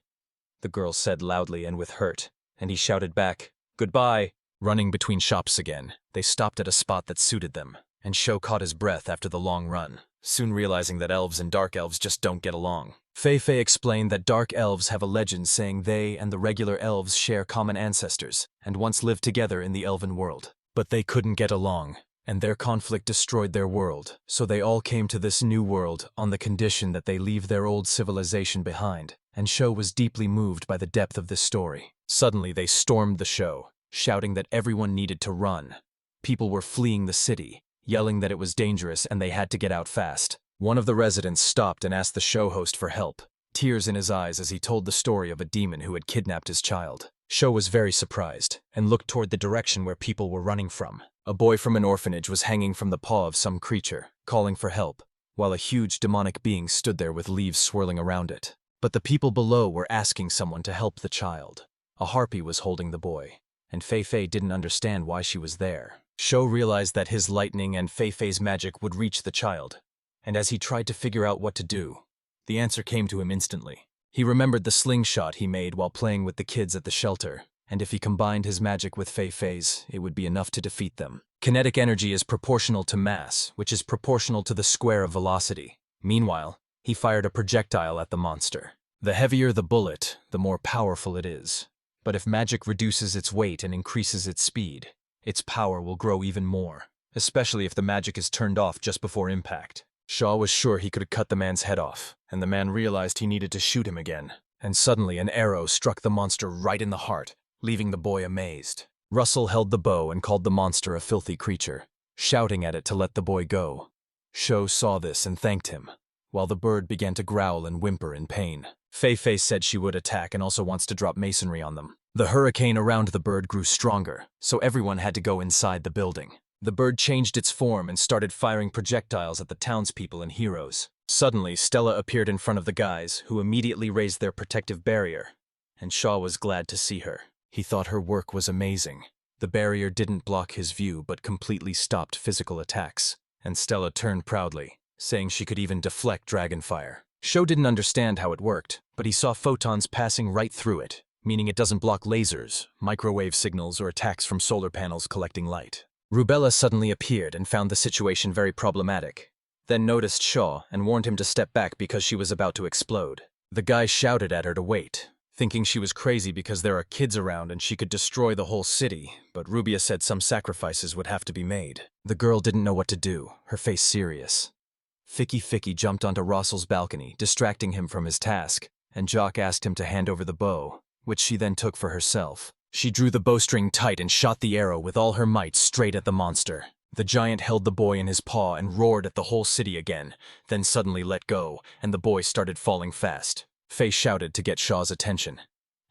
the girl said loudly and with hurt, and he shouted back, goodbye. Running between shops again, they stopped at a spot that suited them, and Sho caught his breath after the long run, soon realizing that elves and dark elves just don't get along. Fei explained that dark elves have a legend saying they and the regular elves share common ancestors and once lived together in the elven world. But they couldn't get along, and their conflict destroyed their world, so they all came to this new world on the condition that they leave their old civilization behind, and Sho was deeply moved by the depth of this story. Suddenly they stormed the show, shouting that everyone needed to run. People were fleeing the city, yelling that it was dangerous and they had to get out fast. One of the residents stopped and asked the show host for help, tears in his eyes as he told the story of a demon who had kidnapped his child. Sho was very surprised and looked toward the direction where people were running from. A boy from an orphanage was hanging from the paw of some creature, calling for help, while a huge demonic being stood there with leaves swirling around it. But the people below were asking someone to help the child. A harpy was holding the boy, and Fei didn't understand why she was there. Sho realized that his lightning and Fei's magic would reach the child, and as he tried to figure out what to do, the answer came to him instantly. He remembered the slingshot he made while playing with the kids at the shelter, and if he combined his magic with Fei's, it would be enough to defeat them. Kinetic energy is proportional to mass, which is proportional to the square of velocity. Meanwhile, he fired a projectile at the monster. The heavier the bullet, the more powerful it is. But if magic reduces its weight and increases its speed, its power will grow even more, especially if the magic is turned off just before impact. Shaw was sure he could cut the man's head off, and the man realized he needed to shoot him again. And suddenly an arrow struck the monster right in the heart, leaving the boy amazed. Russell held the bow and called the monster a filthy creature, shouting at it to let the boy go. Sho saw this and thanked him, while the bird began to growl and whimper in pain. Fei said she would attack and also wants to drop masonry on them. The hurricane around the bird grew stronger, so everyone had to go inside the building. The bird changed its form and started firing projectiles at the townspeople and heroes. Suddenly, Stella appeared in front of the guys, who immediately raised their protective barrier, and Shaw was glad to see her. He thought her work was amazing. The barrier didn't block his view but completely stopped physical attacks, and Stella turned proudly, saying she could even deflect dragonfire. Shaw didn't understand how it worked, but he saw photons passing right through it, meaning it doesn't block lasers, microwave signals, or attacks from solar panels collecting light. Rubella suddenly appeared and found the situation very problematic, then noticed Shaw and warned him to step back because she was about to explode. The guy shouted at her to wait, thinking she was crazy because there are kids around and she could destroy the whole city, but Rubia said some sacrifices would have to be made. The girl didn't know what to do, her face serious. Ficky jumped onto Rossel's balcony, distracting him from his task, and Jock asked him to hand over the bow, which she then took for herself. She drew the bowstring tight and shot the arrow with all her might straight at the monster. The giant held the boy in his paw and roared at the whole city again, then suddenly let go, and the boy started falling fast. Faye shouted to get Shaw's attention,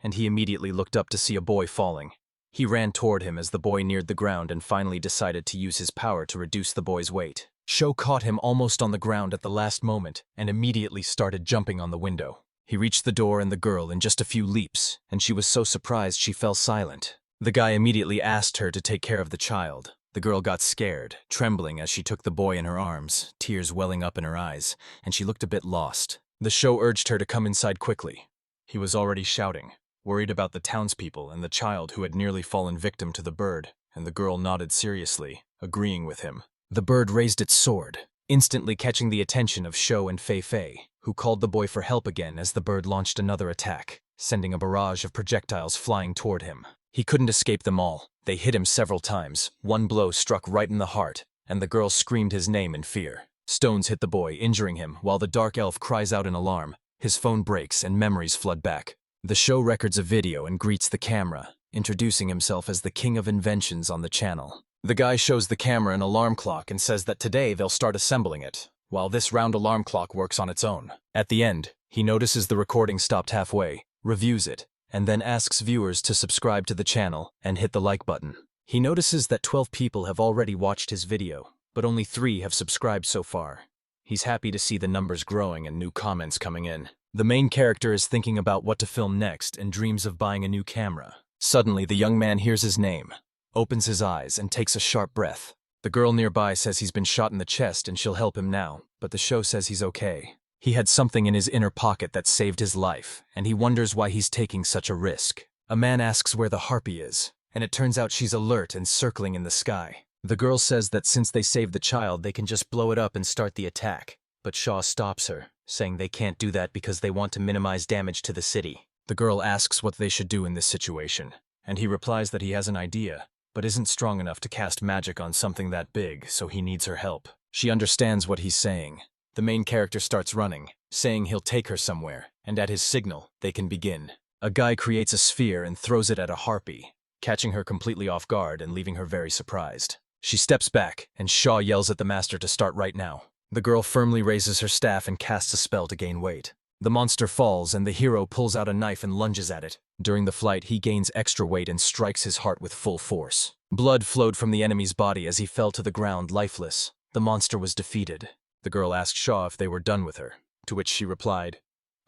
and he immediately looked up to see a boy falling. He ran toward him as the boy neared the ground and finally decided to use his power to reduce the boy's weight. Shaw caught him almost on the ground at the last moment and immediately started jumping on the window. He reached the door and the girl in just a few leaps, and she was so surprised she fell silent. The guy immediately asked her to take care of the child. The girl got scared, trembling as she took the boy in her arms, tears welling up in her eyes, and she looked a bit lost. The Shaw urged her to come inside quickly. He was already shouting, worried about the townspeople and the child who had nearly fallen victim to the bird, and the girl nodded seriously, agreeing with him. The bird raised its sword, instantly catching the attention of Shaw and Fei, who called the boy for help again as the bird launched another attack, sending a barrage of projectiles flying toward him. He couldn't escape them all. They hit him several times. One blow struck right in the heart, and the girl screamed his name in fear. Stones hit the boy, injuring him, while the dark elf cries out in alarm. His phone breaks and memories flood back. The Shaw records a video and greets the camera, introducing himself as the king of inventions on the channel. The guy shows the camera an alarm clock and says that today they'll start assembling it, while this round alarm clock works on its own. At the end, he notices the recording stopped halfway, reviews it, and then asks viewers to subscribe to the channel and hit the like button. He notices that 12 people have already watched his video, but only 3 have subscribed so far. He's happy to see the numbers growing and new comments coming in. The main character is thinking about what to film next and dreams of buying a new camera. Suddenly, the young man hears his name, opens his eyes, and takes a sharp breath. The girl nearby says he's been shot in the chest and she'll help him now, but the Shaw says he's okay. He had something in his inner pocket that saved his life, and he wonders why he's taking such a risk. A man asks where the harpy is, and it turns out she's alert and circling in the sky. The girl says that since they saved the child, they can just blow it up and start the attack, but Shaw stops her, saying they can't do that because they want to minimize damage to the city. The girl asks what they should do in this situation, and he replies that he has an idea, but isn't strong enough to cast magic on something that big, so he needs her help. She understands what he's saying. The main character starts running, saying he'll take her somewhere, and at his signal, they can begin. A guy creates a sphere and throws it at a harpy, catching her completely off guard and leaving her very surprised. She steps back, and Shaw yells at the master to start right now. The girl firmly raises her staff and casts a spell to gain weight. The monster falls, and the hero pulls out a knife and lunges at it. During the flight, he gains extra weight and strikes his heart with full force. Blood flowed from the enemy's body as he fell to the ground lifeless. The monster was defeated. The girl asked Shaw if they were done with her, to which she replied,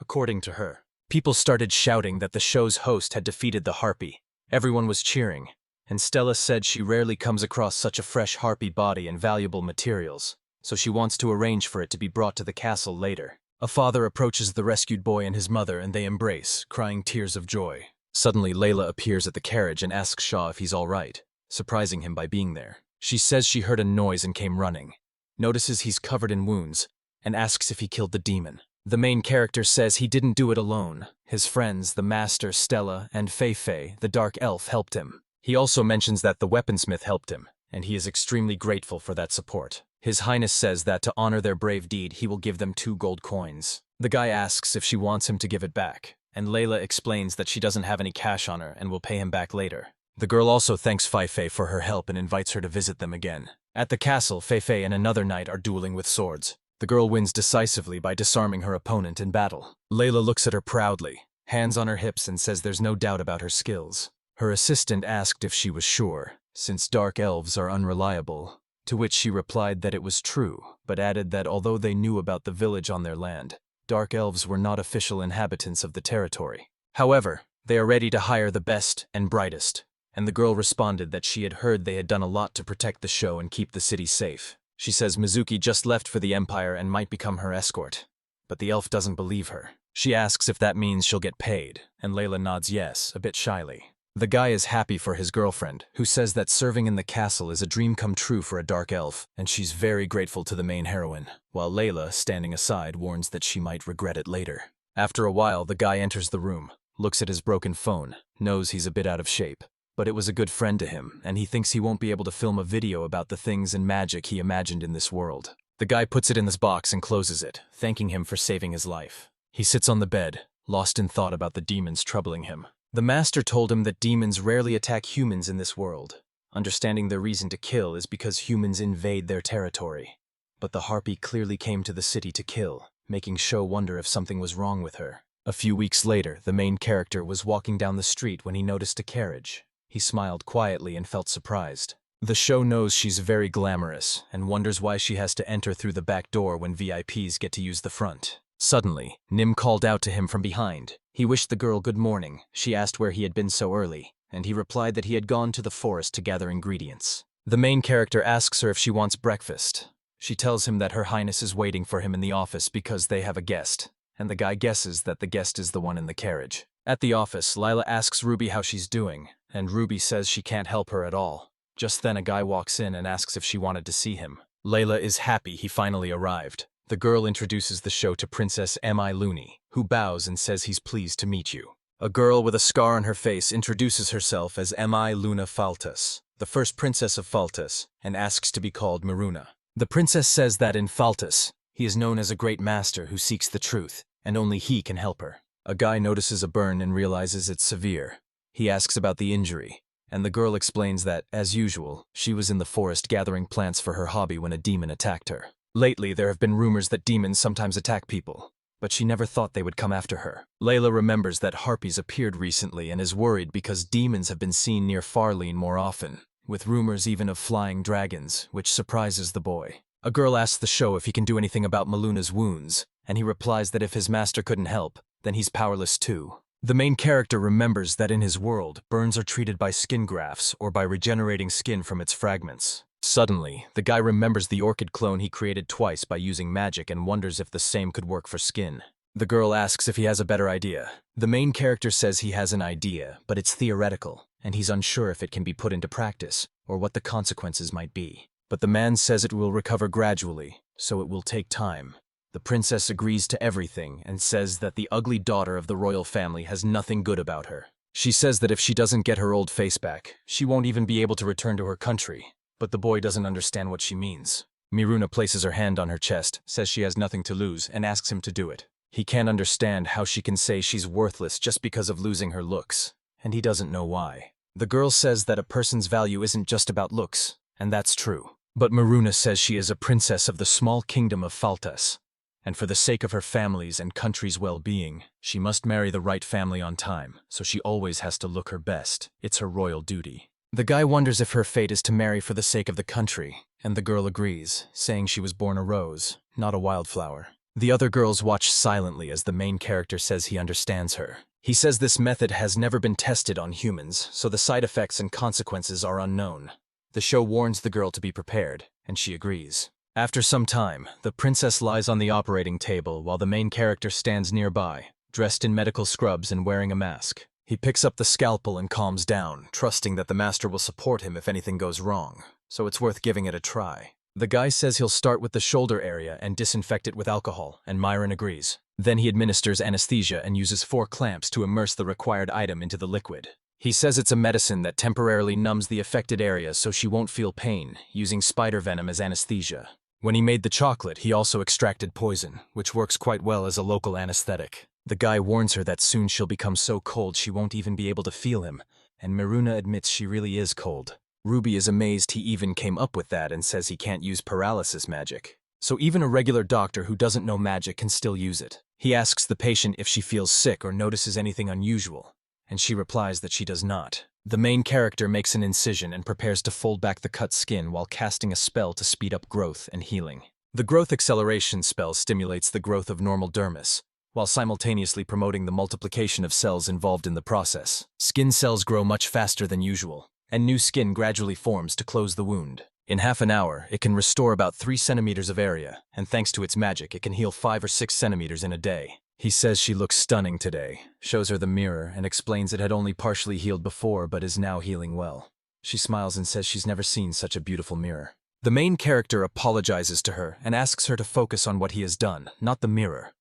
according to her. People started shouting that the show's host had defeated the harpy. Everyone was cheering, and Stella said she rarely comes across such a fresh harpy body and valuable materials, so she wants to arrange for it to be brought to the castle later. A father approaches the rescued boy and his mother, and they embrace, crying tears of joy. Suddenly, Layla appears at the carriage and asks Shaw if he's all right, surprising him by being there. She says she heard a noise and came running, notices he's covered in wounds, and asks if he killed the demon. The main character says he didn't do it alone. His friends, the Master, Stella, and Fei, the Dark Elf, helped him. He also mentions that the weaponsmith helped him, and he is extremely grateful for that support. His Highness says that to honor their brave deed, he will give them 2 gold coins. The guy asks if she wants him to give it back, and Layla explains that she doesn't have any cash on her and will pay him back later. The girl also thanks Fei for her help and invites her to visit them again. At the castle, Fei and another knight are dueling with swords. The girl wins decisively by disarming her opponent in battle. Layla looks at her proudly, hands on her hips, and says there's no doubt about her skills. Her assistant asked if she was sure, since dark elves are unreliable. To which she replied that it was true, but added that although they knew about the village on their land, dark elves were not official inhabitants of the territory. However, they are ready to hire the best and brightest. And the girl responded that she had heard they had done a lot to protect the show and keep the city safe. She says Mizuki just left for the Empire and might become her escort. But the elf doesn't believe her. She asks if that means she'll get paid, and Layla nods yes, a bit shyly. The guy is happy for his girlfriend, who says that serving in the castle is a dream come true for a dark elf, and she's very grateful to the main heroine, while Layla, standing aside, warns that she might regret it later. After a while, the guy enters the room, looks at his broken phone, knows he's a bit out of shape. But it was a good friend to him, and he thinks he won't be able to film a video about the things and magic he imagined in this world. The guy puts it in this box and closes it, thanking him for saving his life. He sits on the bed, lost in thought about the demons troubling him. The master told him that demons rarely attack humans in this world. Understanding their reason to kill is because humans invade their territory. But the harpy clearly came to the city to kill, making Sho wonder if something was wrong with her. A few weeks later, the main character was walking down the street when he noticed a carriage. He smiled quietly and felt surprised. The show knows she's very glamorous and wonders why she has to enter through the back door when VIPs get to use the front. Suddenly, Nim called out to him from behind. He wished the girl good morning. She asked where he had been so early, and he replied that he had gone to the forest to gather ingredients. The main character asks her if she wants breakfast. She tells him that Her Highness is waiting for him in the office because they have a guest, and the guy guesses that the guest is the one in the carriage. At the office, Lila asks Ruby how she's doing, and Ruby says she can't help her at all. Just then a guy walks in and asks if she wanted to see him. Layla is happy he finally arrived. The girl introduces the show to Princess M.I. Looney, who bows and says he's pleased to meet you. A girl with a scar on her face introduces herself as M.I. Luna Faltas, the first princess of Faltas, and asks to be called Maruna. The princess says that in Faltas, he is known as a great master who seeks the truth, and only he can help her. A guy notices a burn and realizes it's severe. He asks about the injury, and the girl explains that, as usual, she was in the forest gathering plants for her hobby when a demon attacked her. Lately, there have been rumors that demons sometimes attack people, but she never thought they would come after her. Layla remembers that harpies appeared recently and is worried because demons have been seen near Farlene more often, with rumors even of flying dragons, which surprises the boy. A girl asks the show if he can do anything about Maluna's wounds, and he replies that if his master couldn't help, then he's powerless too. The main character remembers that in his world, burns are treated by skin grafts or by regenerating skin from its fragments. Suddenly, the guy remembers the orchid clone he created twice by using magic and wonders if the same could work for skin. The girl asks if he has a better idea. The main character says he has an idea, but it's theoretical, and he's unsure if it can be put into practice, or what the consequences might be. But the man says it will recover gradually, so it will take time. The princess agrees to everything and says that the ugly daughter of the royal family has nothing good about her. She says that if she doesn't get her old face back, she won't even be able to return to her country. But the boy doesn't understand what she means. Miruna places her hand on her chest, says she has nothing to lose, and asks him to do it. He can't understand how she can say she's worthless just because of losing her looks, and he doesn't know why. The girl says that a person's value isn't just about looks, and that's true. But Miruna says she is a princess of the small kingdom of Faltas, and for the sake of her family's and country's well-being, she must marry the right family on time, so she always has to look her best. It's her royal duty. The guy wonders if her fate is to marry for the sake of the country, and the girl agrees, saying she was born a rose, not a wildflower. The other girls watch silently as the main character says he understands her. He says this method has never been tested on humans, so the side effects and consequences are unknown. The show warns the girl to be prepared, and she agrees. After some time, the princess lies on the operating table while the main character stands nearby, dressed in medical scrubs and wearing a mask. He picks up the scalpel and calms down, trusting that the master will support him if anything goes wrong, so it's worth giving it a try. The guy says he'll start with the shoulder area and disinfect it with alcohol, and Myron agrees. Then he administers anesthesia and uses 4 clamps to immerse the required item into the liquid. He says it's a medicine that temporarily numbs the affected area so she won't feel pain, using spider venom as anesthesia. When he made the chocolate, he also extracted poison, which works quite well as a local anesthetic. The guy warns her that soon she'll become so cold she won't even be able to feel him, and Miruna admits she really is cold. Ruby is amazed he even came up with that and says he can't use paralysis magic. So even a regular doctor who doesn't know magic can still use it. He asks the patient if she feels sick or notices anything unusual, and she replies that she does not. The main character makes an incision and prepares to fold back the cut skin while casting a spell to speed up growth and healing. The growth acceleration spell stimulates the growth of normal dermis, while simultaneously promoting the multiplication of cells involved in the process. Skin cells grow much faster than usual, and new skin gradually forms to close the wound. In half an hour, it can restore about 3 centimeters of area, and thanks to its magic, it can heal 5 or 6 centimeters in a day. He says she looks stunning today, shows her the mirror, and explains it had only partially healed before but is now healing well. She smiles and says she's never seen such a beautiful mirror. The main character apologizes to her and asks her to focus on what he has done, not the mirror.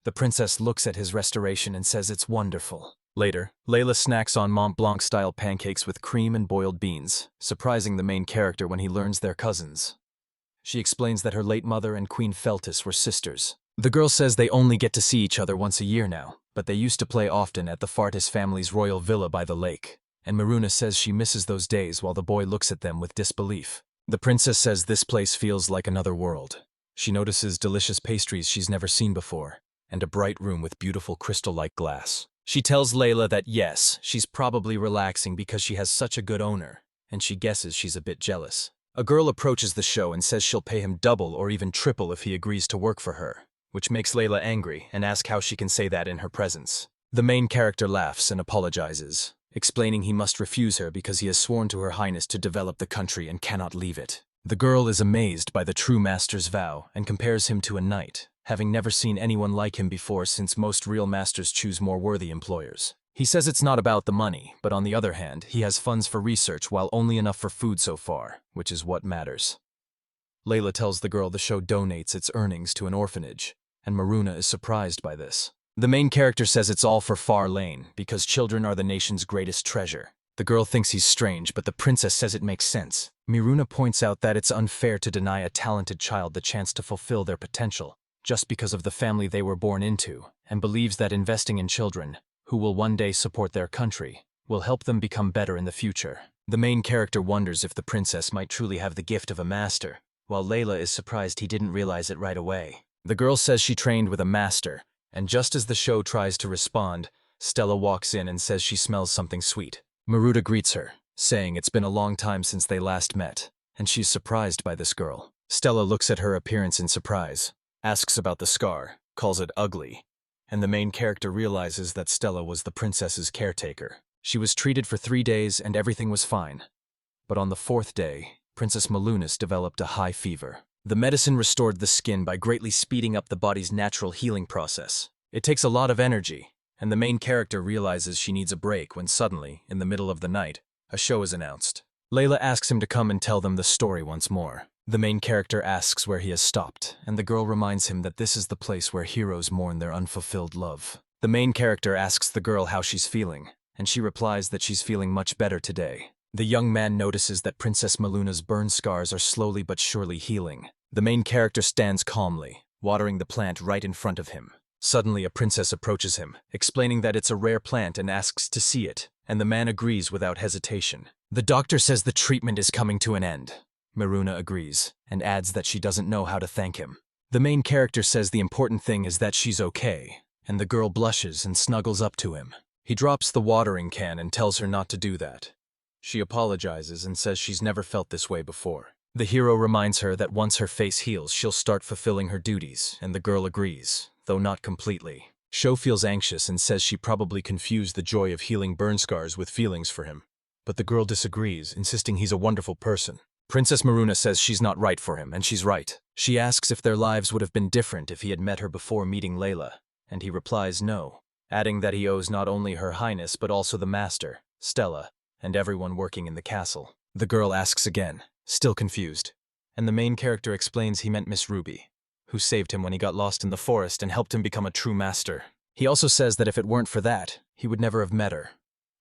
The princess looks at his restoration and says it's wonderful. Later, Layla snacks on Mont Blanc-style pancakes with cream and boiled beans, surprising the main character when he learns they're cousins. She explains that her late mother and Queen Feltis were sisters. The girl says they only get to see each other once a year now, but they used to play often at the Fartis family's royal villa by the lake, and Maruna says she misses those days while the boy looks at them with disbelief. The princess says this place feels like another world. She notices delicious pastries she's never seen before, and a bright room with beautiful crystal-like glass. She tells Layla that yes, she's probably relaxing because she has such a good owner, and she guesses she's a bit jealous. A girl approaches the show and says she'll pay him double or even triple if he agrees to work for her, which makes Layla angry and asks how she can say that in her presence. The main character laughs and apologizes, explaining he must refuse her because he has sworn to Her Highness to develop the country and cannot leave it. The girl is amazed by the true master's vow and compares him to a knight, having never seen anyone like him before since most real masters choose more worthy employers. He says it's not about the money, but on the other hand, he has funds for research while only enough for food so far, which is what matters. Layla tells the girl the show donates its earnings to an orphanage, and Maruna is surprised by this. The main character says it's all for Far Lane, because children are the nation's greatest treasure. The girl thinks he's strange, but the princess says it makes sense. Maruna points out that it's unfair to deny a talented child the chance to fulfill their potential, just because of the family they were born into, and believes that investing in children, who will one day support their country, will help them become better in the future. The main character wonders if the princess might truly have the gift of a master, while Layla is surprised he didn't realize it right away. The girl says she trained with a master, and just as the show tries to respond, Stella walks in and says she smells something sweet. Maruta greets her, saying it's been a long time since they last met, and she's surprised by this girl. Stella looks at her appearance in surprise, asks about the scar, calls it ugly, and the main character realizes that Stella was the princess's caretaker. She was treated for 3 days and everything was fine. But on the 4th day, Princess Malunis developed a high fever. The medicine restored the skin by greatly speeding up the body's natural healing process. It takes a lot of energy, and the main character realizes she needs a break when suddenly, in the middle of the night, a show is announced. Layla asks him to come and tell them the story once more. The main character asks where he has stopped, and the girl reminds him that this is the place where heroes mourn their unfulfilled love. The main character asks the girl how she's feeling, and she replies that she's feeling much better today. The young man notices that Princess Maluna's burn scars are slowly but surely healing. The main character stands calmly, watering the plant right in front of him. Suddenly a princess approaches him, explaining that it's a rare plant and asks to see it, and the man agrees without hesitation. The doctor says the treatment is coming to an end. Maruna agrees, and adds that she doesn't know how to thank him. The main character says the important thing is that she's okay, and the girl blushes and snuggles up to him. He drops the watering can and tells her not to do that. She apologizes and says she's never felt this way before. The hero reminds her that once her face heals, she'll start fulfilling her duties, and the girl agrees, though not completely. Sho feels anxious and says she probably confused the joy of healing burn scars with feelings for him. But the girl disagrees, insisting he's a wonderful person. Princess Maruna says she's not right for him, and she's right. She asks if their lives would have been different if he had met her before meeting Layla, and he replies no, adding that he owes not only Her Highness but also the master, Stella, and everyone working in the castle. The girl asks again, still confused, and the main character explains he meant Miss Ruby, who saved him when he got lost in the forest and helped him become a true master. He also says that if it weren't for that, he would never have met her.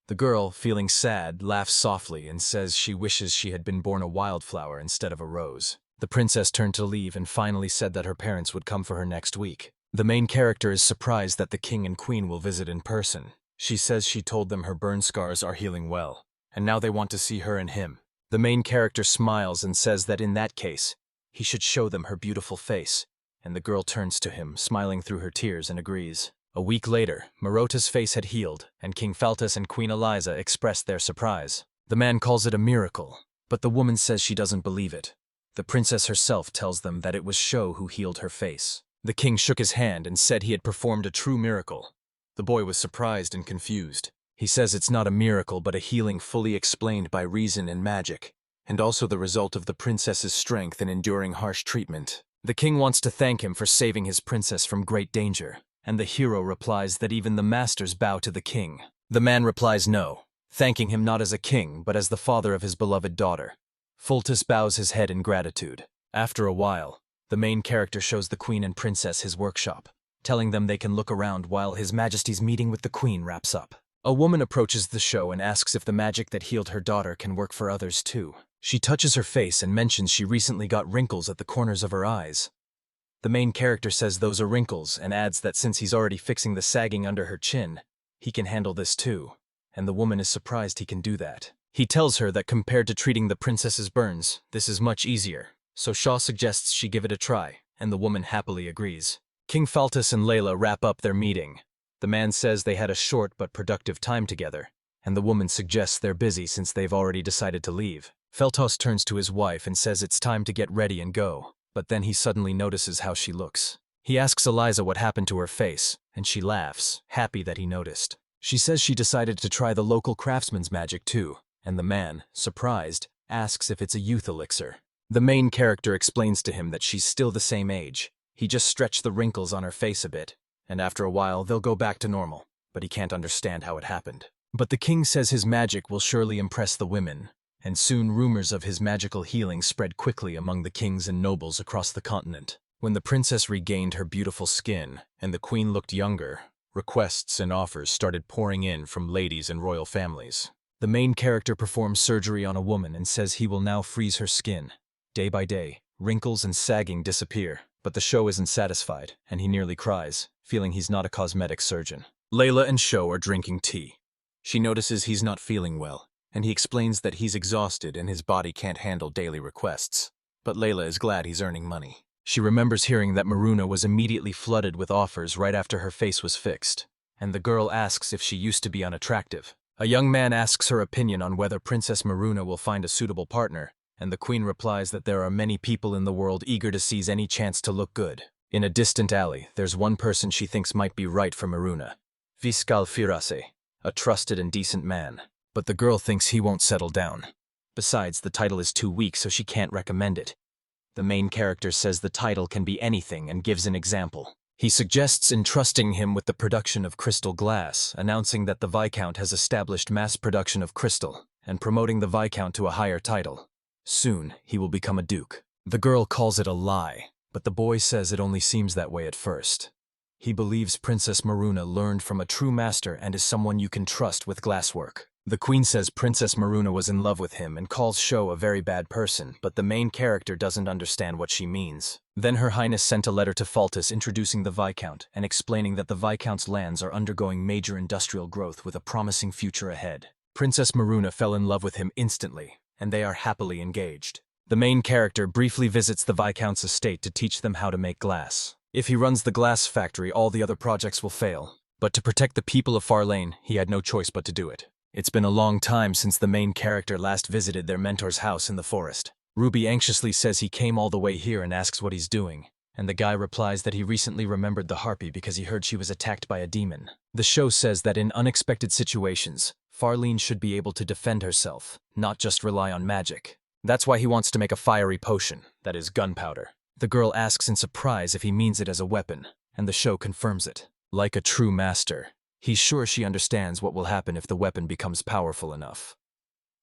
The girl, feeling sad, laughs softly and says she wishes she had been born a wildflower instead of a rose. The princess turned to leave and finally said that her parents would come for her next week. The main character is surprised that the king and queen will visit in person. She says she told them her burn scars are healing well, and now they want to see her and him. The main character smiles and says that in that case, he should show them her beautiful face, and the girl turns to him, smiling through her tears, and agrees. A week later, Marota's face had healed, and King Faltus and Queen Eliza expressed their surprise. The man calls it a miracle, but the woman says she doesn't believe it. The princess herself tells them that it was Sho who healed her face. The king shook his hand and said he had performed a true miracle. The boy was surprised and confused. He says it's not a miracle but a healing fully explained by reason and magic, and also the result of the princess's strength in enduring harsh treatment. The king wants to thank him for saving his princess from great danger, and the hero replies that even the masters bow to the king. The man replies no, thanking him not as a king but as the father of his beloved daughter. Fultus bows his head in gratitude. After a while, the main character shows the queen and princess his workshop, telling them they can look around while His Majesty's meeting with the queen wraps up. A woman approaches the show and asks if the magic that healed her daughter can work for others too. She touches her face and mentions she recently got wrinkles at the corners of her eyes. The main character says those are wrinkles and adds that since he's already fixing the sagging under her chin, he can handle this too, and the woman is surprised he can do that. He tells her that compared to treating the princess's burns, this is much easier, so Shaw suggests she give it a try, and the woman happily agrees. King Faltus and Layla wrap up their meeting. The man says they had a short but productive time together, and the woman suggests they're busy since they've already decided to leave. Feltos turns to his wife and says it's time to get ready and go, but then he suddenly notices how she looks. He asks Eliza what happened to her face, and she laughs, happy that he noticed. She says she decided to try the local craftsman's magic too, and the man, surprised, asks if it's a youth elixir. The main character explains to him that she's still the same age. He just stretched the wrinkles on her face a bit, and after a while they'll go back to normal, but he can't understand how it happened. But the king says his magic will surely impress the women, and soon rumors of his magical healing spread quickly among the kings and nobles across the continent. When the princess regained her beautiful skin, and the queen looked younger, requests and offers started pouring in from ladies and royal families. The main character performs surgery on a woman and says he will now freeze her skin. Day by day, wrinkles and sagging disappear, but the show isn't satisfied, and he nearly cries, feeling he's not a cosmetic surgeon. Layla and Sho are drinking tea. She notices he's not feeling well, and he explains that he's exhausted and his body can't handle daily requests. But Layla is glad he's earning money. She remembers hearing that Maruna was immediately flooded with offers right after her face was fixed, and the girl asks if she used to be unattractive. A young man asks her opinion on whether Princess Maruna will find a suitable partner, and the queen replies that there are many people in the world eager to seize any chance to look good. In a distant alley, there's one person she thinks might be right for Maruna. Viscal Firase, a trusted and decent man. But the girl thinks he won't settle down. Besides, the title is too weak, so she can't recommend it. The main character says the title can be anything and gives an example. He suggests entrusting him with the production of crystal glass, announcing that the Viscount has established mass production of crystal, and promoting the Viscount to a higher title. Soon, he will become a duke. The girl calls it a lie, but the boy says it only seems that way at first. He believes Princess Maruna learned from a true master and is someone you can trust with glasswork. The queen says Princess Maruna was in love with him and calls Sho a very bad person, but the main character doesn't understand what she means. Then Her Highness sent a letter to Faltus introducing the Viscount and explaining that the Viscount's lands are undergoing major industrial growth with a promising future ahead. Princess Maruna fell in love with him instantly, and they are happily engaged. The main character briefly visits the Viscount's estate to teach them how to make glass. If he runs the glass factory, all the other projects will fail. But to protect the people of Farlane, he had no choice but to do it. It's been a long time since the main character last visited their mentor's house in the forest. Ruby anxiously says he came all the way here and asks what he's doing, and the guy replies that he recently remembered the harpy because he heard she was attacked by a demon. The show says that in unexpected situations, Farlene should be able to defend herself, not just rely on magic. That's why he wants to make a fiery potion, that is gunpowder. The girl asks in surprise if he means it as a weapon, and the show confirms it. Like a true master, he's sure she understands what will happen if the weapon becomes powerful enough.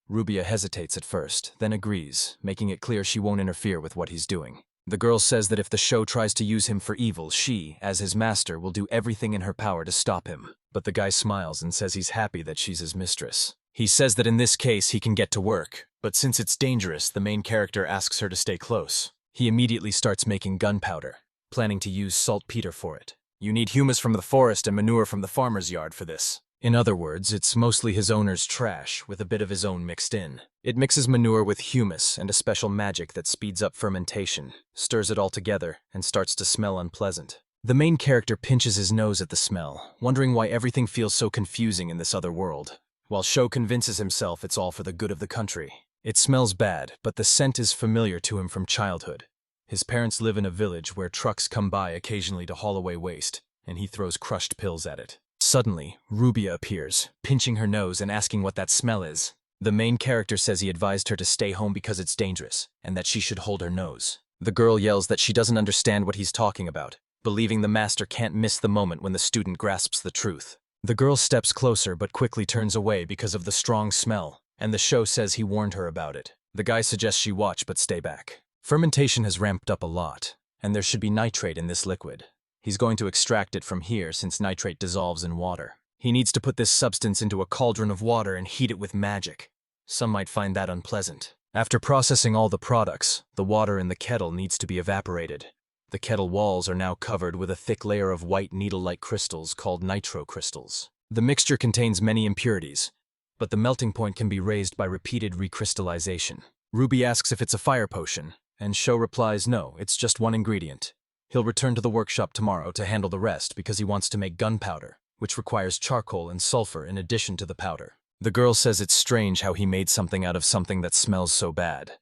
Rubia hesitates at first, then agrees, making it clear she won't interfere with what he's doing. The girl says that if the show tries to use him for evil, she, as his master, will do everything in her power to stop him. But the guy smiles and says he's happy that she's his mistress. He says that in this case he can get to work, but since it's dangerous, the main character asks her to stay close. He immediately starts making gunpowder, planning to use saltpeter for it. You need humus from the forest and manure from the farmer's yard for this. In other words, it's mostly his owner's trash, with a bit of his own mixed in. It mixes manure with humus and a special magic that speeds up fermentation, stirs it all together, and starts to smell unpleasant. The main character pinches his nose at the smell, wondering why everything feels so confusing in this other world, while Sho convinces himself it's all for the good of the country. It smells bad, but the scent is familiar to him from childhood. His parents live in a village where trucks come by occasionally to haul away waste, and he throws crushed pills at it. Suddenly, Rubia appears, pinching her nose and asking what that smell is. The main character says he advised her to stay home because it's dangerous, and that she should hold her nose. The girl yells that she doesn't understand what he's talking about, believing the master can't miss the moment when the student grasps the truth. The girl steps closer but quickly turns away because of the strong smell, and the Sho says he warned her about it. The guy suggests she watch but stay back. Fermentation has ramped up a lot, and there should be nitrate in this liquid. He's going to extract it from here since nitrate dissolves in water. He needs to put this substance into a cauldron of water and heat it with magic. Some might find that unpleasant. After processing all the products, the water in the kettle needs to be evaporated. The kettle walls are now covered with a thick layer of white needle-like crystals called nitro crystals. The mixture contains many impurities, but the melting point can be raised by repeated recrystallization. Ruby asks if it's a fire potion, and Sho replies no, it's just one ingredient. He'll return to the workshop tomorrow to handle the rest because he wants to make gunpowder, which requires charcoal and sulfur in addition to the powder. The girl says it's strange how he made something out of something that smells so bad.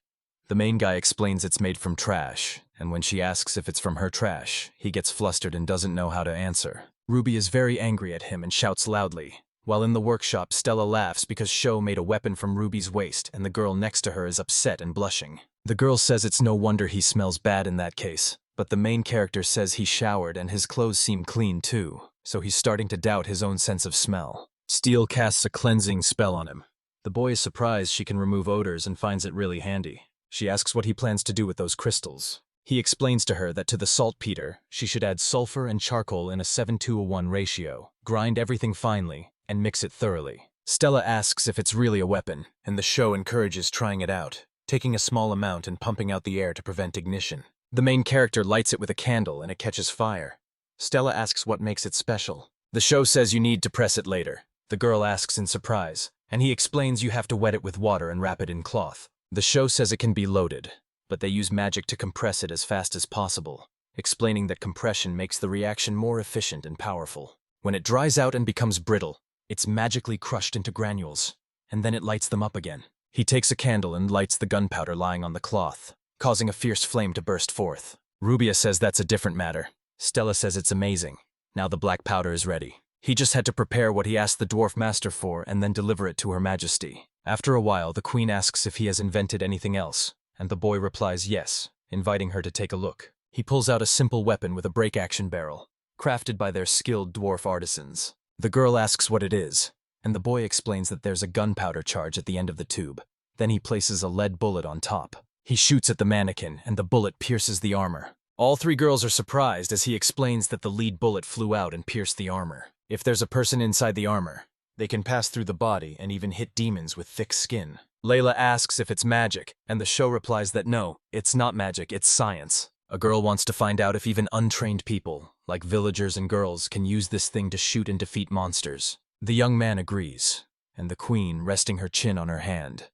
The main guy explains it's made from trash, and when she asks if it's from her trash, he gets flustered and doesn't know how to answer. Ruby is very angry at him and shouts loudly. While in the workshop, Stella laughs because Sho made a weapon from Ruby's waste, and the girl next to her is upset and blushing. The girl says it's no wonder he smells bad in that case, but the main character says he showered and his clothes seem clean too, so he's starting to doubt his own sense of smell. Steel casts a cleansing spell on him. The boy is surprised she can remove odors and finds it really handy. She asks what he plans to do with those crystals. He explains to her that to the saltpeter, she should add sulfur and charcoal in a 7:1 ratio, grind everything finely, and mix it thoroughly. Stella asks if it's really a weapon, and the Sho encourages trying it out, taking a small amount and pumping out the air to prevent ignition. The main character lights it with a candle and it catches fire. Stella asks what makes it special. The Sho says you need to press it later. The girl asks in surprise, and he explains you have to wet it with water and wrap it in cloth. The Sho says it can be loaded, but they use magic to compress it as fast as possible, explaining that compression makes the reaction more efficient and powerful. When it dries out and becomes brittle, it's magically crushed into granules, and then it lights them up again. He takes a candle and lights the gunpowder lying on the cloth, causing a fierce flame to burst forth. Rubia says that's a different matter. Stella says it's amazing. Now the black powder is ready. He just had to prepare what he asked the dwarf master for and then deliver it to Her Majesty. After a while, the queen asks if he has invented anything else, and the boy replies yes, inviting her to take a look. He pulls out a simple weapon with a break-action barrel, crafted by their skilled dwarf artisans. The girl asks what it is, and the boy explains that there's a gunpowder charge at the end of the tube. Then he places a lead bullet on top. He shoots at the mannequin, and the bullet pierces the armor. All three girls are surprised as he explains that the lead bullet flew out and pierced the armor. If there's a person inside the armor, they can pass through the body and even hit demons with thick skin. Layla asks if it's magic, and the Sho replies that no, it's not magic, it's science. A girl wants to find out if even untrained people, like villagers and girls, can use this thing to shoot and defeat monsters. The young man agrees, and the queen, resting her chin on her hand,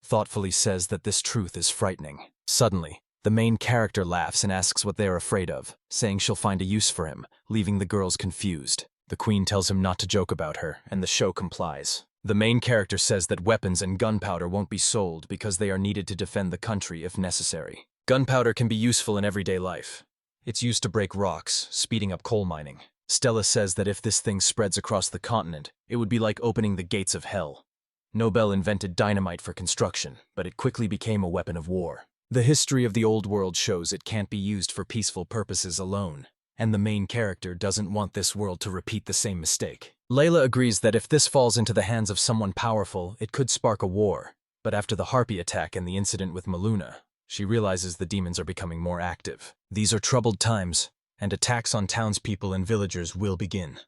thoughtfully says that this truth is frightening. Suddenly, the main character laughs and asks what they are afraid of, saying she'll find a use for him, leaving the girls confused. The queen tells him not to joke about her, and the Sho complies. The main character says that weapons and gunpowder won't be sold because they are needed to defend the country if necessary. Gunpowder can be useful in everyday life. It's used to break rocks, speeding up coal mining. Stella says that if this thing spreads across the continent, it would be like opening the gates of hell. Nobel invented dynamite for construction, but it quickly became a weapon of war. The history of the old world shows it can't be used for peaceful purposes alone, and the main character doesn't want this world to repeat the same mistake. Layla agrees that if this falls into the hands of someone powerful, it could spark a war, but after the Harpy attack and the incident with Maluna, she realizes the demons are becoming more active. These are troubled times, and attacks on townspeople and villagers will begin.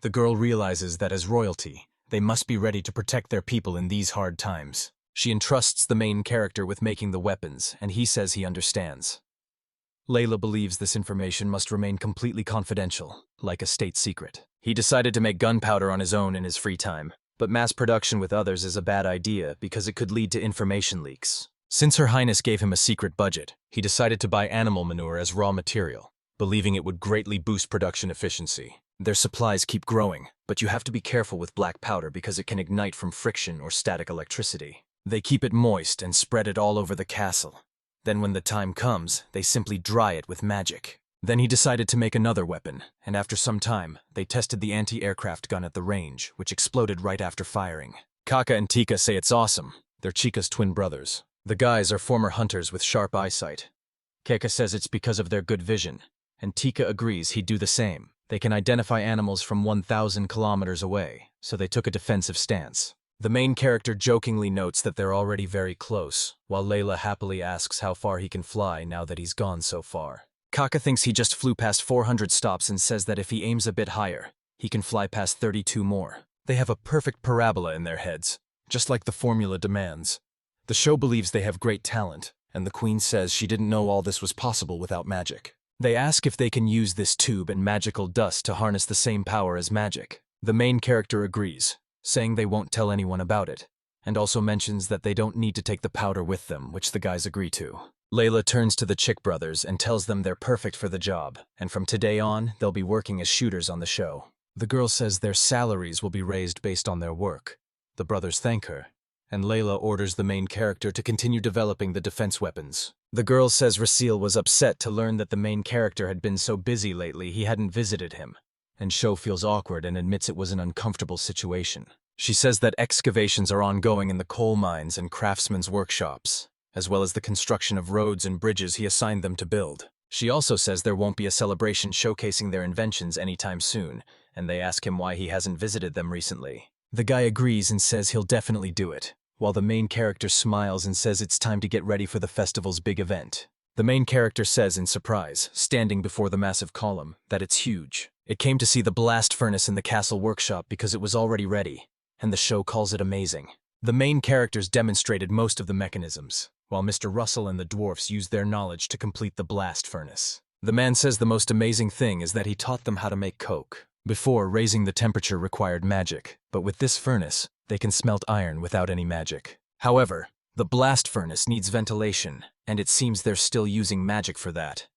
The girl realizes that as royalty, they must be ready to protect their people in these hard times. She entrusts the main character with making the weapons, and he says he understands. Layla believes this information must remain completely confidential, like a state secret. He decided to make gunpowder on his own in his free time, but mass production with others is a bad idea because it could lead to information leaks. Since Her Highness gave him a secret budget, he decided to buy animal manure as raw material. believing it would greatly boost production efficiency. Their supplies keep growing, but you have to be careful with black powder because it can ignite from friction or static electricity. They keep it moist and spread it all over the castle. Then when the time comes, they simply dry it with magic. Then he decided to make another weapon, and after some time, they tested the anti-aircraft gun at the range, which exploded right after firing. Kaka and Tika say it's awesome. They're Chika's twin brothers. The guys are former hunters with sharp eyesight. Keka says it's because of their good vision, and Tika agrees he'd do the same. They can identify animals from 1,000 kilometers away, so they took a defensive stance. The main character jokingly notes that they're already very close, while Layla happily asks how far he can fly now that he's gone so far. Kaka thinks he just flew past 400 stops and says that if he aims a bit higher, he can fly past 32 more. They have a perfect parabola in their heads, just like the formula demands. The show believes they have great talent, and the queen says she didn't know all this was possible without magic. They ask if they can use this tube and magical dust to harness the same power as magic. The main character agrees, saying they won't tell anyone about it, and also mentions that they don't need to take the powder with them, which the guys agree to. Layla turns to the Chick brothers and tells them they're perfect for the job, and from today on, they'll be working as shooters on the show. The girl says their salaries will be raised based on their work. The brothers thank her, and Layla orders the main character to continue developing the defense weapons. The girl says Rasil was upset to learn that the main character had been so busy lately he hadn't visited him, and Sho feels awkward and admits it was an uncomfortable situation. She says that excavations are ongoing in the coal mines and craftsmen's workshops, as well as the construction of roads and bridges he assigned them to build. She also says there won't be a celebration showcasing their inventions anytime soon, and they ask him why he hasn't visited them recently. The guy agrees and says he'll definitely do it, while the main character smiles and says it's time to get ready for the festival's big event. The main character says in surprise, standing before the massive column, that it's huge. It came to see the blast furnace in the castle workshop because it was already ready, and the show calls it amazing. The main characters demonstrated most of the mechanisms, while Mr. Russell and the dwarfs used their knowledge to complete the blast furnace. The man says the most amazing thing is that he taught them how to make coke. Before, raising the temperature required magic, but with this furnace, they can smelt iron without any magic. However, the blast furnace needs ventilation, and it seems they're still using magic for that.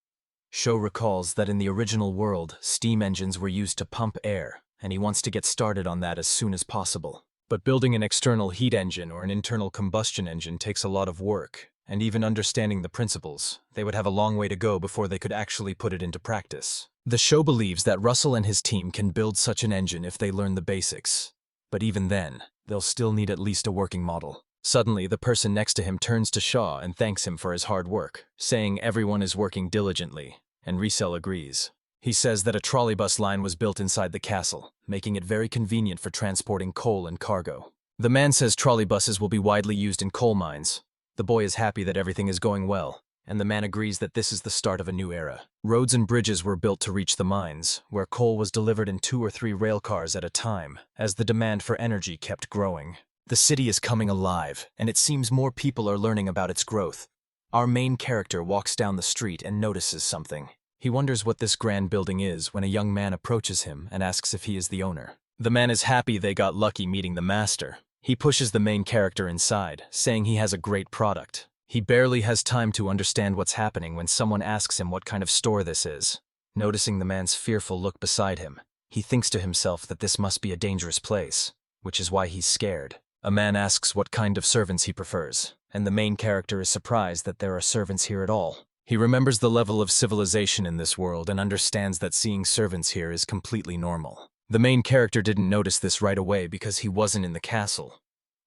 Sho recalls that in the original world, steam engines were used to pump air, and he wants to get started on that as soon as possible. But building an external heat engine or an internal combustion engine takes a lot of work, and even understanding the principles, they would have a long way to go before they could actually put it into practice. The show believes that Russell and his team can build such an engine if they learn the basics. But even then, they'll still need at least a working model. Suddenly, the person next to him turns to Shaw and thanks him for his hard work, saying everyone is working diligently, and Riesel agrees. He says that a trolleybus line was built inside the castle, making it very convenient for transporting coal and cargo. The man says trolleybuses will be widely used in coal mines. The boy is happy that everything is going well, and the man agrees that this is the start of a new era. Roads and bridges were built to reach the mines, where coal was delivered in 2 or 3 rail cars at a time, as the demand for energy kept growing. The city is coming alive, and it seems more people are learning about its growth. Our main character walks down the street and notices something. He wonders what this grand building is when a young man approaches him and asks if he is the owner. The man is happy they got lucky meeting the master. He pushes the main character inside, saying he has a great product. He barely has time to understand what's happening when someone asks him what kind of store this is. Noticing the man's fearful look beside him, he thinks to himself that this must be a dangerous place, which is why he's scared. A man asks what kind of servants he prefers, and the main character is surprised that there are servants here at all. He remembers the level of civilization in this world and understands that seeing servants here is completely normal. The main character didn't notice this right away because he wasn't in the castle.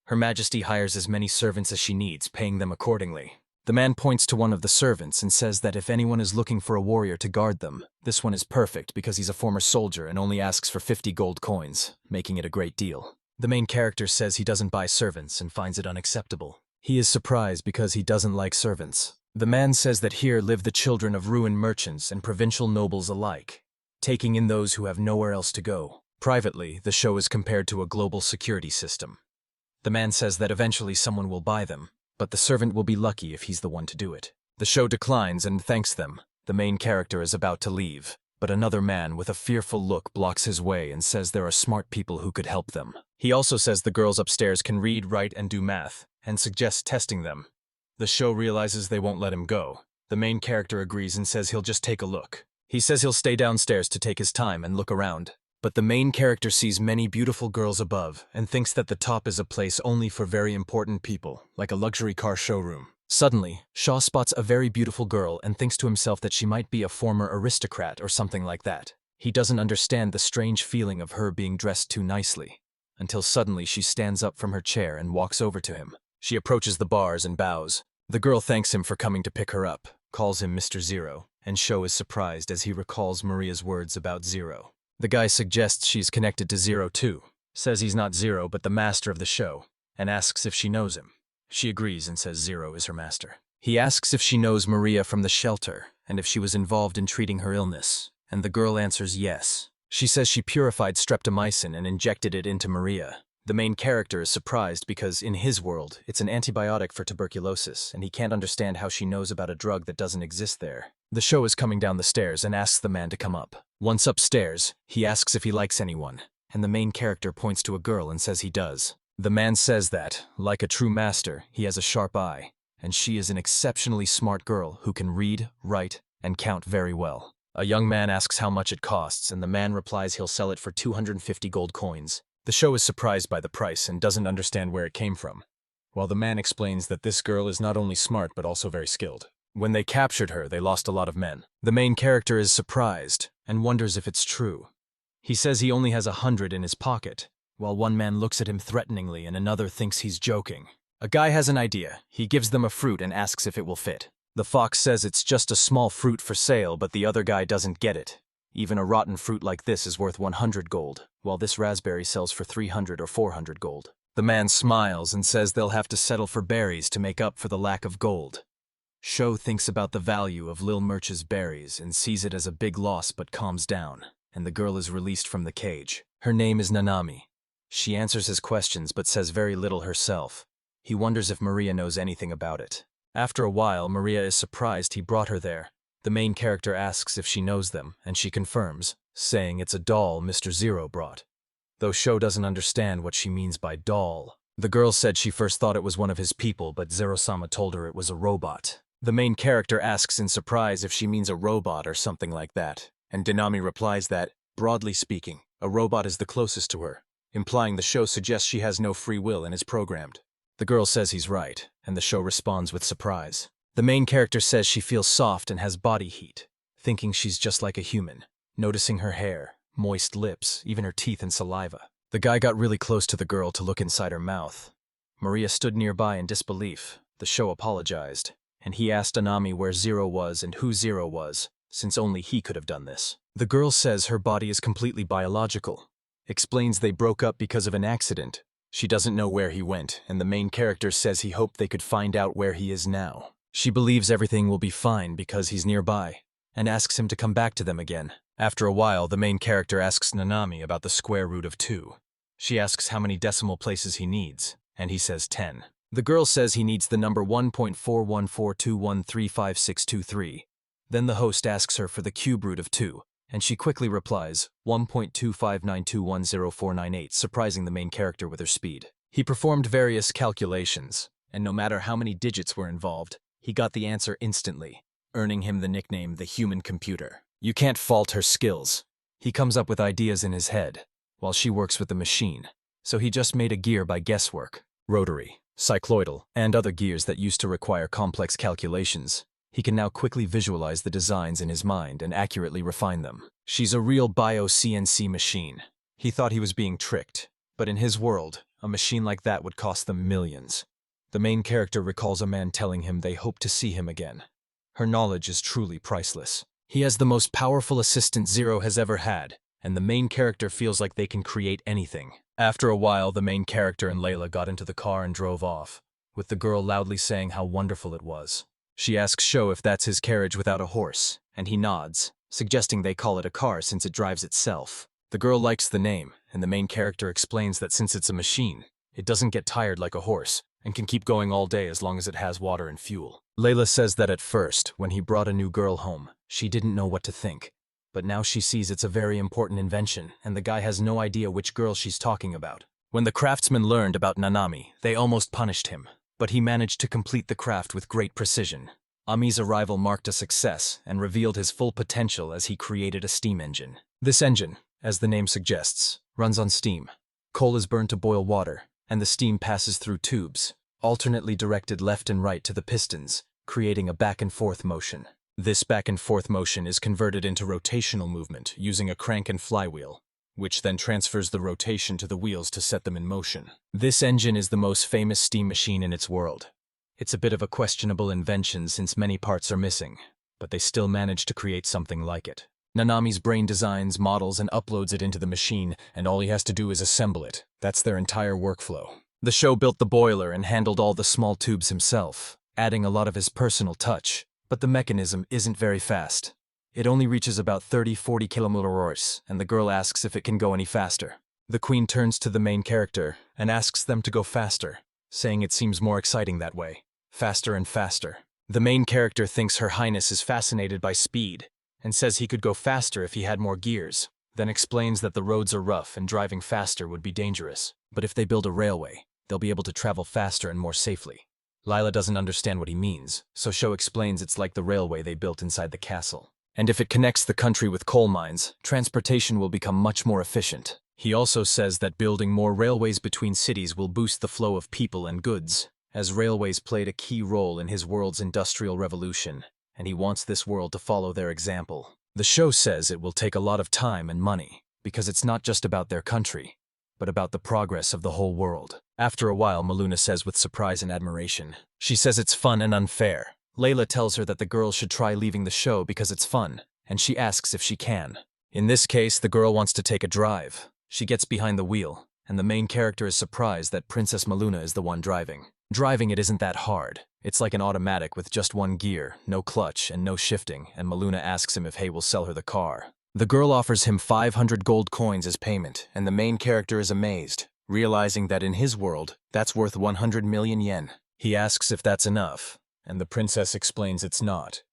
Her Majesty hires as many servants as she needs, paying them accordingly. The man points to one of the servants and says that if anyone is looking for a warrior to guard them, this one is perfect because he's a former soldier and only asks for 50 gold coins, making it a great deal. The main character says he doesn't buy servants and finds it unacceptable. He is surprised because he doesn't like servants. The man says that here live the children of ruined merchants and provincial nobles alike, taking in those who have nowhere else to go. Privately, the show is compared to a global security system. The man says that eventually someone will buy them, but the servant will be lucky if he's the one to do it. The show declines and thanks them. The main character is about to leave, but another man with a fearful look blocks his way and says there are smart people who could help them. He also says the girls upstairs can read, write, and do math, and suggests testing them. The show realizes they won't let him go. The main character agrees and says he'll just take a look. He says he'll stay downstairs to take his time and look around. But the main character sees many beautiful girls above and thinks that the top is a place only for very important people, like a luxury car showroom. Suddenly, Shaw spots a very beautiful girl and thinks to himself that she might be a former aristocrat or something like that. He doesn't understand the strange feeling of her being dressed too nicely, until suddenly she stands up from her chair and walks over to him. She approaches the bars and bows. The girl thanks him for coming to pick her up, calls him Mr. Zero, and Shaw is surprised as he recalls Maria's words about Zero. The guy suggests she's connected to Zero too, says he's not Zero but the master of the show, and asks if she knows him. She agrees and says Zero is her master. He asks if she knows Maria from the shelter, and if she was involved in treating her illness, and the girl answers yes. She says she purified streptomycin and injected it into Maria. The main character is surprised because, in his world, it's an antibiotic for tuberculosis, and he can't understand how she knows about a drug that doesn't exist there. The show is coming down the stairs and asks the man to come up. Once upstairs, he asks if he likes anyone, and the main character points to a girl and says he does. The man says that, like a true master, he has a sharp eye, and she is an exceptionally smart girl who can read, write, and count very well. A young man asks how much it costs, and the man replies he'll sell it for 250 gold coins. The show is surprised by the price and doesn't understand where it came from, while the man explains that this girl is not only smart but also very skilled. When they captured her, they lost a lot of men. The main character is surprised and wonders if it's true. He says he only has 100 in his pocket, while one man looks at him threateningly and another thinks he's joking. A guy has an idea. He gives them a fruit and asks if it will fit. The fox says it's just a small fruit for sale, but the other guy doesn't get it. Even a rotten fruit like this is worth 100 gold, while this raspberry sells for 300 or 400 gold. The man smiles and says they'll have to settle for berries to make up for the lack of gold. Sho thinks about the value of Lil Murch's berries and sees it as a big loss but calms down, and the girl is released from the cage. Her name is Nanami. She answers his questions but says very little herself. He wonders if Maria knows anything about it. After a while, Maria is surprised he brought her there. The main character asks if she knows them, and she confirms, saying it's a doll Mr. Zero brought. Though Sho doesn't understand what she means by doll. The girl said she first thought it was one of his people, but Zero-sama told her it was a robot. The main character asks in surprise if she means a robot or something like that, and Dinami replies that, broadly speaking, a robot is the closest to her, implying the show suggests she has no free will and is programmed. The girl says he's right, and the show responds with surprise. The main character says she feels soft and has body heat, thinking she's just like a human, noticing her hair, moist lips, even her teeth and saliva. The guy got really close to the girl to look inside her mouth. Maria stood nearby in disbelief. The show apologized, and he asked Anami where Zero was and who Zero was, since only he could have done this. The girl says her body is completely biological, explains they broke up because of an accident. She doesn't know where he went, and the main character says he hoped they could find out where he is now. She believes everything will be fine because he's nearby, and asks him to come back to them again. After a while, the main character asks Nanami about the square root of 2. She asks how many decimal places he needs, and he says 10. The girl says he needs the number 1.414213563. Then the host asks her for the cube root of 2, and she quickly replies 1.259210498, surprising the main character with her speed. He performed various calculations, and no matter how many digits were involved, he got the answer instantly, earning him the nickname the Human Computer. You can't fault her skills. He comes up with ideas in his head, while she works with the machine. So he just made a gear by guesswork, rotary, cycloidal, and other gears that used to require complex calculations. He can now quickly visualize the designs in his mind and accurately refine them. She's a real bio-CNC machine. He thought he was being tricked, but in his world, a machine like that would cost them millions. The main character recalls a man telling him they hope to see him again. Her knowledge is truly priceless. He has the most powerful assistant Zero has ever had, and the main character feels like they can create anything. After a while, the main character and Layla got into the car and drove off, with the girl loudly saying how wonderful it was. She asks Sho if that's his carriage without a horse, and he nods, suggesting they call it a car since it drives itself. The girl likes the name, and the main character explains that since it's a machine, it doesn't get tired like a horse, and can keep going all day as long as it has water and fuel. Layla says that at first, when he brought a new girl home, she didn't know what to think. But now she sees it's a very important invention, and the guy has no idea which girl she's talking about. When the craftsmen learned about Nanami, they almost punished him, but he managed to complete the craft with great precision. Ami's arrival marked a success and revealed his full potential as he created a steam engine. This engine, as the name suggests, runs on steam. Coal is burned to boil water, and the steam passes through tubes, alternately directed left and right to the pistons, creating a back-and-forth motion. This back-and-forth motion is converted into rotational movement using a crank and flywheel, which then transfers the rotation to the wheels to set them in motion. This engine is the most famous steam machine in its world. It's a bit of a questionable invention since many parts are missing, but they still managed to create something like it. Nanami's brain designs, models, and uploads it into the machine, and all he has to do is assemble it. That's their entire workflow. The show built the boiler and handled all the small tubes himself, adding a lot of his personal touch, but the mechanism isn't very fast. It only reaches about 30-40 km/h, and the girl asks if it can go any faster. The queen turns to the main character and asks them to go faster, saying it seems more exciting that way. Faster and faster. The main character thinks Her Highness is fascinated by speed, and says he could go faster if he had more gears, then explains that the roads are rough and driving faster would be dangerous. But if they build a railway, they'll be able to travel faster and more safely. Lila doesn't understand what he means, so Sho explains it's like the railway they built inside the castle. And if it connects the country with coal mines, transportation will become much more efficient. He also says that building more railways between cities will boost the flow of people and goods, as railways played a key role in his world's industrial revolution, and he wants this world to follow their example. The show says it will take a lot of time and money, because it's not just about their country, but about the progress of the whole world. After a while, Maluna says with surprise and admiration. She says it's fun and unfair. Layla tells her that the girl should try leaving the show because it's fun, and she asks if she can. In this case, the girl wants to take a drive. She gets behind the wheel, and the main character is surprised that Princess Maluna is the one driving. Driving it isn't that hard. It's like an automatic with just one gear, no clutch, and no shifting, and Maluna asks him if Hay will sell her the car. The girl offers him 500 gold coins as payment, and the main character is amazed, realizing that in his world, that's worth 100 million yen. He asks if that's enough, and the princess explains it's not,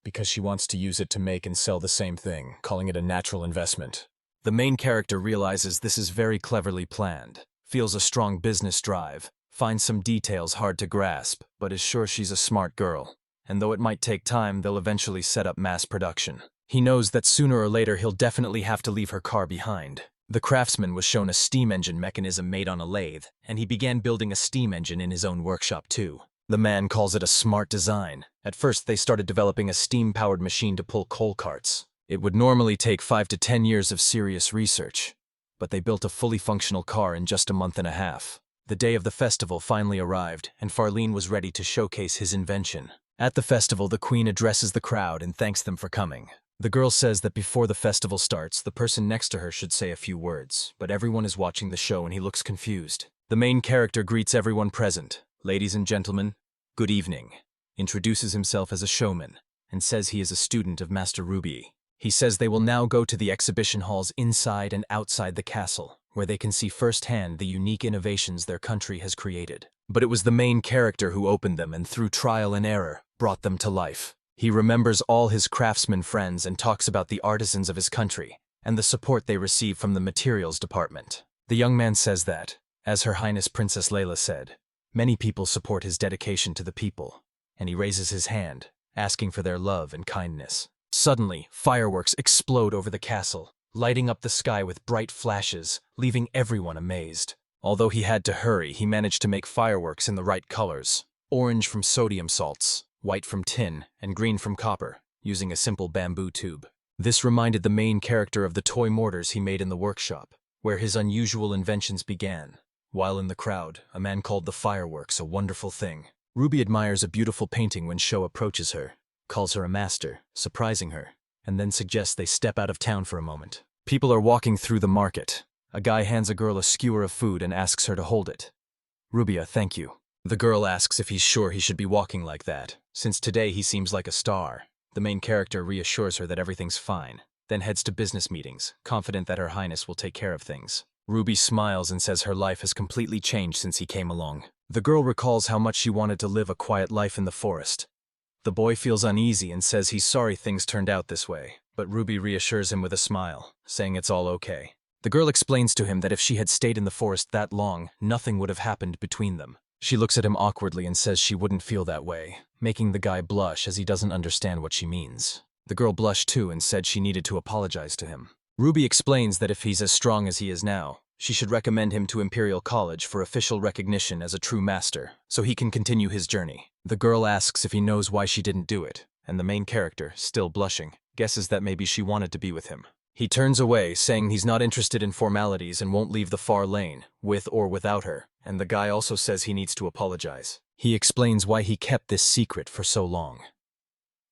because she wants to use it to make and sell the same thing, calling it a natural investment. The main character realizes this is very cleverly planned, feels a strong business drive, finds some details hard to grasp, but is sure she's a smart girl, and though it might take time, they'll eventually set up mass production. He knows that sooner or later he'll definitely have to leave her car behind. The craftsman was shown a steam engine mechanism made on a lathe, and he began building a steam engine in his own workshop too. The man calls it a smart design. At first they started developing a steam-powered machine to pull coal carts. It would normally take 5 to 10 years of serious research, but they built a fully functional car in just a month and a half. The day of the festival finally arrived, and Farlene was ready to showcase his invention. At the festival, the queen addresses the crowd and thanks them for coming. The girl says that before the festival starts, the person next to her should say a few words, but everyone is watching the show and he looks confused. The main character greets everyone present. Ladies and gentlemen, good evening. Introduces himself as a showman, and says he is a student of Master Ruby. He says they will now go to the exhibition halls inside and outside the castle, where they can see firsthand the unique innovations their country has created. But it was the main character who opened them and through trial and error, brought them to life. He remembers all his craftsman friends and talks about the artisans of his country, and the support they receive from the materials department. The young man says that, as Her Highness Princess Layla said, many people support his dedication to the people, and he raises his hand, asking for their love and kindness. Suddenly, fireworks explode over the castle, lighting up the sky with bright flashes, leaving everyone amazed. Although he had to hurry, he managed to make fireworks in the right colors: orange from sodium salts, white from tin, and green from copper, using a simple bamboo tube. This reminded the main character of the toy mortars he made in the workshop, where his unusual inventions began. While in the crowd, a man called the fireworks a wonderful thing. Ruby admires a beautiful painting when Sho approaches her, calls her a master, surprising her, and then suggests they step out of town for a moment. People are walking through the market. A guy hands a girl a skewer of food and asks her to hold it. Rubia, thank you. The girl asks if he's sure he should be walking like that, since today he seems like a star. The main character reassures her that everything's fine, then heads to business meetings, confident that Her Highness will take care of things. Ruby smiles and says her life has completely changed since he came along. The girl recalls how much she wanted to live a quiet life in the forest. The boy feels uneasy and says he's sorry things turned out this way, but Ruby reassures him with a smile, saying it's all okay. The girl explains to him that if she had stayed in the forest that long, nothing would have happened between them. She looks at him awkwardly and says she wouldn't feel that way, making the guy blush as he doesn't understand what she means. The girl blushed too and said she needed to apologize to him. Ruby explains that if he's as strong as he is now, she should recommend him to Imperial College for official recognition as a true master, so he can continue his journey. The girl asks if he knows why she didn't do it, and the main character, still blushing, guesses that maybe she wanted to be with him. He turns away, saying he's not interested in formalities and won't leave the far lane, with or without her, and the guy also says he needs to apologize. He explains why he kept this secret for so long.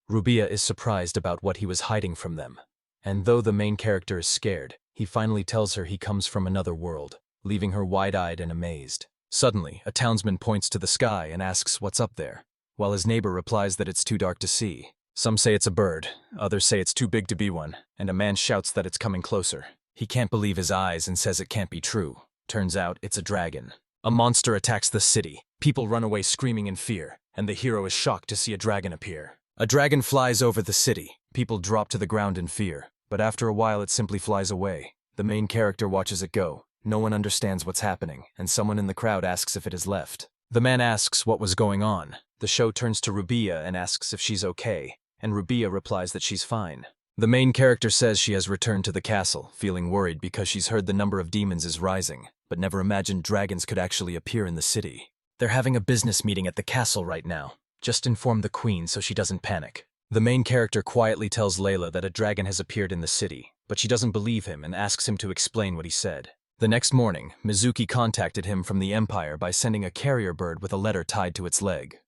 Rubia is surprised about what he was hiding from them, and though the main character is scared, he finally tells her he comes from another world, leaving her wide-eyed and amazed. Suddenly, a townsman points to the sky and asks what's up there, while his neighbor replies that it's too dark to see. Some say it's a bird, others say it's too big to be one, and a man shouts that it's coming closer. He can't believe his eyes and says it can't be true. Turns out it's a dragon. A monster attacks the city. People run away screaming in fear, and the hero is shocked to see a dragon appear. A dragon flies over the city. People drop to the ground in fear, but after a while it simply flies away. The main character watches it go. No one understands what's happening, and someone in the crowd asks if it has left. The man asks what was going on. The show turns to Rubia and asks if she's okay, and Rubia replies that she's fine. The main character says she has returned to the castle, feeling worried because she's heard the number of demons is rising, but never imagined dragons could actually appear in the city. They're having a business meeting at the castle right now. Just inform the queen so she doesn't panic. The main character quietly tells Layla that a dragon has appeared in the city, but she doesn't believe him and asks him to explain what he said. The next morning, Mizuki contacted him from the Empire by sending a carrier bird with a letter tied to its leg.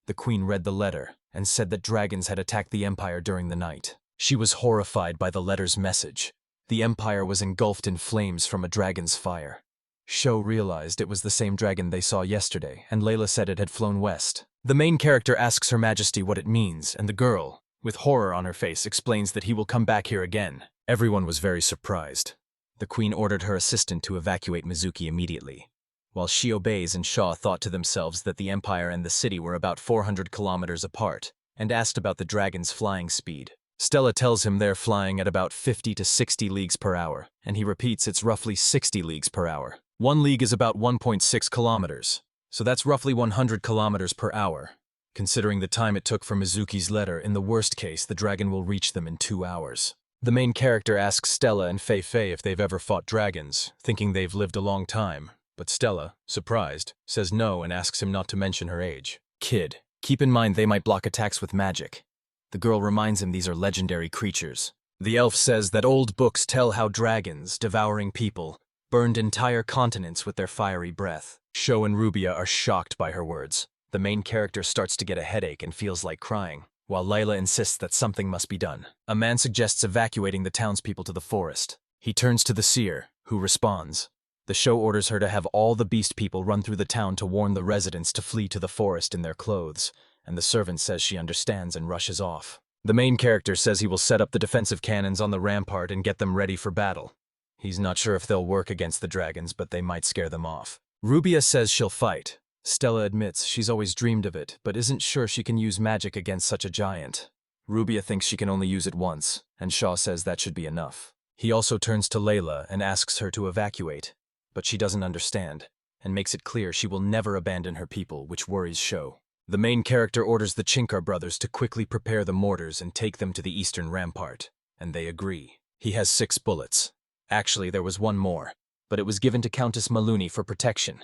The queen read the letter and said that dragons had attacked the Empire during the night. She was horrified by the letter's message. The Empire was engulfed in flames from a dragon's fire. Sho realized it was the same dragon they saw yesterday, and Layla said it had flown west. The main character asks Her Majesty what it means, and the girl, with horror on her face, explains that he will come back here again. Everyone was very surprised. The queen ordered her assistant to evacuate Mizuki immediately. While she obeys and Shaw thought to themselves that the Empire and the city were about 400 kilometers apart, and asked about the dragon's flying speed. Stella tells him they're flying at about 50 to 60 leagues per hour, and he repeats it's roughly 60 leagues per hour. 1 league is about 1.6 kilometers, so that's roughly 100 kilometers per hour. Considering the time it took for Mizuki's letter, in the worst case, the dragon will reach them in 2 hours. The main character asks Stella and Fei Fei if they've ever fought dragons, thinking they've lived a long time. But Stella, surprised, says no and asks him not to mention her age. Kid, keep in mind they might block attacks with magic. The girl reminds him these are legendary creatures. The elf says that old books tell how dragons, devouring people, burned entire continents with their fiery breath. Sho and Rubia are shocked by her words. The main character starts to get a headache and feels like crying, while Layla insists that something must be done. A man suggests evacuating the townspeople to the forest. He turns to the seer, who responds. The show orders her to have all the beast people run through the town to warn the residents to flee to the forest in their clothes, and the servant says she understands and rushes off. The main character says he will set up the defensive cannons on the rampart and get them ready for battle. He's not sure if they'll work against the dragons, but they might scare them off. Rubia says she'll fight. Stella admits she's always dreamed of it, but isn't sure she can use magic against such a giant. Rubia thinks she can only use it once, and Shaw says that should be enough. He also turns to Layla and asks her to evacuate, but she doesn't understand, and makes it clear she will never abandon her people, which worries Sho. The main character orders the Chinkar brothers to quickly prepare the mortars and take them to the eastern rampart, and they agree. He has 6 bullets. Actually, there was 1 more, but it was given to Countess Maluni for protection.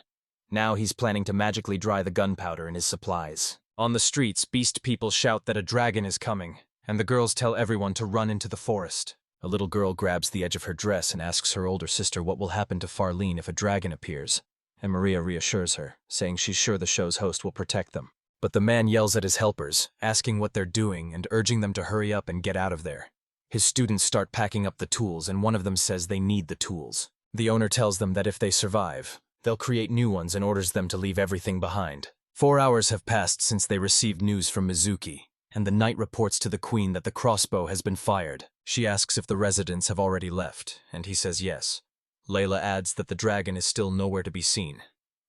Now he's planning to magically dry the gunpowder in his supplies. On the streets, beast people shout that a dragon is coming, and the girls tell everyone to run into the forest. A little girl grabs the edge of her dress and asks her older sister what will happen to Farlene if a dragon appears, and Maria reassures her, saying she's sure the show's host will protect them. But the man yells at his helpers, asking what they're doing and urging them to hurry up and get out of there. His students start packing up the tools, and one of them says they need the tools. The owner tells them that if they survive, they'll create new ones and orders them to leave everything behind. 4 hours have passed since they received news from Mizuki, and the knight reports to the queen that the crossbow has been fired. She asks if the residents have already left, and he says yes. Layla adds that the dragon is still nowhere to be seen,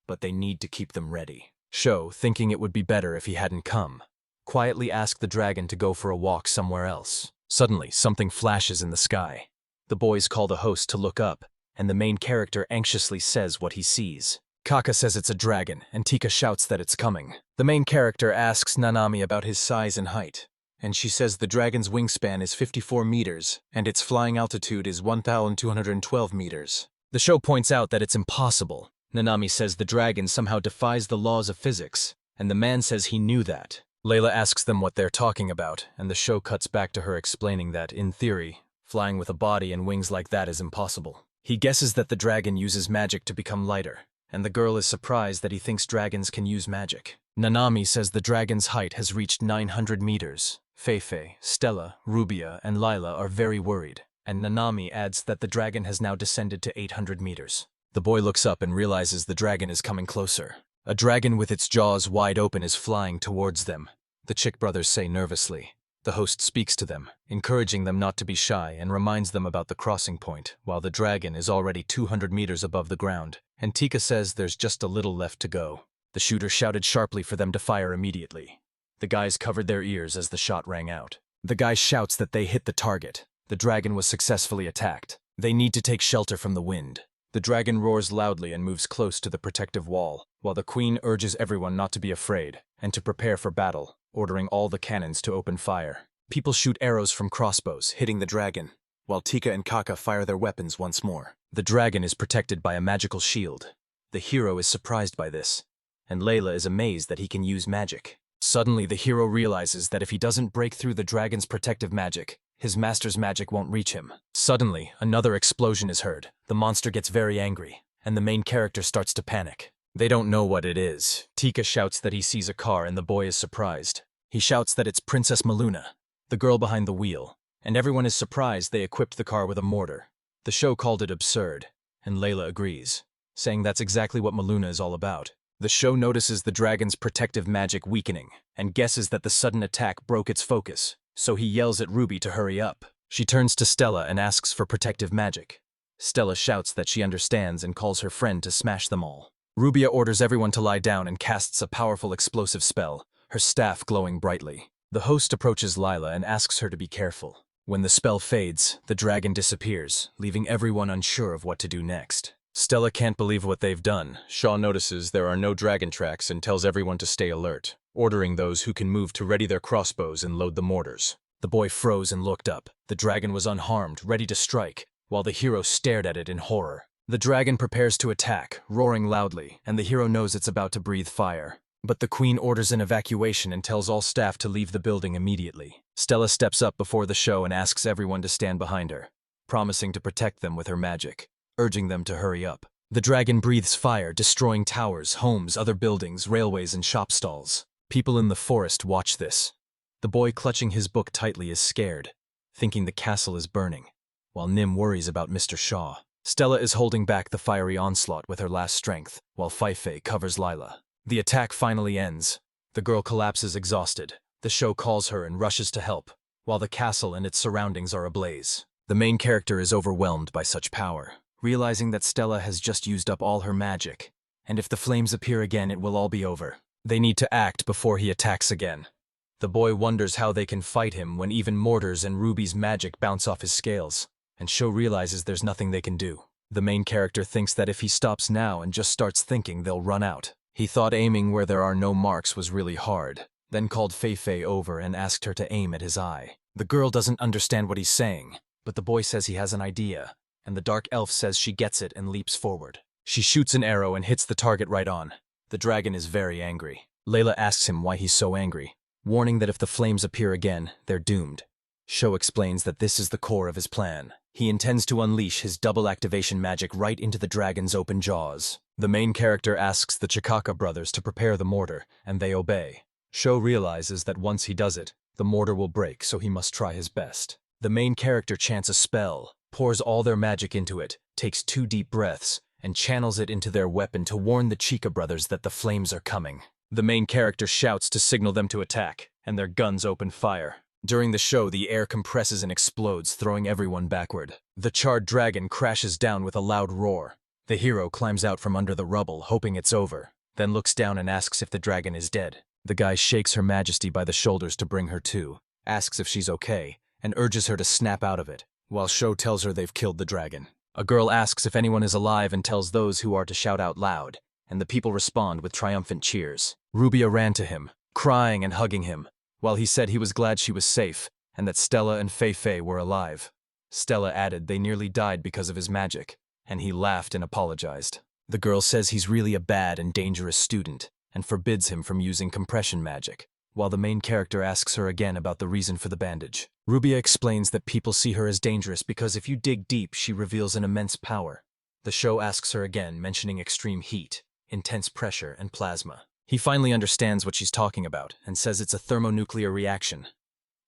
but they need to keep them ready. Sho, thinking it would be better if he hadn't come, quietly asked the dragon to go for a walk somewhere else. Suddenly, something flashes in the sky. The boys call the host to look up, and the main character anxiously says what he sees. Kaka says it's a dragon, and Tika shouts that it's coming. The main character asks Nanami about his size and height, and she says the dragon's wingspan is 54 meters, and its flying altitude is 1,212 meters. The show points out that it's impossible. Nanami says the dragon somehow defies the laws of physics, and the man says he knew that. Layla asks them what they're talking about, and the show cuts back to her explaining that, in theory, flying with a body and wings like that is impossible. He guesses that the dragon uses magic to become lighter, and the girl is surprised that he thinks dragons can use magic. Nanami says the dragon's height has reached 900 meters. Feifei, Stella, Rubia, and Lila are very worried, and Nanami adds that the dragon has now descended to 800 meters. The boy looks up and realizes the dragon is coming closer. A dragon with its jaws wide open is flying towards them. The Chick brothers say nervously. The host speaks to them, encouraging them not to be shy and reminds them about the crossing point, while the dragon is already 200 meters above the ground, and Tika says there's just a little left to go. The shooter shouted sharply for them to fire immediately. The guys covered their ears as the shot rang out. The guy shouts that they hit the target. The dragon was successfully attacked. They need to take shelter from the wind. The dragon roars loudly and moves close to the protective wall, while the queen urges everyone not to be afraid and to prepare for battle, ordering all the cannons to open fire. People shoot arrows from crossbows, hitting the dragon, while Tika and Kaka fire their weapons once more. The dragon is protected by a magical shield. The hero is surprised by this, and Layla is amazed that he can use magic. Suddenly, the hero realizes that if he doesn't break through the dragon's protective magic, his master's magic won't reach him. Suddenly, another explosion is heard. The monster gets very angry, and the main character starts to panic. They don't know what it is. Tika shouts that he sees a car and the boy is surprised. He shouts that it's Princess Maluna, the girl behind the wheel, and everyone is surprised they equipped the car with a mortar. The show called it absurd, and Layla agrees, saying that's exactly what Maluna is all about. The show notices the dragon's protective magic weakening, and guesses that the sudden attack broke its focus, so he yells at Ruby to hurry up. She turns to Stella and asks for protective magic. Stella shouts that she understands and calls her friend to smash them all. Rubia orders everyone to lie down and casts a powerful explosive spell, her staff glowing brightly. The host approaches Lila and asks her to be careful. When the spell fades, the dragon disappears, leaving everyone unsure of what to do next. Stella can't believe what they've done. Shaw notices there are no dragon tracks and tells everyone to stay alert, ordering those who can move to ready their crossbows and load the mortars. The boy froze and looked up. The dragon was unharmed, ready to strike, while the hero stared at it in horror. The dragon prepares to attack, roaring loudly, and the hero knows it's about to breathe fire. But the queen orders an evacuation and tells all staff to leave the building immediately. Stella steps up before the show and asks everyone to stand behind her, promising to protect them with her magic, urging them to hurry up. The dragon breathes fire, destroying towers, homes, other buildings, railways, and shop stalls. People in the forest watch this. The boy clutching his book tightly is scared, thinking the castle is burning, while Nim worries about Mr. Shaw. Stella is holding back the fiery onslaught with her last strength, while Feifei covers Lila. The attack finally ends. The girl collapses exhausted. The show calls her and rushes to help, while the castle and its surroundings are ablaze. The main character is overwhelmed by such power, realizing that Stella has just used up all her magic, and if the flames appear again, it will all be over. They need to act before he attacks again. The boy wonders how they can fight him when even Mortar's and Ruby's magic bounce off his scales, and Sho realizes there's nothing they can do. The main character thinks that if he stops now and just starts thinking, they'll run out. He thought aiming where there are no marks was really hard, then called Feifei over and asked her to aim at his eye. The girl doesn't understand what he's saying, but the boy says he has an idea, and the dark elf says she gets it and leaps forward. She shoots an arrow and hits the target right on. The dragon is very angry. Layla asks him why he's so angry, warning that if the flames appear again, they're doomed. Sho explains that this is the core of his plan. He intends to unleash his double activation magic right into the dragon's open jaws. The main character asks the Chikaka brothers to prepare the mortar, and they obey. Sho realizes that once he does it, the mortar will break, so he must try his best. The main character chants a spell, pours all their magic into it, takes 2 deep breaths, and channels it into their weapon to warn the Chika brothers that the flames are coming. The main character shouts to signal them to attack, and their guns open fire. During the show, the air compresses and explodes, throwing everyone backward. The charred dragon crashes down with a loud roar. The hero climbs out from under the rubble, hoping it's over, then looks down and asks if the dragon is dead. The guy shakes Her Majesty by the shoulders to bring her to, asks if she's okay, and urges her to snap out of it, while Sho tells her they've killed the dragon. A girl asks if anyone is alive and tells those who are to shout out loud. and the people respond with triumphant cheers. Rubia ran to him, crying and hugging him, while he said he was glad she was safe and that Stella and Fei were alive. Stella added they nearly died because of his magic, and he laughed and apologized. The girl says he's really a bad and dangerous student and forbids him from using compression magic, while the main character asks her again about the reason for the bandage. Rubia explains that people see her as dangerous because if you dig deep, she reveals an immense power. The show asks her again, mentioning extreme heat, intense pressure, and plasma. He finally understands what she's talking about and says it's a thermonuclear reaction.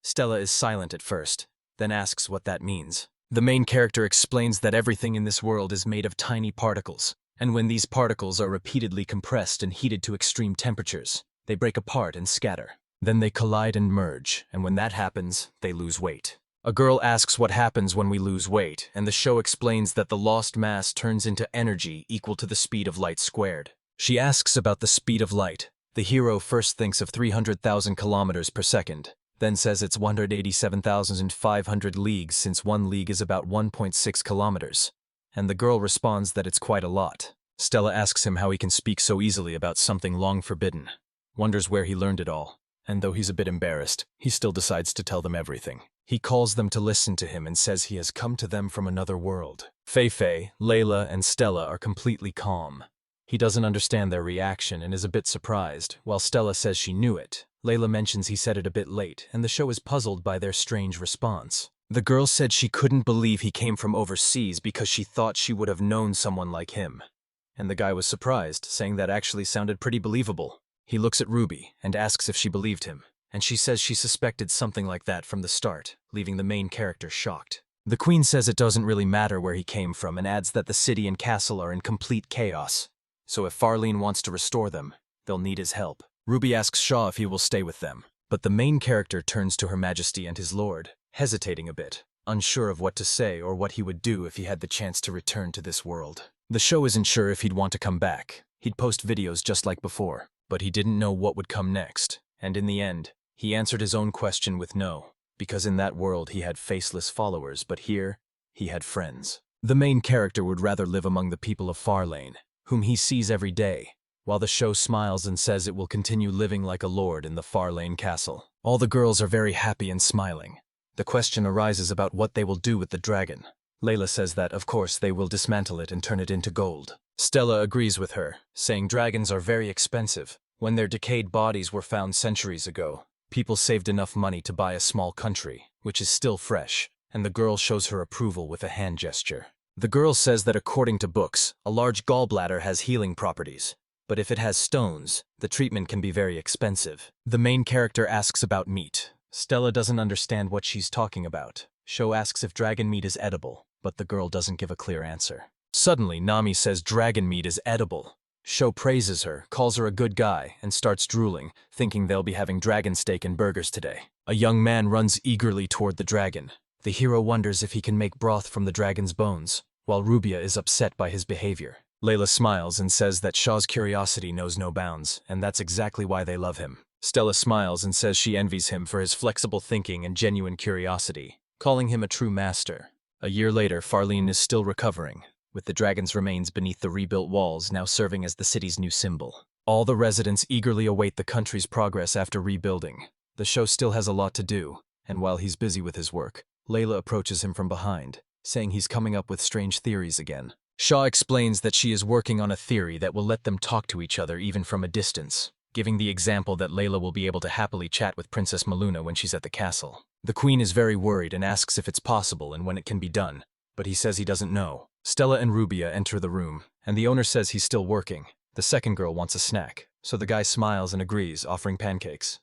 Stella is silent at first, then asks what that means. The main character explains that everything in this world is made of tiny particles, and when these particles are repeatedly compressed and heated to extreme temperatures, they break apart and scatter. Then they collide and merge, and when that happens, they lose weight. A girl asks what happens when we lose weight, and the show explains that the lost mass turns into energy equal to the speed of light squared. She asks about the speed of light. The hero first thinks of 300,000 kilometers per second, then says it's 187,500 leagues since 1 league is about 1.6 kilometers. And the girl responds that it's quite a lot. Stella asks him how he can speak so easily about something long forbidden, wonders where he learned it all, and though he's a bit embarrassed, he still decides to tell them everything. He calls them to listen to him and says he has come to them from another world. Fei, Layla, and Stella are completely calm. He doesn't understand their reaction and is a bit surprised, while Stella says she knew it. Layla mentions he said it a bit late, and the show is puzzled by their strange response. The girl said she couldn't believe he came from overseas because she thought she would have known someone like him. And the guy was surprised, saying that actually sounded pretty believable. He looks at Ruby and asks if she believed him, and she says she suspected something like that from the start, leaving the main character shocked. The queen says it doesn't really matter where he came from and adds that the city and castle are in complete chaos. So if Farlene wants to restore them, they'll need his help. Ruby asks Shaw if he will stay with them, but the main character turns to Her Majesty and his lord, hesitating a bit, unsure of what to say or what he would do if he had the chance to return to this world. The show isn't sure if he'd want to come back. He'd post videos just like before, but he didn't know what would come next, and in the end, he answered his own question with no, because in that world he had faceless followers, but here, he had friends. The main character would rather live among the people of Farlane, whom he sees every day, while the show smiles and says it will continue living like a lord in the Farlane castle. All the girls are very happy and smiling. The question arises about what they will do with the dragon. Layla says that, of course, they will dismantle it and turn it into gold. Stella agrees with her, saying dragons are very expensive. When their decayed bodies were found centuries ago, people saved enough money to buy a small country, which is still fresh, and the girl shows her approval with a hand gesture. The girl says that according to books, a large gallbladder has healing properties, but if it has stones, the treatment can be very expensive. The main character asks about meat. Stella doesn't understand what she's talking about. Sho asks if dragon meat is edible, but the girl doesn't give a clear answer. Suddenly, Nami says dragon meat is edible. Sho praises her, calls her a good guy, and starts drooling, thinking they'll be having dragon steak and burgers today. A young man runs eagerly toward the dragon. The hero wonders if he can make broth from the dragon's bones, while Rubia is upset by his behavior. Layla smiles and says that Shaw's curiosity knows no bounds, and that's exactly why they love him. Stella smiles and says she envies him for his flexible thinking and genuine curiosity, calling him a true master. A year later, Farlene is still recovering, with the dragon's remains beneath the rebuilt walls now serving as the city's new symbol. All the residents eagerly await the country's progress after rebuilding. The show still has a lot to do, and while he's busy with his work, Layla approaches him from behind, saying he's coming up with strange theories again. Shaw explains that she is working on a theory that will let them talk to each other even from a distance, giving the example that Layla will be able to happily chat with Princess Maluna when she's at the castle. The queen is very worried and asks if it's possible and when it can be done, but he says he doesn't know. Stella and Rubia enter the room, and the owner says he's still working. The second girl wants a snack, so the guy smiles and agrees, offering pancakes.